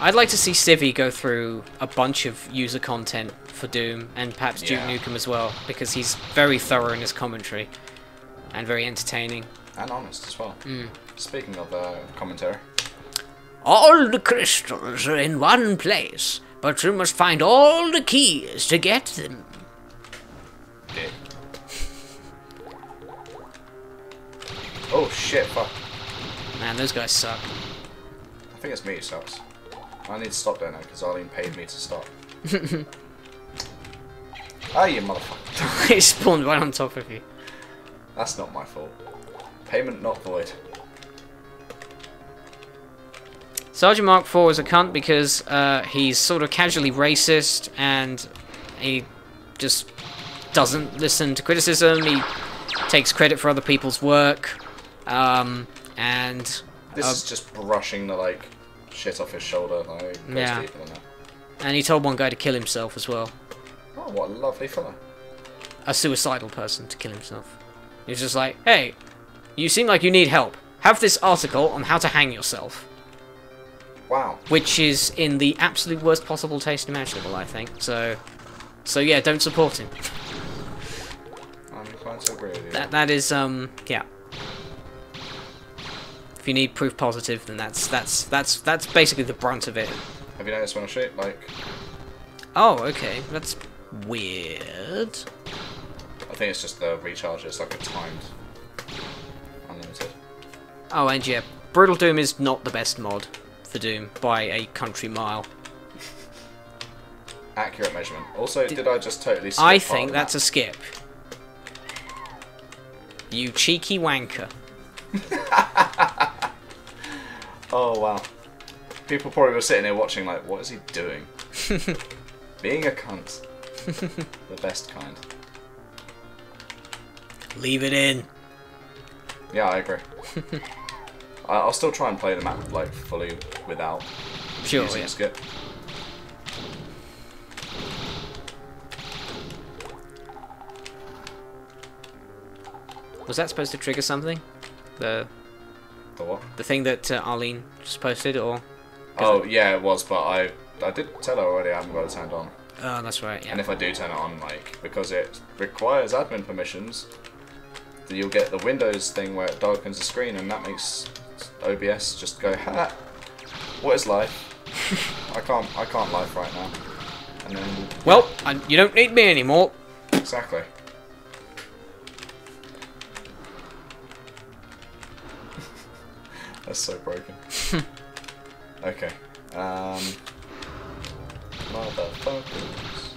[SPEAKER 2] I'd like to see Civvy go through a bunch of user content for Doom, and perhaps Duke
[SPEAKER 1] Yeah.
[SPEAKER 2] Nukem as well, because he's very thorough in his commentary and very entertaining.
[SPEAKER 1] And honest as well. Speaking of commentary.
[SPEAKER 2] All the crystals are in one place, but you must find all the keys to get them.
[SPEAKER 1] Dick. Oh shit, fuck.
[SPEAKER 2] Man, those guys suck.
[SPEAKER 1] I think it's me who sucks. I need to stop doing that because Arlene paid me to stop. Ah, you motherfucker.
[SPEAKER 2] It spawned right on top of you.
[SPEAKER 1] That's not my fault. Payment not void.
[SPEAKER 2] Sergeant Mark IV is a cunt because he's sort of casually racist and he just doesn't listen to criticism. He takes credit for other people's work, and
[SPEAKER 1] This is just brushing the like shit off his shoulder. Like, it goes
[SPEAKER 2] Yeah.
[SPEAKER 1] deeper than that.
[SPEAKER 2] and he told one guy to kill himself as well.
[SPEAKER 1] Oh, what a lovely fellow.
[SPEAKER 2] A suicidal person to kill himself. He was just like, hey, you seem like you need help. Have this article on how to hang yourself.
[SPEAKER 1] Wow.
[SPEAKER 2] Which is in the absolute worst possible taste imaginable, I think. So yeah, don't support him.
[SPEAKER 1] I'm inclined to agree with you.
[SPEAKER 2] That is yeah. If you need proof positive, then that's basically the brunt of it.
[SPEAKER 1] Have you noticed when I shoot, like,
[SPEAKER 2] Oh, okay, that's weird.
[SPEAKER 1] I think it's just the recharge, it's like a timed unlimited.
[SPEAKER 2] Oh, and yeah, Brutal Doom is not the best mod for Doom by a country mile.
[SPEAKER 1] Accurate measurement. Also, did I just totally skip
[SPEAKER 2] I
[SPEAKER 1] part
[SPEAKER 2] think
[SPEAKER 1] of
[SPEAKER 2] that's
[SPEAKER 1] that?
[SPEAKER 2] a skip. You cheeky wanker.
[SPEAKER 1] Oh, wow. People probably were sitting there watching like, what is he doing? Being a cunt. The best kind.
[SPEAKER 2] Leave it in.
[SPEAKER 1] Yeah, I agree. I'll still try and play the map like fully without
[SPEAKER 2] Sure,
[SPEAKER 1] using
[SPEAKER 2] yeah.
[SPEAKER 1] a skip.
[SPEAKER 2] Was that supposed to trigger something? The
[SPEAKER 1] The what?
[SPEAKER 2] thing that Arlene just posted, or?
[SPEAKER 1] Oh, yeah, it was, but I did tell her already I haven't got it turned on.
[SPEAKER 2] Oh, that's right. Yeah.
[SPEAKER 1] And if I do turn it on, like, because it requires admin permissions, then you'll get the Windows thing where it darkens the screen, and that makes OBS just go, ha! What is life? I can't life right now. And then
[SPEAKER 2] Well, you don't need me anymore.
[SPEAKER 1] exactly. That's so broken. Okay. Motherfuckers.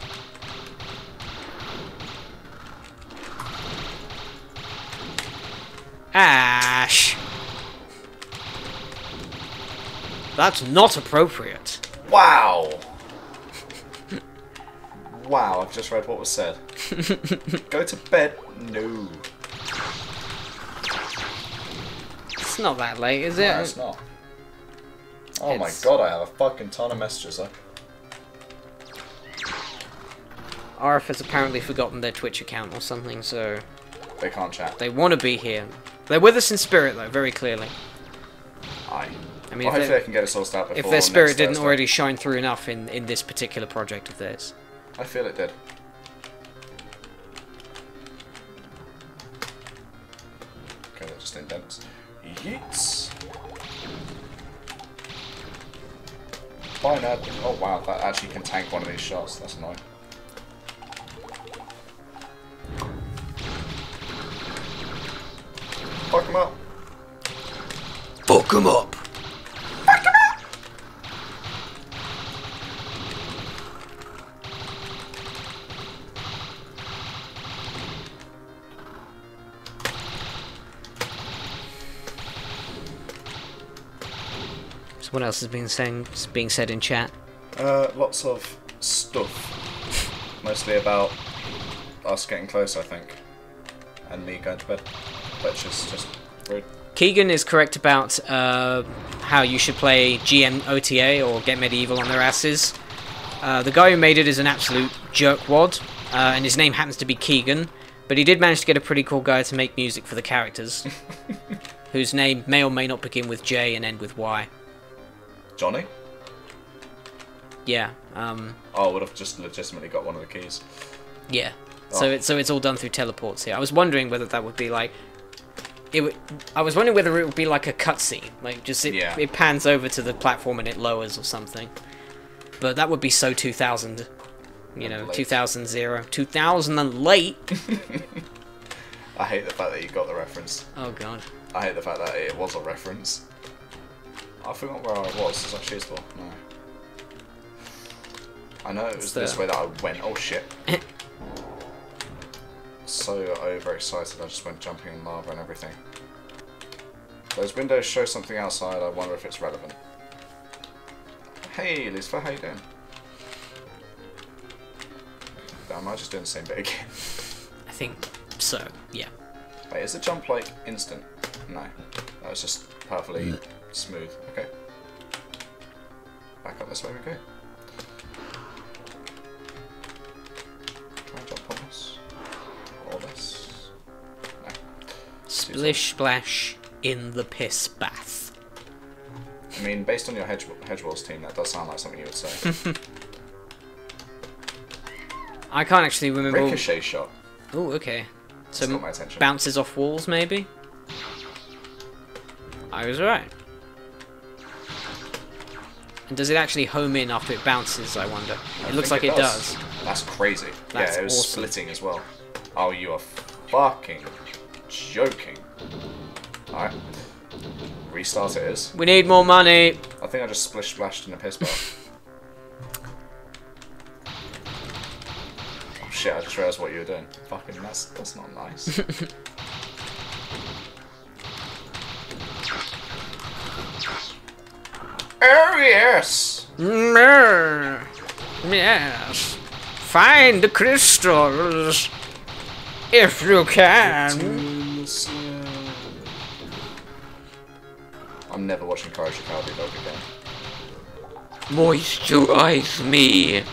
[SPEAKER 2] Ash. That's not appropriate.
[SPEAKER 1] Wow! Wow, I've just read what was said. Go to bed? No.
[SPEAKER 2] It's not that late, is it?
[SPEAKER 1] No, it's not. Oh my
[SPEAKER 2] It's-
[SPEAKER 1] god, I have a fucking ton of messages though.
[SPEAKER 2] RF has apparently forgotten their Twitch account or something, so
[SPEAKER 1] They can't chat.
[SPEAKER 2] they want to be here. They're with us in spirit, though, very clearly.
[SPEAKER 1] Aye.
[SPEAKER 2] I mean,
[SPEAKER 1] Well,
[SPEAKER 2] if
[SPEAKER 1] hopefully I can get it sorted out before
[SPEAKER 2] their spirit
[SPEAKER 1] next
[SPEAKER 2] didn't
[SPEAKER 1] Thursday.
[SPEAKER 2] already shine through enough in this particular project of theirs.
[SPEAKER 1] I feel it did. Okay, that just indents. Yeets! Bye, Ned. Oh wow, that actually can tank one of these shots. That's annoying. Fuck him up.
[SPEAKER 2] Fuck 'em up! So what else is being said in chat?
[SPEAKER 1] Lots of stuff. Mostly about us getting close, I think. And me going to bed. Which is just rude.
[SPEAKER 2] Keegan is correct about how you should play GM OTA or Get Medieval on their asses. The guy who made it is an absolute jerkwad, and his name happens to be Keegan, but he did manage to get a pretty cool guy to make music for the characters, whose name may or may not begin with J and end with Y.
[SPEAKER 1] Johnny?
[SPEAKER 2] Yeah,
[SPEAKER 1] Oh, I would have just legitimately got one of the keys.
[SPEAKER 2] yeah.
[SPEAKER 1] Oh.
[SPEAKER 2] So it's all done through teleports here. I was wondering whether that would be like... I was wondering whether it would be like a cutscene, like just
[SPEAKER 1] Yeah.
[SPEAKER 2] it pans over to the platform and it lowers or something. But that would be so 2000, you know,
[SPEAKER 1] Late.
[SPEAKER 2] 2000 and late.
[SPEAKER 1] I hate the fact that you got the reference.
[SPEAKER 2] Oh god.
[SPEAKER 1] I hate the fact that it was a reference. I forgot where I was. Is that cheese for? No. I know it was this way that I went. Oh shit. So overexcited, I just went jumping in lava and everything. Those windows show something outside, I wonder if it's relevant. Hey, Lucifer, how you doing? Am I just doing the same bit again?
[SPEAKER 2] I think so, yeah.
[SPEAKER 1] Wait, is the jump like instant? No. That was just perfectly smooth. Okay. Back up this way we go. Can I jump on this? Or this? No.
[SPEAKER 2] Splish splash in the piss bath.
[SPEAKER 1] I mean, based on your Hedgeballs team, that does sound like something you would say.
[SPEAKER 2] I can't actually remember.
[SPEAKER 1] Ricochet shot.
[SPEAKER 2] Oh, okay.
[SPEAKER 1] That's got my attention.
[SPEAKER 2] Bounces off walls, maybe? I was right. And does it actually home in after it bounces, I wonder? It looks like it does.
[SPEAKER 1] That's crazy.
[SPEAKER 2] That's
[SPEAKER 1] yeah, it was
[SPEAKER 2] awesome.
[SPEAKER 1] splitting as well. Oh, you are fucking joking. Alright. Restart it is.
[SPEAKER 2] We need more money!
[SPEAKER 1] I think I just splish splashed in a piss bath. Oh shit, I just realised what you were doing. Fucking, that's not nice. Oh yes!
[SPEAKER 2] Yes. Find the crystals if you can.
[SPEAKER 1] I'm never watching Courage the Cowardly Dog again.
[SPEAKER 2] Moisturize me.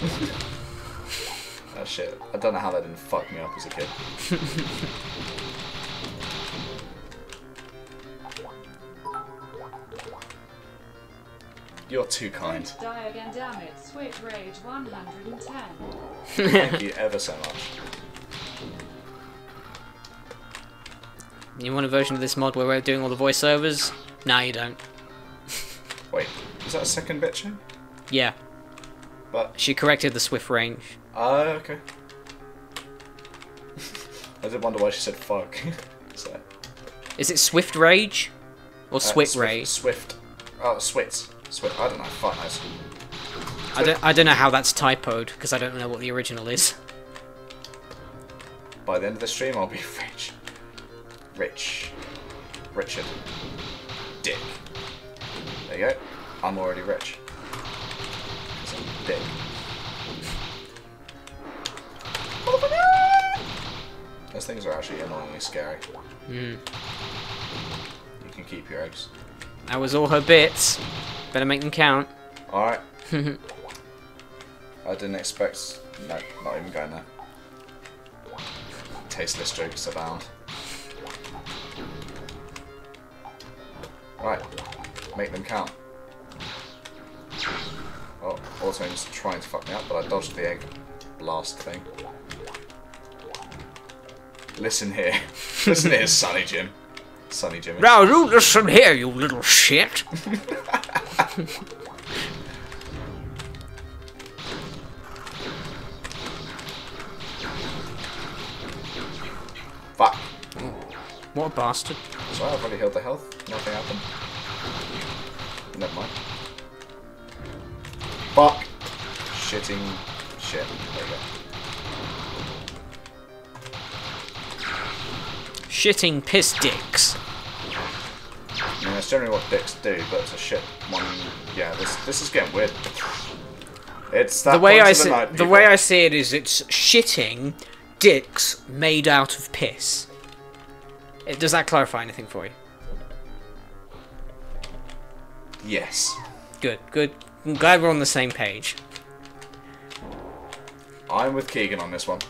[SPEAKER 1] Oh shit. I don't know how that didn't fuck me up as a kid. You're too kind.
[SPEAKER 3] Don't die again, damn it. Switch rage 110.
[SPEAKER 1] Thank you ever so much.
[SPEAKER 2] You want a version of this mod where we're doing all the voiceovers? No, you don't.
[SPEAKER 1] Wait, is that a second bitch?
[SPEAKER 2] Yeah.
[SPEAKER 1] But
[SPEAKER 2] She corrected the swift range.
[SPEAKER 1] okay. I did wonder why she said fuck. So,
[SPEAKER 2] Is it swift rage? Or swift rage?
[SPEAKER 1] Swift. Oh, Swift. Swift. I don't know. Fuck knows.
[SPEAKER 2] I don't know how that's typoed, because I don't know what the original is.
[SPEAKER 1] By the end of the stream, I'll be rich. Richard. Dick. There you go. I'm already rich. 'Cause I'm a dick. Those things are actually annoyingly scary. You can keep your eggs.
[SPEAKER 2] That was all her bits. Better make them count.
[SPEAKER 1] Alright. I didn't expect... No, not even going there. Tasteless jokes abound. Right. Make them count. Oh, Auto's trying to fuck me up, but I dodged the egg blast thing. Listen here. Listen here, Sonny Jim. Sonny Jimmy.
[SPEAKER 2] Now you listen here, you little shit.
[SPEAKER 1] Fuck.
[SPEAKER 2] What a bastard.
[SPEAKER 1] So I've already healed the health. Nothing happened. Never mind. Fuck. Shitting shit. There you go.
[SPEAKER 2] Shitting piss dicks.
[SPEAKER 1] I mean, that's generally what dicks do, but it's a shit one. Yeah, this is getting weird. It's that
[SPEAKER 2] The way
[SPEAKER 1] point
[SPEAKER 2] I
[SPEAKER 1] of the
[SPEAKER 2] see
[SPEAKER 1] night,
[SPEAKER 2] the
[SPEAKER 1] people.
[SPEAKER 2] way I see it is it's shitting dicks made out of piss. Does that clarify anything for you?
[SPEAKER 1] Yes.
[SPEAKER 2] Good, good. I'm glad we're on the same page.
[SPEAKER 1] I'm with Keegan on this one.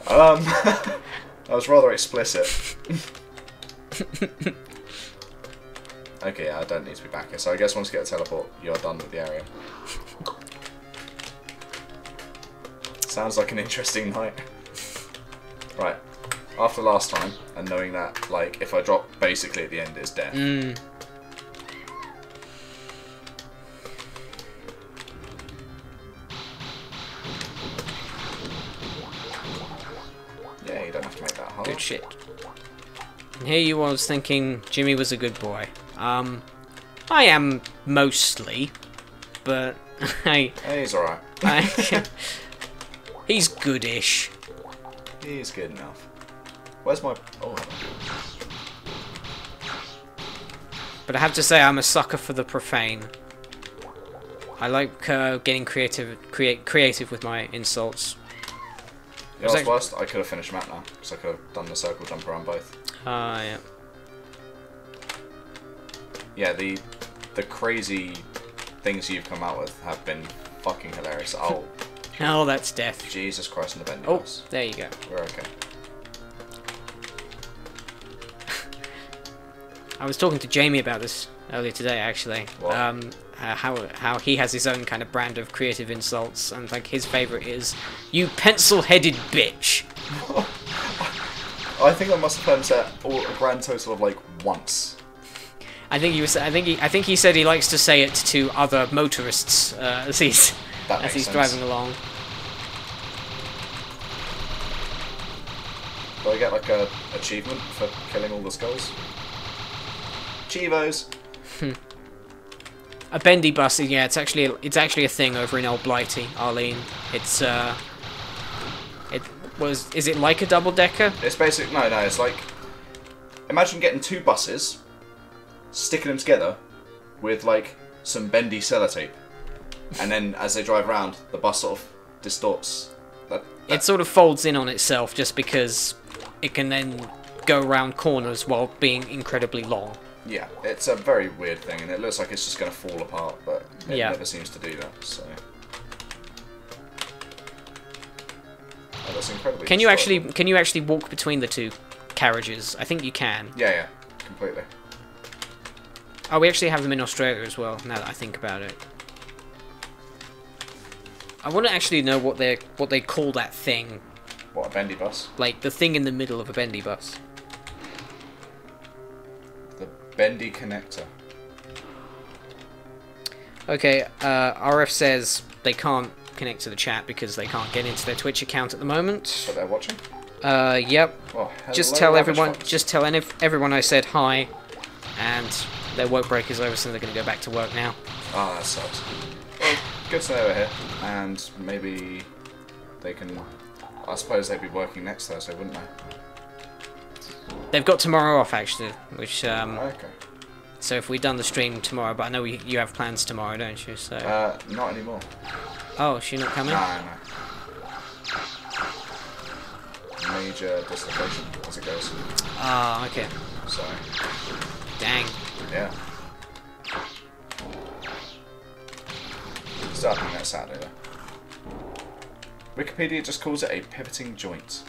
[SPEAKER 1] I was rather explicit. Okay, I don't need to be back here, so I guess once you get a teleport, you're done with the area. Sounds like an interesting night. Right, after last time, and knowing that, like, if I drop basically at the end, it's death. Yeah, you don't have to make that hard.
[SPEAKER 2] Good shit. And here you was thinking Jimmy was a good boy. I am mostly, but
[SPEAKER 1] Hey, he's alright.
[SPEAKER 2] he's goodish.
[SPEAKER 1] He's good enough. Where's my... Oh,
[SPEAKER 2] But I have to say, I'm a sucker for the profane. I like getting creative with my insults.
[SPEAKER 1] You know what's worst? I could have finished map now, because I could have done the circle jump around both.
[SPEAKER 2] Yeah.
[SPEAKER 1] Yeah, the crazy things you've come out with have been fucking hilarious. Oh.
[SPEAKER 2] Oh, that's death.
[SPEAKER 1] Jesus Christ, and the bendy
[SPEAKER 2] Oh,
[SPEAKER 1] bus.
[SPEAKER 2] there you go.
[SPEAKER 1] We're okay.
[SPEAKER 2] I was talking to Jamie about this earlier today, actually.
[SPEAKER 1] What?
[SPEAKER 2] How he has his own kind of brand of creative insults, and like his favourite is "you pencil-headed bitch."
[SPEAKER 1] I think I must have heard him say it a grand total of like once.
[SPEAKER 2] I think he said he likes to say it to other motorists as he's driving along.
[SPEAKER 1] Do I get like a achievement for killing all the skulls? Chivos.
[SPEAKER 2] A bendy bus, yeah, it's actually a thing over in Old Blighty, Arlene. It's is it like a double decker?
[SPEAKER 1] It's basically no, it's like imagine getting two buses, sticking them together with like some bendy sellotape, and then as they drive around, the bus sort of distorts.
[SPEAKER 2] It sort of folds in on itself just because it can then go around corners while being incredibly long.
[SPEAKER 1] Yeah, it's a very weird thing, and it looks like it's just going to fall apart, but it never seems to do that. So that's incredibly.
[SPEAKER 2] Can you actually walk between the two carriages? I think you can.
[SPEAKER 1] Yeah, completely.
[SPEAKER 2] Oh, we actually have them in Australia as well. Now that I think about it, I want to actually know what they call that thing.
[SPEAKER 1] What, a bendy bus?
[SPEAKER 2] Like the thing in the middle of a bendy bus.
[SPEAKER 1] The bendy connector.
[SPEAKER 2] Okay, RF says they can't connect to the chat because they can't get into their Twitch account at the moment.
[SPEAKER 1] But they're watching?
[SPEAKER 2] Yep.
[SPEAKER 1] Oh,
[SPEAKER 2] Just tell everyone I said hi, and their work break is over, so they're going to go back to work now.
[SPEAKER 1] Oh, that sucks. Well, good to know we're here, and maybe they can. I suppose they'd be working next Thursday, wouldn't they?
[SPEAKER 2] They've got tomorrow off actually, which
[SPEAKER 1] okay.
[SPEAKER 2] So if we'd done the stream tomorrow, but I know you have plans tomorrow, don't you? So.
[SPEAKER 1] Not anymore.
[SPEAKER 2] Oh, is she not coming?
[SPEAKER 1] No. Major dislocation as it goes.
[SPEAKER 2] Ah, okay.
[SPEAKER 1] So.
[SPEAKER 2] Dang.
[SPEAKER 1] Yeah. Still, I think that's Saturday though. Wikipedia just calls it a pivoting joint.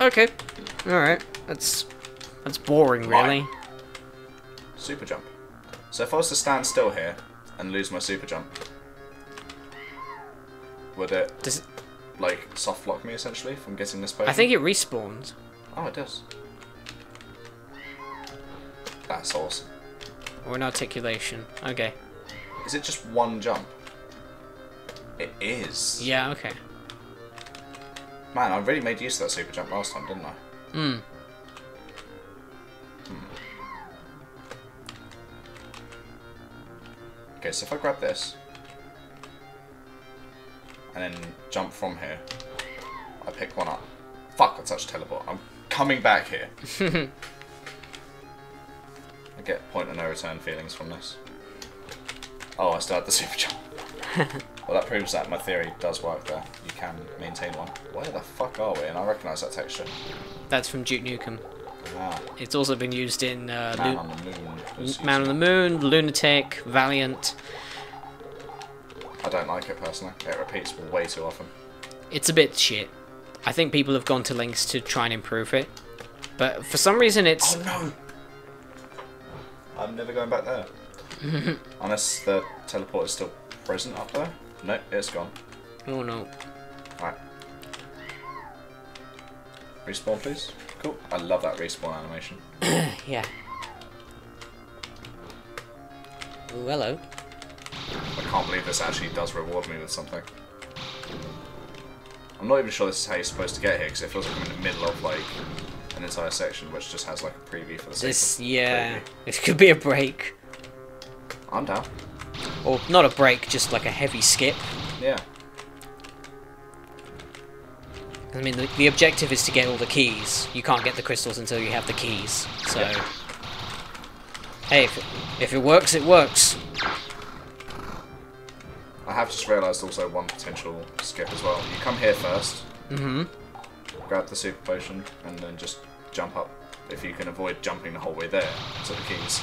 [SPEAKER 2] Okay. Alright. That's boring, really.
[SPEAKER 1] Right. Super jump. So if I was to stand still here and lose my super jump, would it like soft block me essentially from getting this potion?
[SPEAKER 2] I think it respawned.
[SPEAKER 1] Oh, it does. That's awesome.
[SPEAKER 2] Or an articulation. Okay.
[SPEAKER 1] Is it just one jump? It is.
[SPEAKER 2] Yeah, okay.
[SPEAKER 1] Man, I really made use of that super jump last time, didn't I? Okay, so if I grab this and then jump from here, I pick one up. Fuck, I touched teleport. I'm coming back here. I get point of no return feelings from this. Oh, I still had the super jump. Well, that proves that my theory does work there. You can maintain one. Where the fuck are we? And I recognise that texture.
[SPEAKER 2] That's from Duke Nukem.
[SPEAKER 1] Ah.
[SPEAKER 2] It's also been used in
[SPEAKER 1] Man on the Moon.
[SPEAKER 2] Man on the Moon, Lunatic, Valiant.
[SPEAKER 1] I don't like it personally. It repeats way too often.
[SPEAKER 2] It's a bit shit. I think people have gone to lengths to try and improve it, but for some reason it's.
[SPEAKER 1] Oh no! I'm never going back there. Unless the teleport is still present up there. Nope, it's gone.
[SPEAKER 2] Oh no.
[SPEAKER 1] Alright. Respawn, please. Cool. I love that respawn animation.
[SPEAKER 2] Yeah. Ooh, hello.
[SPEAKER 1] I can't believe this actually does reward me with something. I'm not even sure this is how you're supposed to get here, because it feels like I'm in the middle of like an entire section which just has like a preview for the sake of preview.
[SPEAKER 2] It could be a break.
[SPEAKER 1] I'm down.
[SPEAKER 2] Or not a break, just like a heavy skip.
[SPEAKER 1] Yeah.
[SPEAKER 2] I mean, the objective is to get all the keys. You can't get the crystals until you have the keys, so...
[SPEAKER 1] Yeah.
[SPEAKER 2] Hey, if it works, it works.
[SPEAKER 1] I have just realised also one potential skip as well. You come here first, grab the super potion, and then just jump up. If you can avoid jumping the whole way there to the keys.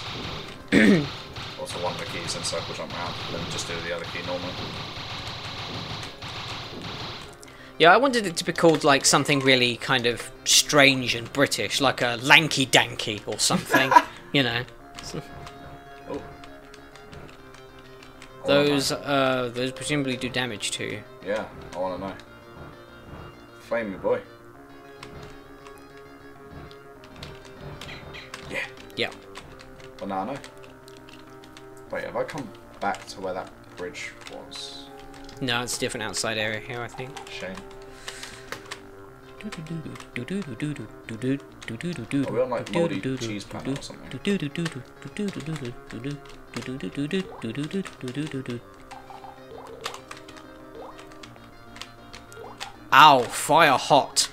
[SPEAKER 1] Or to one of the keys and circle jump around, then just do the other key normally.
[SPEAKER 2] Yeah, I wanted it to be called like something really kind of strange and British, like a lanky danky or something, you know.
[SPEAKER 1] Oh.
[SPEAKER 2] Those presumably do damage to you.
[SPEAKER 1] Yeah, I want to know. Flame me, boy. Yeah.
[SPEAKER 2] Yeah.
[SPEAKER 1] Well, now I know. Wait, have I come back to where that bridge was?
[SPEAKER 2] No, it's a different outside area here, I think.
[SPEAKER 1] Shame. Are we on like moldy cheese planet or something?
[SPEAKER 2] Ow, fire hot.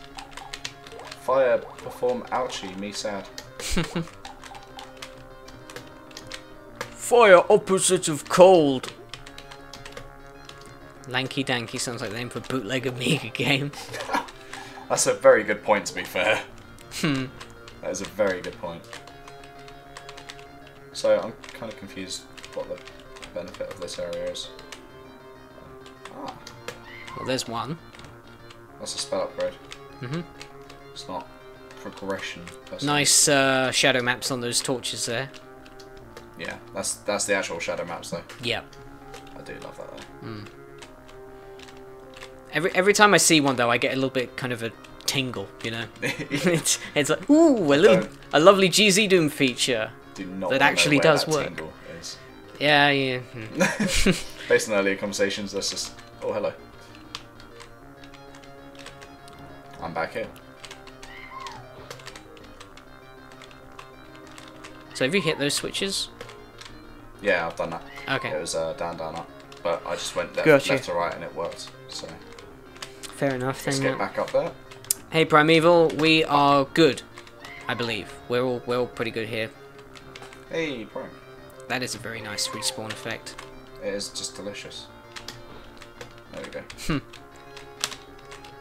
[SPEAKER 1] Fire, perform ouchie, me sad.
[SPEAKER 2] Fire opposite of cold. Lanky Danky sounds like the name for a bootleg Amiga game.
[SPEAKER 1] That's a very good point, to be fair. That is a very good point. So I'm kind of confused what the benefit of this area is. Ah,
[SPEAKER 2] Well, there's one.
[SPEAKER 1] that's a spell upgrade. It's not progression per se.
[SPEAKER 2] Nice shadow maps on those torches there.
[SPEAKER 1] Yeah, that's the actual shadow maps though.
[SPEAKER 2] Yeah.
[SPEAKER 1] I do love that though.
[SPEAKER 2] Every time I see one though, I get a little bit kind of a tingle, you know. it's like ooh, a lovely GZ Doom feature
[SPEAKER 1] Do not
[SPEAKER 2] that
[SPEAKER 1] wanna
[SPEAKER 2] actually
[SPEAKER 1] know where
[SPEAKER 2] does
[SPEAKER 1] that
[SPEAKER 2] work.
[SPEAKER 1] tingle is.
[SPEAKER 2] Yeah, yeah.
[SPEAKER 1] Based on earlier conversations, that's just oh hello. I'm back here.
[SPEAKER 2] So have you hit those switches?
[SPEAKER 1] Yeah, I've done that.
[SPEAKER 2] Okay.
[SPEAKER 1] It was down, down, up. But I just went left,
[SPEAKER 2] Gotcha.
[SPEAKER 1] left to right and it worked. So
[SPEAKER 2] Fair enough.
[SPEAKER 1] let's
[SPEAKER 2] Then.
[SPEAKER 1] get back up there.
[SPEAKER 2] Hey Primeval, we are good, I believe. We're all pretty good here.
[SPEAKER 1] Hey, Prime.
[SPEAKER 2] That is a very nice respawn effect.
[SPEAKER 1] It is just delicious. There we go.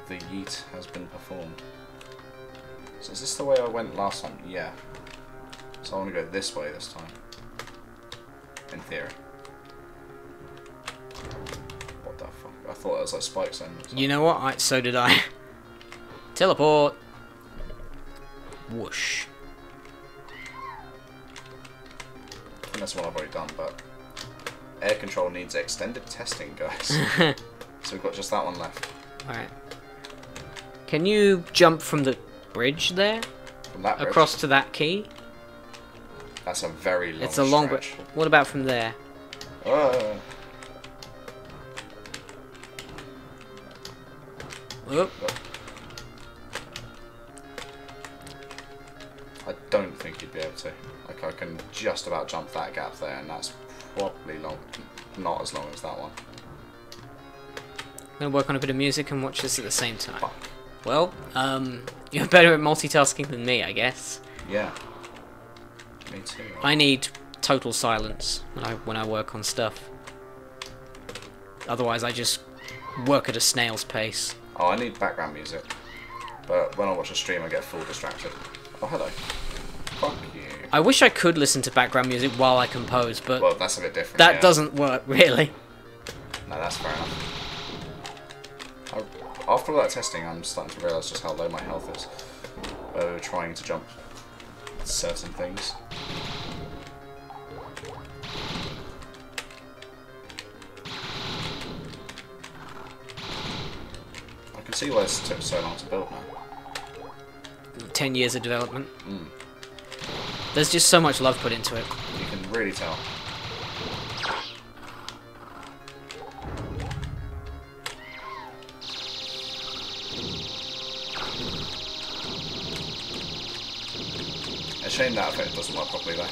[SPEAKER 1] The yeet has been performed. So is this the way I went last time? Yeah. So I want to go this way this time. In theory. What the fuck? I thought it was like spikes then.
[SPEAKER 2] You know what? So did I. Teleport. Whoosh.
[SPEAKER 1] I think that's one I've already done, but air control needs extended testing, guys. So we've got just that one left.
[SPEAKER 2] Alright. Can you jump from the bridge there?
[SPEAKER 1] From that bridge,
[SPEAKER 2] Across to that key?
[SPEAKER 1] that's a very long
[SPEAKER 2] It's a long
[SPEAKER 1] stretch.
[SPEAKER 2] bridge. What about from there? Oop.
[SPEAKER 1] I don't think you'd be able to. Like I can just about jump that gap there, and that's probably not as long as that one.
[SPEAKER 2] I'm gonna work on a bit of music and watch this at the same time.
[SPEAKER 1] Fuck.
[SPEAKER 2] Well, you're better at multitasking than me, I guess.
[SPEAKER 1] Yeah. Me too.
[SPEAKER 2] I need total silence when I work on stuff. Otherwise, I just work at a snail's pace.
[SPEAKER 1] Oh, I need background music. But when I watch a stream, I get full distracted. Oh, hello. Fuck you.
[SPEAKER 2] I wish I could listen to background music while I compose, but
[SPEAKER 1] Well, that's a bit different.
[SPEAKER 2] that
[SPEAKER 1] yeah.
[SPEAKER 2] doesn't work, really.
[SPEAKER 1] No, that's fair enough. After all that testing, I'm starting to realise just how low my health is. Where we were trying to jump certain things. I can see why this took so long to build now.
[SPEAKER 2] 10 years of development. There's just so much love put into it.
[SPEAKER 1] You can really tell. A shame that effect doesn't work properly though.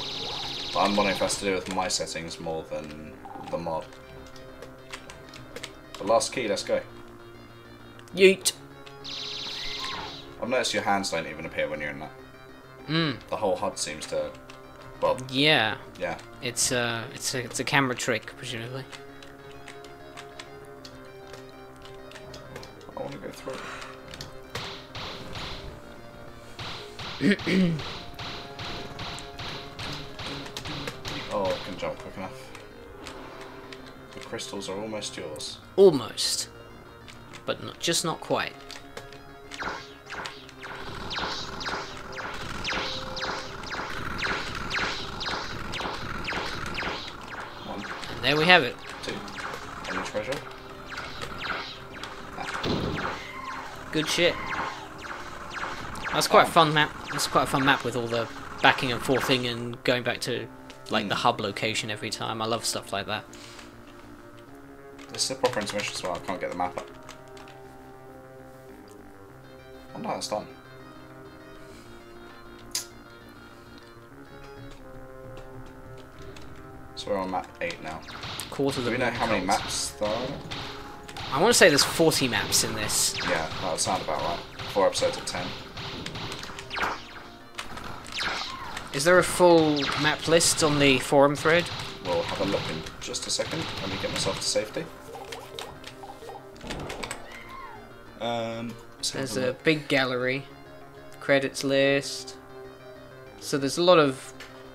[SPEAKER 1] But I'm wondering if that's to do with my settings more than the mod. The last key, let's go.
[SPEAKER 2] Yeet.
[SPEAKER 1] I've noticed your hands don't even appear when you're in that. The whole HUD seems to Well,
[SPEAKER 2] Yeah.
[SPEAKER 1] yeah.
[SPEAKER 2] It's a camera trick, presumably.
[SPEAKER 1] I want to go through. Oh, I can jump quick enough. The crystals are almost yours.
[SPEAKER 2] Almost, but just not quite.
[SPEAKER 1] One,
[SPEAKER 2] And there we have it.
[SPEAKER 1] 2. Any treasure?
[SPEAKER 2] Good shit. That's quite a fun map. It's quite a fun map with all the backing and forthing and going back to like the hub location every time. I love stuff like that.
[SPEAKER 1] This is a proper intermission as well. I can't get the map up. Oh no, it's done. So we're on map 8 now.
[SPEAKER 2] Quarter of
[SPEAKER 1] Do
[SPEAKER 2] the
[SPEAKER 1] we know how many
[SPEAKER 2] moon
[SPEAKER 1] maps there are?
[SPEAKER 2] I want to say there's 40 maps in this.
[SPEAKER 1] Yeah, that would sound about right. 4 episodes of 10.
[SPEAKER 2] Is there a full map list on the forum thread?
[SPEAKER 1] We'll have a look in just a second. Let me get myself to safety.
[SPEAKER 2] There's a big gallery, credits list. So there's a lot of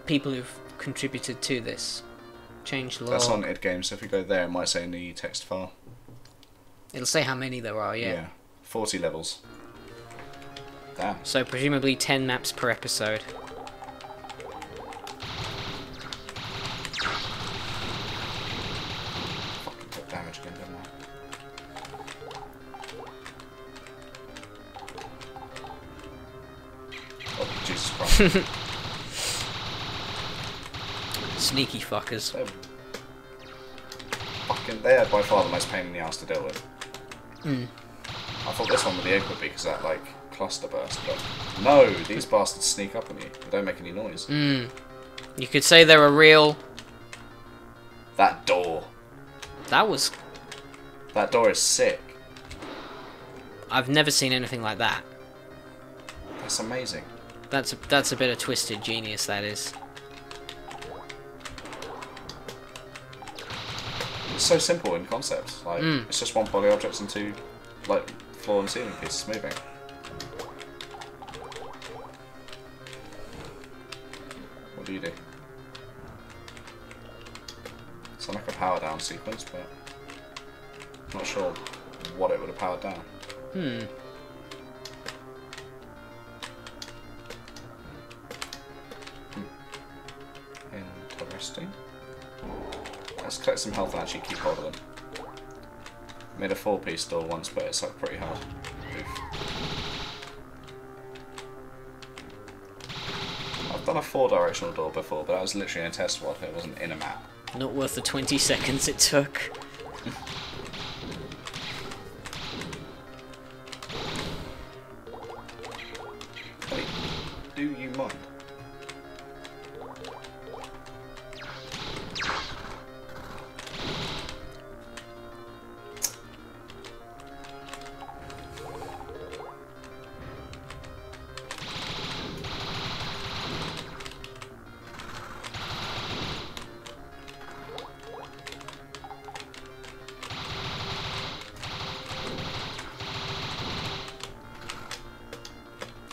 [SPEAKER 2] people who've contributed to this. Change log.
[SPEAKER 1] That's on id Games, so if we go there, it might say in the text file.
[SPEAKER 2] It'll say how many there are, yeah.
[SPEAKER 1] 40 levels. Damn.
[SPEAKER 2] So presumably 10 maps per episode.
[SPEAKER 1] Fucking took damage again, didn't I? Oh, Jesus Christ.
[SPEAKER 2] Sneaky fuckers.
[SPEAKER 1] They are by far the most pain in the ass to deal with.
[SPEAKER 2] Mm.
[SPEAKER 1] I thought this one with the egg would be because that, like, cluster burst, but no, these bastards sneak up on you. They don't make any noise.
[SPEAKER 2] Mm. You could say they're a real...
[SPEAKER 1] That door. That door is sick.
[SPEAKER 2] I've never seen anything like that.
[SPEAKER 1] That's amazing.
[SPEAKER 2] That's a bit of twisted genius, that is.
[SPEAKER 1] It's so simple in concept. Like, it's just one poly object and 2, like, floor and ceiling pieces moving. What do you do? It's like a power down sequence, but I'm not sure what it would have powered down. Interesting. Let's collect some health and actually keep hold of them. Made a 4-piece door once, but it sucked pretty hard. Oof. I've done a 4-directional door before, but that was literally in a test world. It wasn't in a map.
[SPEAKER 2] Not worth the 20 seconds it took.
[SPEAKER 1] Hey, do you mind?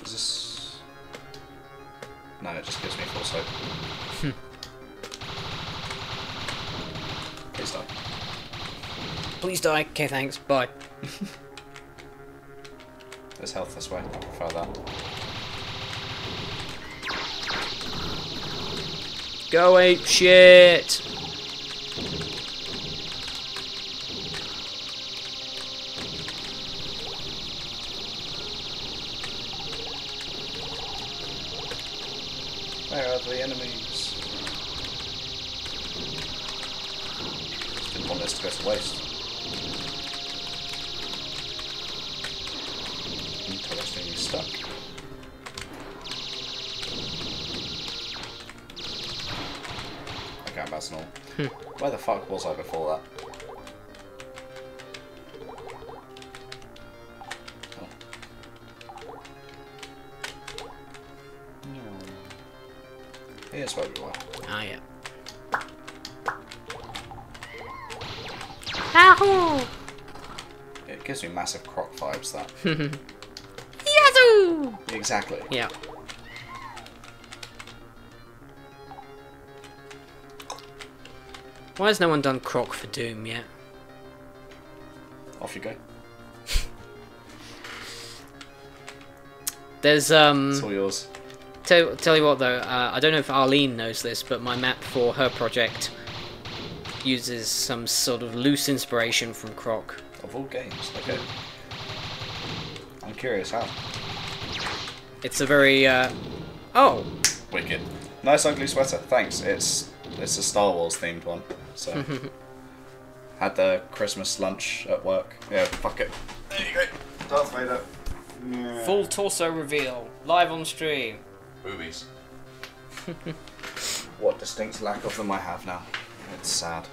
[SPEAKER 1] Is this... No, it just gives me false hope. Please die.
[SPEAKER 2] Please die. Okay, thanks. Bye.
[SPEAKER 1] There's health this way. I prefer that.
[SPEAKER 2] Go ape shit.
[SPEAKER 1] Where are the enemies? Didn't want this to go to waste. Interesting, you stuck. Okay, that's not. Where the fuck was I before that? Here's where we were.
[SPEAKER 2] Ah, yeah. Yahoo!
[SPEAKER 1] It gives me massive croc vibes, that.
[SPEAKER 2] Yazoo!
[SPEAKER 1] Exactly.
[SPEAKER 2] Yeah. Why has no one done Croc for Doom yet?
[SPEAKER 1] Off you go.
[SPEAKER 2] There's
[SPEAKER 1] It's all yours.
[SPEAKER 2] Tell you what though, I don't know if Arlene knows this, but my map for her project uses some sort of loose inspiration from Croc.
[SPEAKER 1] Of all games, okay. I'm curious how.
[SPEAKER 2] It's a very oh.
[SPEAKER 1] Wicked. Nice ugly sweater, thanks. It's a Star Wars themed one, so. Had the Christmas lunch at work. Yeah, fuck it. There you go. Darth Vader. Yeah.
[SPEAKER 2] Full torso reveal, live on stream.
[SPEAKER 1] Boobies. What distinct lack of them I have now. It's sad.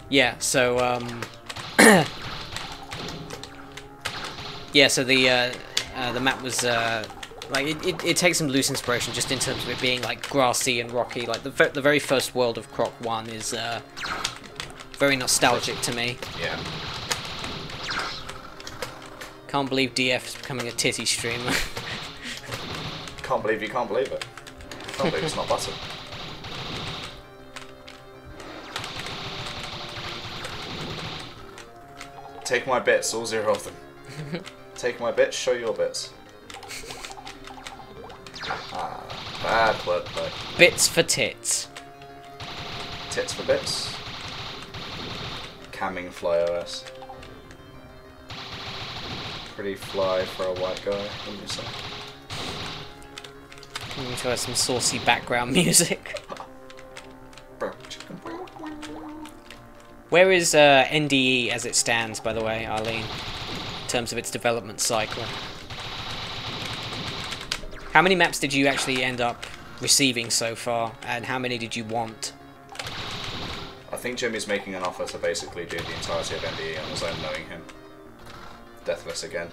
[SPEAKER 2] Yeah, so yeah, so the map was like it takes some loose inspiration just in terms of it being like grassy and rocky. Like the very first world of Croc 1 is very nostalgic to me.
[SPEAKER 1] Yeah.
[SPEAKER 2] Can't believe DF is becoming a titty streamer.
[SPEAKER 1] Can't believe you can't believe it. Can't believe it's not butter. Take my bits, all 0 of them. Take my bits, show your bits. Ah, bad wordplay.
[SPEAKER 2] Bits for tits.
[SPEAKER 1] Tits for bits. Camming Fly OS. Pretty fly for a white guy, wouldn't you say?
[SPEAKER 2] Let me try some saucy background music. Where is NDE as it stands, by the way, Arlene, in terms of its development cycle? How many maps did you actually end up receiving so far, and how many did you want?
[SPEAKER 1] I think Jimmy's making an offer to basically do the entirety of NDE on his own, knowing him. Deathless again.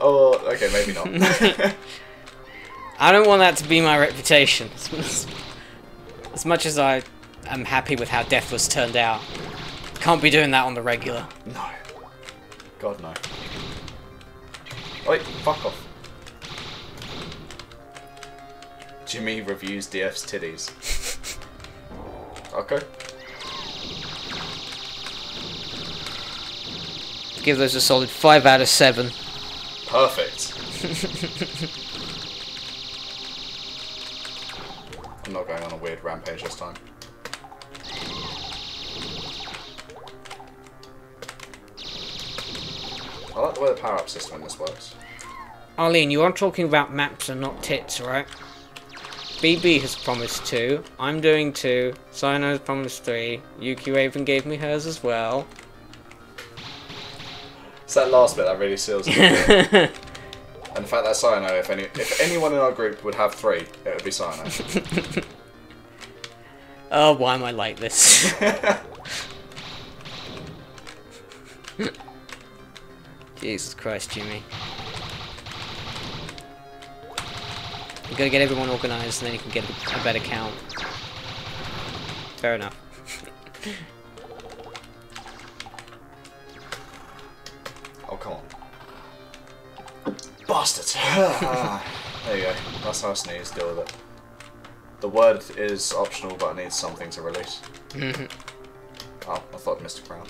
[SPEAKER 1] Oh, okay, maybe not.
[SPEAKER 2] I don't want that to be my reputation. As much as I am happy with how Deathless turned out, can't be doing that on the regular.
[SPEAKER 1] No. God, no. Wait, fuck off. Jimmy reviews DF's titties. Okay.
[SPEAKER 2] Give those a solid 5 out of 7.
[SPEAKER 1] Perfect. I'm not going on a weird rampage this time. I like the way the power-up system in this works.
[SPEAKER 2] Arlene, you are talking about maps and not tits, right? BB has promised 2. I'm doing 2. Sino has promised 3. Yuki Raven gave me hers as well.
[SPEAKER 1] It's that last bit that really seals it. And the fact that Sino, if anyone in our group would have 3, it would be Sino.
[SPEAKER 2] Oh, why am I like this? Jesus Christ, Jimmy. You gotta get everyone organised and then you can get a better count. Fair enough.
[SPEAKER 1] Oh, come on. Bastards! There you go. That's how I sneeze. Deal with it. The word is optional, but I need something to release. Oh, I thought I missed a crown.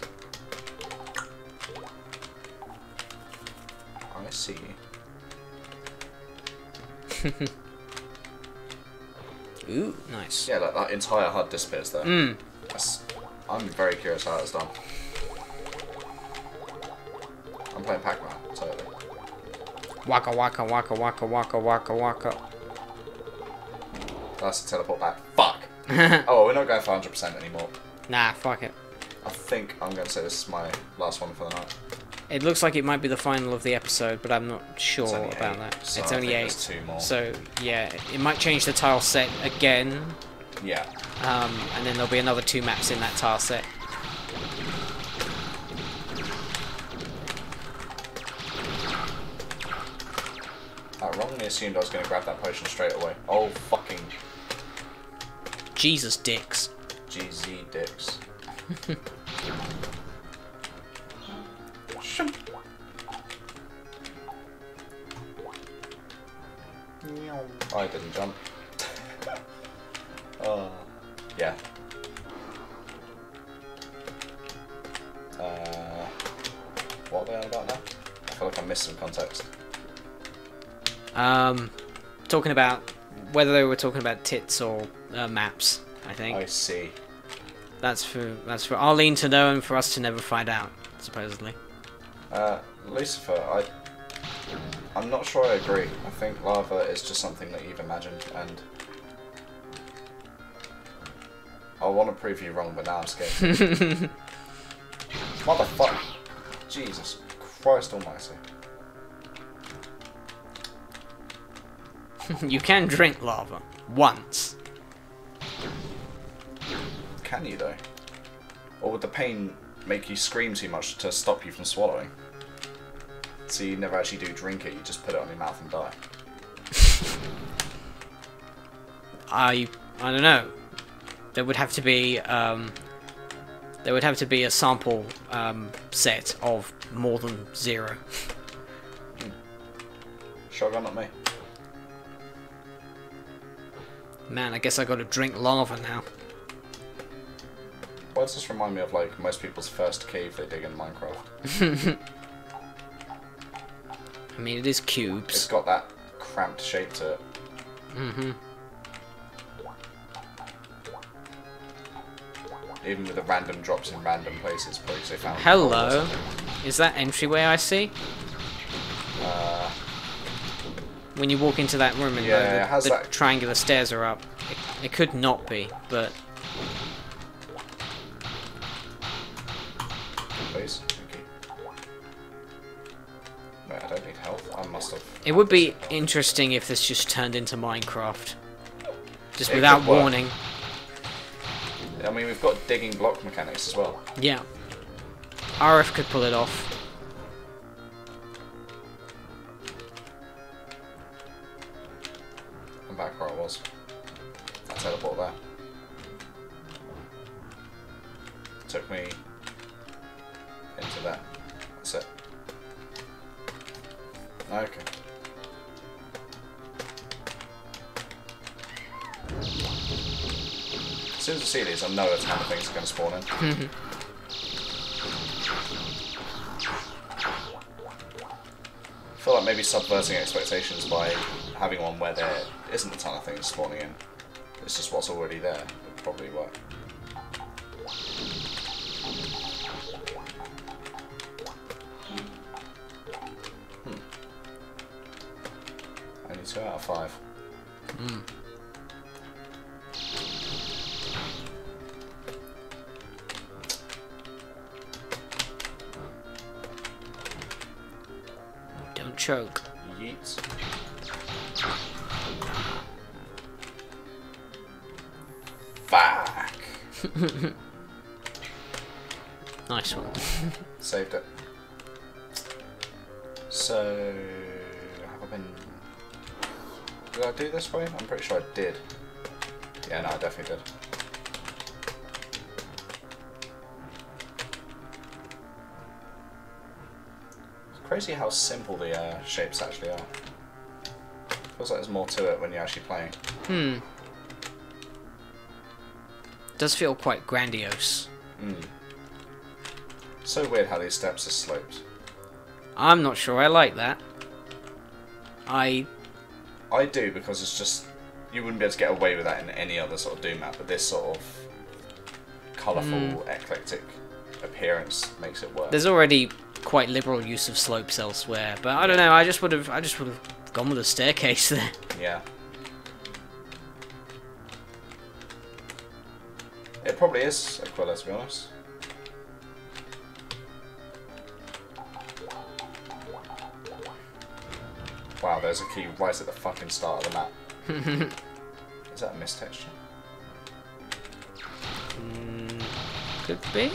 [SPEAKER 1] I see.
[SPEAKER 2] Ooh, nice.
[SPEAKER 1] Yeah, like that entire HUD disappears there. I'm very curious how that's done. I'm playing Pac-Man, totally.
[SPEAKER 2] Waka waka waka waka waka waka waka.
[SPEAKER 1] That's a teleport back. Fuck! Oh, we're not going for 100% anymore.
[SPEAKER 2] Nah, fuck it.
[SPEAKER 1] I think I'm going to say this is my last one for the night.
[SPEAKER 2] It looks like it might be the final of the episode, but I'm not sure
[SPEAKER 1] It's only
[SPEAKER 2] about
[SPEAKER 1] 8,
[SPEAKER 2] that.
[SPEAKER 1] so
[SPEAKER 2] It's
[SPEAKER 1] I
[SPEAKER 2] only
[SPEAKER 1] think
[SPEAKER 2] 8.
[SPEAKER 1] there's 2 more.
[SPEAKER 2] So, yeah, it might change the tile set again.
[SPEAKER 1] Yeah.
[SPEAKER 2] And then there'll be another 2 maps in that tile set.
[SPEAKER 1] I wrongly assumed I was going to grab that potion straight away. Oh, fucking
[SPEAKER 2] Jesus dicks.
[SPEAKER 1] GZ dicks. I didn't jump. Yeah. What are they on about now? I feel like I missed some context.
[SPEAKER 2] Talking about whether they were talking about tits or maps, I think.
[SPEAKER 1] I see.
[SPEAKER 2] That's for Arlene to know and for us to never find out, supposedly.
[SPEAKER 1] Lucifer, I'm not sure I agree. I think lava is just something that you've imagined, and I want to prove you wrong, but now I'm scared. Motherfucker! Jesus Christ Almighty!
[SPEAKER 2] You can drink lava once.
[SPEAKER 1] Can you though? Or would the pain make you scream too much to stop you from swallowing? So you never actually do drink it, you just put it on your mouth and die.
[SPEAKER 2] I don't know. There would have to be a sample set of more than 0.
[SPEAKER 1] Shotgun at me.
[SPEAKER 2] Man, I guess I gotta drink lava now.
[SPEAKER 1] Why does this remind me of like most people's first cave they dig in Minecraft?
[SPEAKER 2] I mean, it is
[SPEAKER 1] It's
[SPEAKER 2] cubes.
[SPEAKER 1] got that cramped shape to it.
[SPEAKER 2] Mm-hmm.
[SPEAKER 1] Even with the random drops in random places, probably 'cause they found.
[SPEAKER 2] Hello. Is that entryway I see? When you walk into that room and
[SPEAKER 1] Yeah, it has
[SPEAKER 2] the
[SPEAKER 1] that-
[SPEAKER 2] triangular stairs are up. It could not be, but
[SPEAKER 1] Please, thank you. Wait, I don't need health. I must have.
[SPEAKER 2] it would be interesting if this just turned into Minecraft. Just
[SPEAKER 1] It
[SPEAKER 2] without
[SPEAKER 1] could work.
[SPEAKER 2] warning.
[SPEAKER 1] I mean, we've got digging block mechanics as well.
[SPEAKER 2] Yeah. RF could pull it off.
[SPEAKER 1] I'm back where I was. I teleport there. Took me into that. That's it. Okay. As soon as I see these, I know a ton of things are going to spawn in. I feel like maybe subverting expectations by having one where there isn't a ton of things spawning in. It's just what's already there would probably work. Only 2 out of 5.
[SPEAKER 2] Don't choke.
[SPEAKER 1] Yeet. Fuck!
[SPEAKER 2] Nice one.
[SPEAKER 1] Saved it. So, have I been... Did I do this way? I'm pretty sure I did. Yeah, no, I definitely did. It's crazy how simple the shapes actually are. Feels like there's more to it when you're actually playing.
[SPEAKER 2] Does feel quite grandiose.
[SPEAKER 1] So weird how these steps are sloped.
[SPEAKER 2] I'm not sure I like that. I
[SPEAKER 1] do, because it's just... You wouldn't be able to get away with that in any other sort of Doom map, but this sort of colourful, eclectic appearance makes it work.
[SPEAKER 2] There's already quite liberal use of slopes elsewhere, but I don't know. I just would have gone with a staircase there.
[SPEAKER 1] Yeah. It probably is Aquila, to be honest. Wow, there's a key right at the fucking start of the map. Is that a mist texture?
[SPEAKER 2] Could be.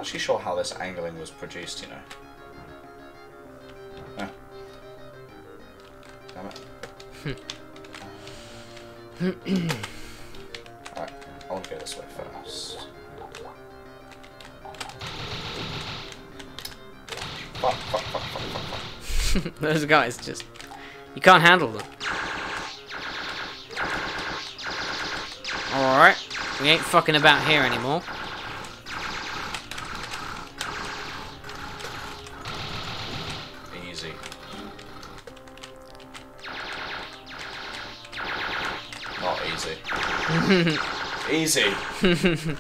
[SPEAKER 1] actually sure how this angling was produced, you know. Oh. Damn it. Alright, I want to go this way first. Fuck.
[SPEAKER 2] Those guys just... You can't handle them. Alright. We ain't fucking about here anymore.
[SPEAKER 1] Easy. Not easy. Easy.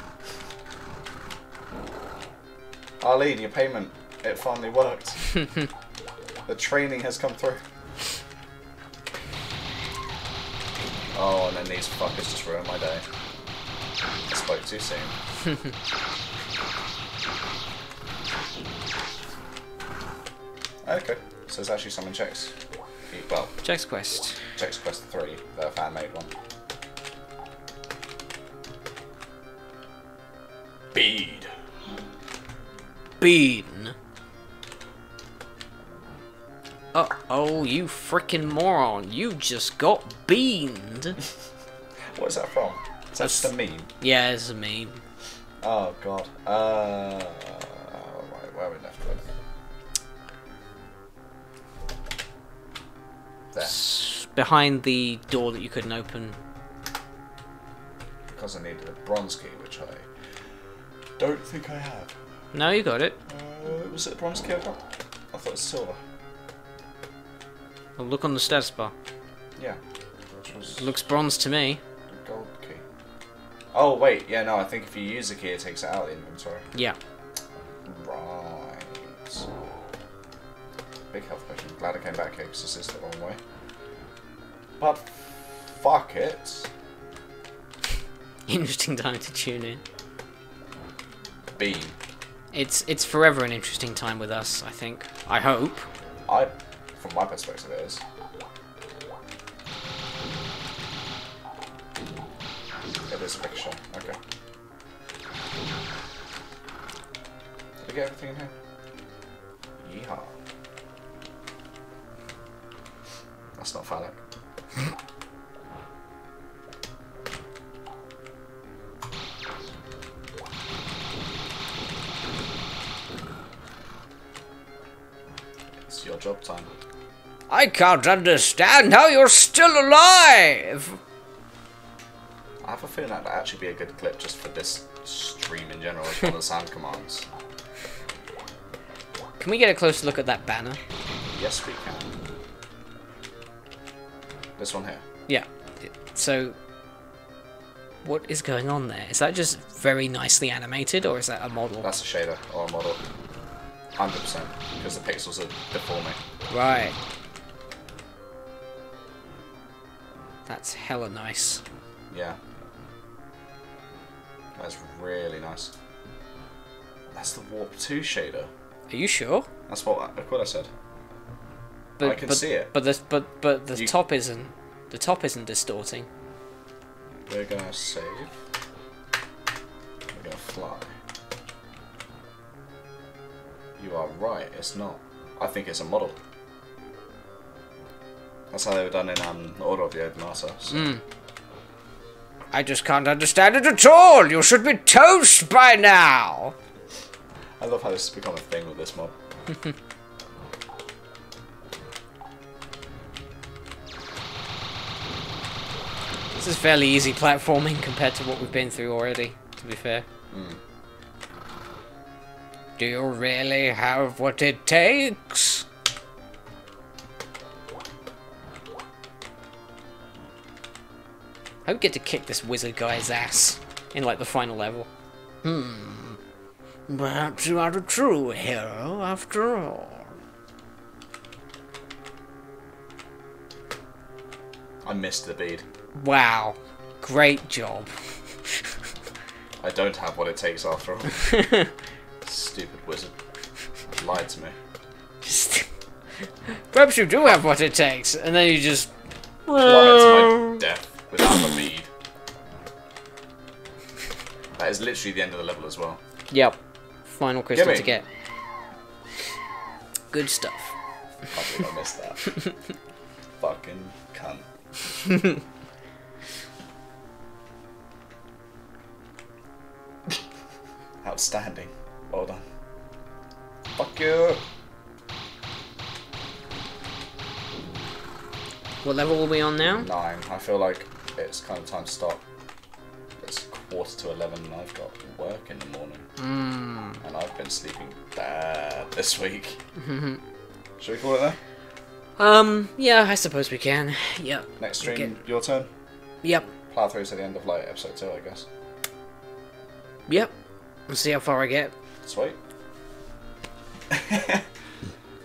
[SPEAKER 1] Arlene, your payment. It finally worked. The training has come through. Oh, and then these fuckers just ruined my day. I spoke too soon. Okay, so there's actually some in checks. Well,
[SPEAKER 2] Jack's Quest.
[SPEAKER 1] Checks Quest 3, the fan-made one. Bead.
[SPEAKER 2] Bean. Uh-oh, you frickin' moron. You just got beaned.
[SPEAKER 1] What is that from? Is that just a meme?
[SPEAKER 2] Yeah, it's a meme.
[SPEAKER 1] Oh god. Right, where are we left with? There.
[SPEAKER 2] Behind the door that you couldn't open.
[SPEAKER 1] Because I needed a bronze key, which I don't think I have.
[SPEAKER 2] No, you got it.
[SPEAKER 1] Was it a bronze key I got? I thought it was silver.
[SPEAKER 2] Well, look on the status bar.
[SPEAKER 1] Yeah. Which was
[SPEAKER 2] Looks bronze to me.
[SPEAKER 1] a gold key. Oh wait, yeah, no, I think if you use the key it takes it out of the inventory.
[SPEAKER 2] Yeah.
[SPEAKER 1] Right. Big health potion. Glad I came back here because this is the wrong way. But fuck it.
[SPEAKER 2] Interesting time to tune in.
[SPEAKER 1] Beam.
[SPEAKER 2] It's forever an interesting time with us, I think. I hope.
[SPEAKER 1] From my perspective it is. It is a picture. Okay. Did we get everything in here? Yeehaw. That's not phallic. It's your job time.
[SPEAKER 2] I can't understand how you're still alive!
[SPEAKER 1] I have a feeling that would actually be a good clip just for this stream in general, as one of the sound commands.
[SPEAKER 2] Can we get a closer look at that banner?
[SPEAKER 1] Yes, we can. This one here.
[SPEAKER 2] Yeah. So, what is going on there? Is that just very nicely animated, or is that a model?
[SPEAKER 1] That's a shader or a model. 100%, because the pixels are deforming.
[SPEAKER 2] Right. That's hella nice.
[SPEAKER 1] Yeah. That's really nice. That's the Warp 2 shader.
[SPEAKER 2] Are you sure?
[SPEAKER 1] That's what I said.
[SPEAKER 2] But,
[SPEAKER 1] I can see it.
[SPEAKER 2] But the top isn't. The top isn't distorting.
[SPEAKER 1] We're gonna save. We're gonna fly. You are right, it's not. I think it's a model. That's how they were done in Order of the Odinata. So.
[SPEAKER 2] I just can't understand it at all! You should be toast by now!
[SPEAKER 1] I love how this has become a thing with this mod.
[SPEAKER 2] This is fairly easy platforming compared to what we've been through already, to be fair. Do you really have what it takes? I would get to kick this wizard guy's ass in, like, the final level. Perhaps you are a true hero after all.
[SPEAKER 1] I missed the bead.
[SPEAKER 2] Wow. Great job.
[SPEAKER 1] I don't have what it takes after all. Stupid wizard. Lied to me.
[SPEAKER 2] Perhaps you do have what it takes, and then you just...
[SPEAKER 1] Plummet to my death without a bead. That is literally the end of the level as well.
[SPEAKER 2] Yep. final crystal
[SPEAKER 1] Gimme.
[SPEAKER 2] to get. Good stuff.
[SPEAKER 1] I believe I missed that. Fucking cunt. Outstanding. Well done. Fuck you.
[SPEAKER 2] What level are we on now?
[SPEAKER 1] 9. I feel like it's kind of time to stop. It's 11:15 and I've got work in the morning. And I've been sleeping bad this week. Should we call it there?
[SPEAKER 2] Yeah, I suppose we can. Yep.
[SPEAKER 1] Next stream,
[SPEAKER 2] Okay.
[SPEAKER 1] your turn.
[SPEAKER 2] Yep.
[SPEAKER 1] Plow through to the end of like episode 2, I guess.
[SPEAKER 2] Yep. We'll see how far I get.
[SPEAKER 1] Sweet.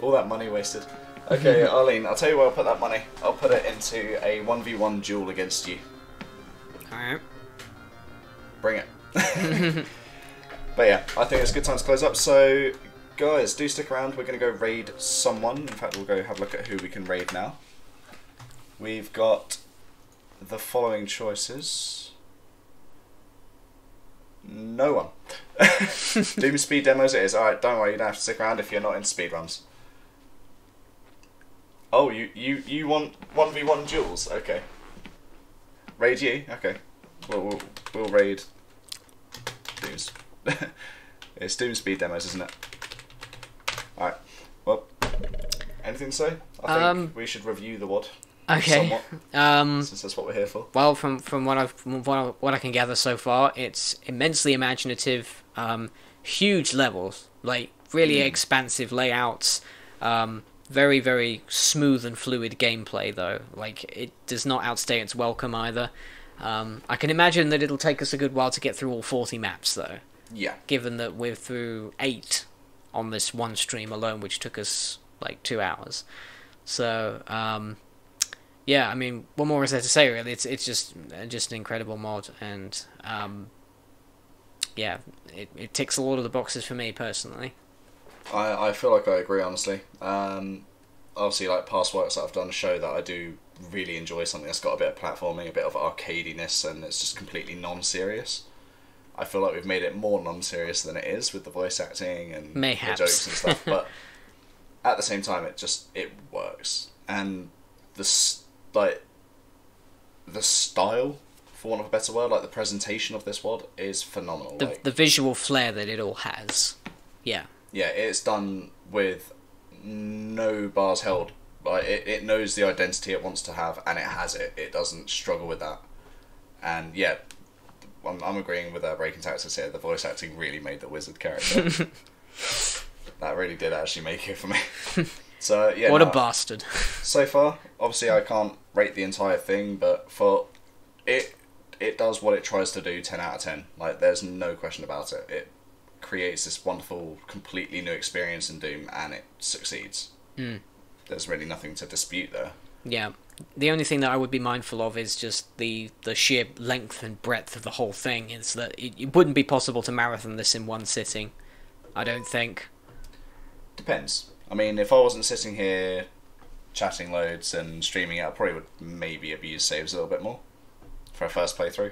[SPEAKER 1] All that money wasted. Okay, Arlene, I'll tell you where I'll put that money. I'll put it into a 1v1 duel against you.
[SPEAKER 2] Alright.
[SPEAKER 1] Bring it. But yeah, I think it's a good time to close up. So, guys, do stick around. We're going to go raid someone. In fact, we'll go have a look at who we can raid now. We've got the following choices. No one. Doom speed demos it is. Alright, don't worry, you don't have to stick around if you're not into speedruns. Oh, you want 1v1 duels? Okay. Raid you? Okay. We'll raid Doom's. It's Doom speed demos, isn't it? Alright. Well, anything to say? I think we should review the WOD.
[SPEAKER 2] Okay.
[SPEAKER 1] Somewhat, since that's what we're here for.
[SPEAKER 2] Well, from what I can gather so far, it's immensely imaginative, huge levels, like really expansive layouts, very, very smooth and fluid gameplay though. Like, it does not outstay its welcome either. I can imagine that it'll take us a good while to get through all 40 maps though.
[SPEAKER 1] Yeah.
[SPEAKER 2] Given that we're through 8 on this one stream alone, which took us like 2 hours. So, yeah, I mean, what more is there to say really? It's just an incredible mod, and yeah, it ticks a lot of the boxes for me personally.
[SPEAKER 1] I feel like I agree, honestly. Obviously, like past works that I've done show that I do really enjoy something that's got a bit of platforming, a bit of arcadiness, and it's just completely non-serious. I feel like we've made it more non-serious than it is with the voice acting and
[SPEAKER 2] Mayhaps.
[SPEAKER 1] the jokes and stuff, but at the same time, it works. And the style, for want of a better word, like the presentation of this WOD is phenomenal.
[SPEAKER 2] The visual flair that it all has. Yeah.
[SPEAKER 1] Yeah, it's done with no bars held. Like it knows the identity it wants to have, and it has it. It doesn't struggle with that. And yeah, I'm agreeing with Breaking Tactics here. The voice acting really made the wizard character. That really did actually make it for me. So yeah.
[SPEAKER 2] What a bastard.
[SPEAKER 1] So far, obviously I can't rate the entire thing, but for it does what it tries to do 10 out of 10. Like, there's no question about it. It creates this wonderful, completely new experience in Doom, and it succeeds. There's really nothing to dispute there.
[SPEAKER 2] Yeah. The only thing that I would be mindful of is just the sheer length and breadth of the whole thing, is that it wouldn't be possible to marathon this in one sitting, I don't think.
[SPEAKER 1] Depends. I mean, if I wasn't sitting here chatting loads and streaming it, I probably would maybe abuse saves a little bit more for a first playthrough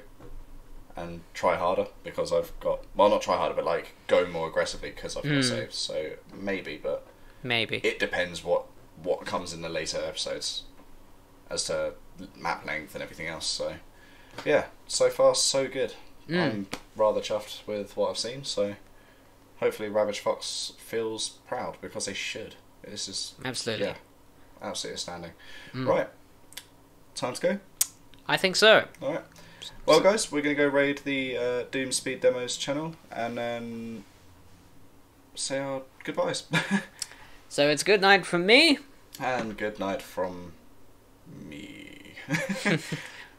[SPEAKER 1] and try harder, because I've got... Well, not try harder, but like go more aggressively because I've got saves. So maybe, but...
[SPEAKER 2] Maybe.
[SPEAKER 1] It depends what comes in the later episodes as to map length and everything else. So yeah, so far so good. I'm rather chuffed with what I've seen, so hopefully Ravage Fox feels proud, because they should. This is
[SPEAKER 2] Absolutely.
[SPEAKER 1] Yeah, absolutely outstanding. Right, time to go.
[SPEAKER 2] I think so.
[SPEAKER 1] All right. Well, guys, we're going to go raid the Doom Speed Demos channel and then say our goodbyes.
[SPEAKER 2] So it's good night from me.
[SPEAKER 1] And good night from me.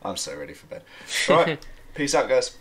[SPEAKER 1] I'm so ready for bed. Right, peace out, guys.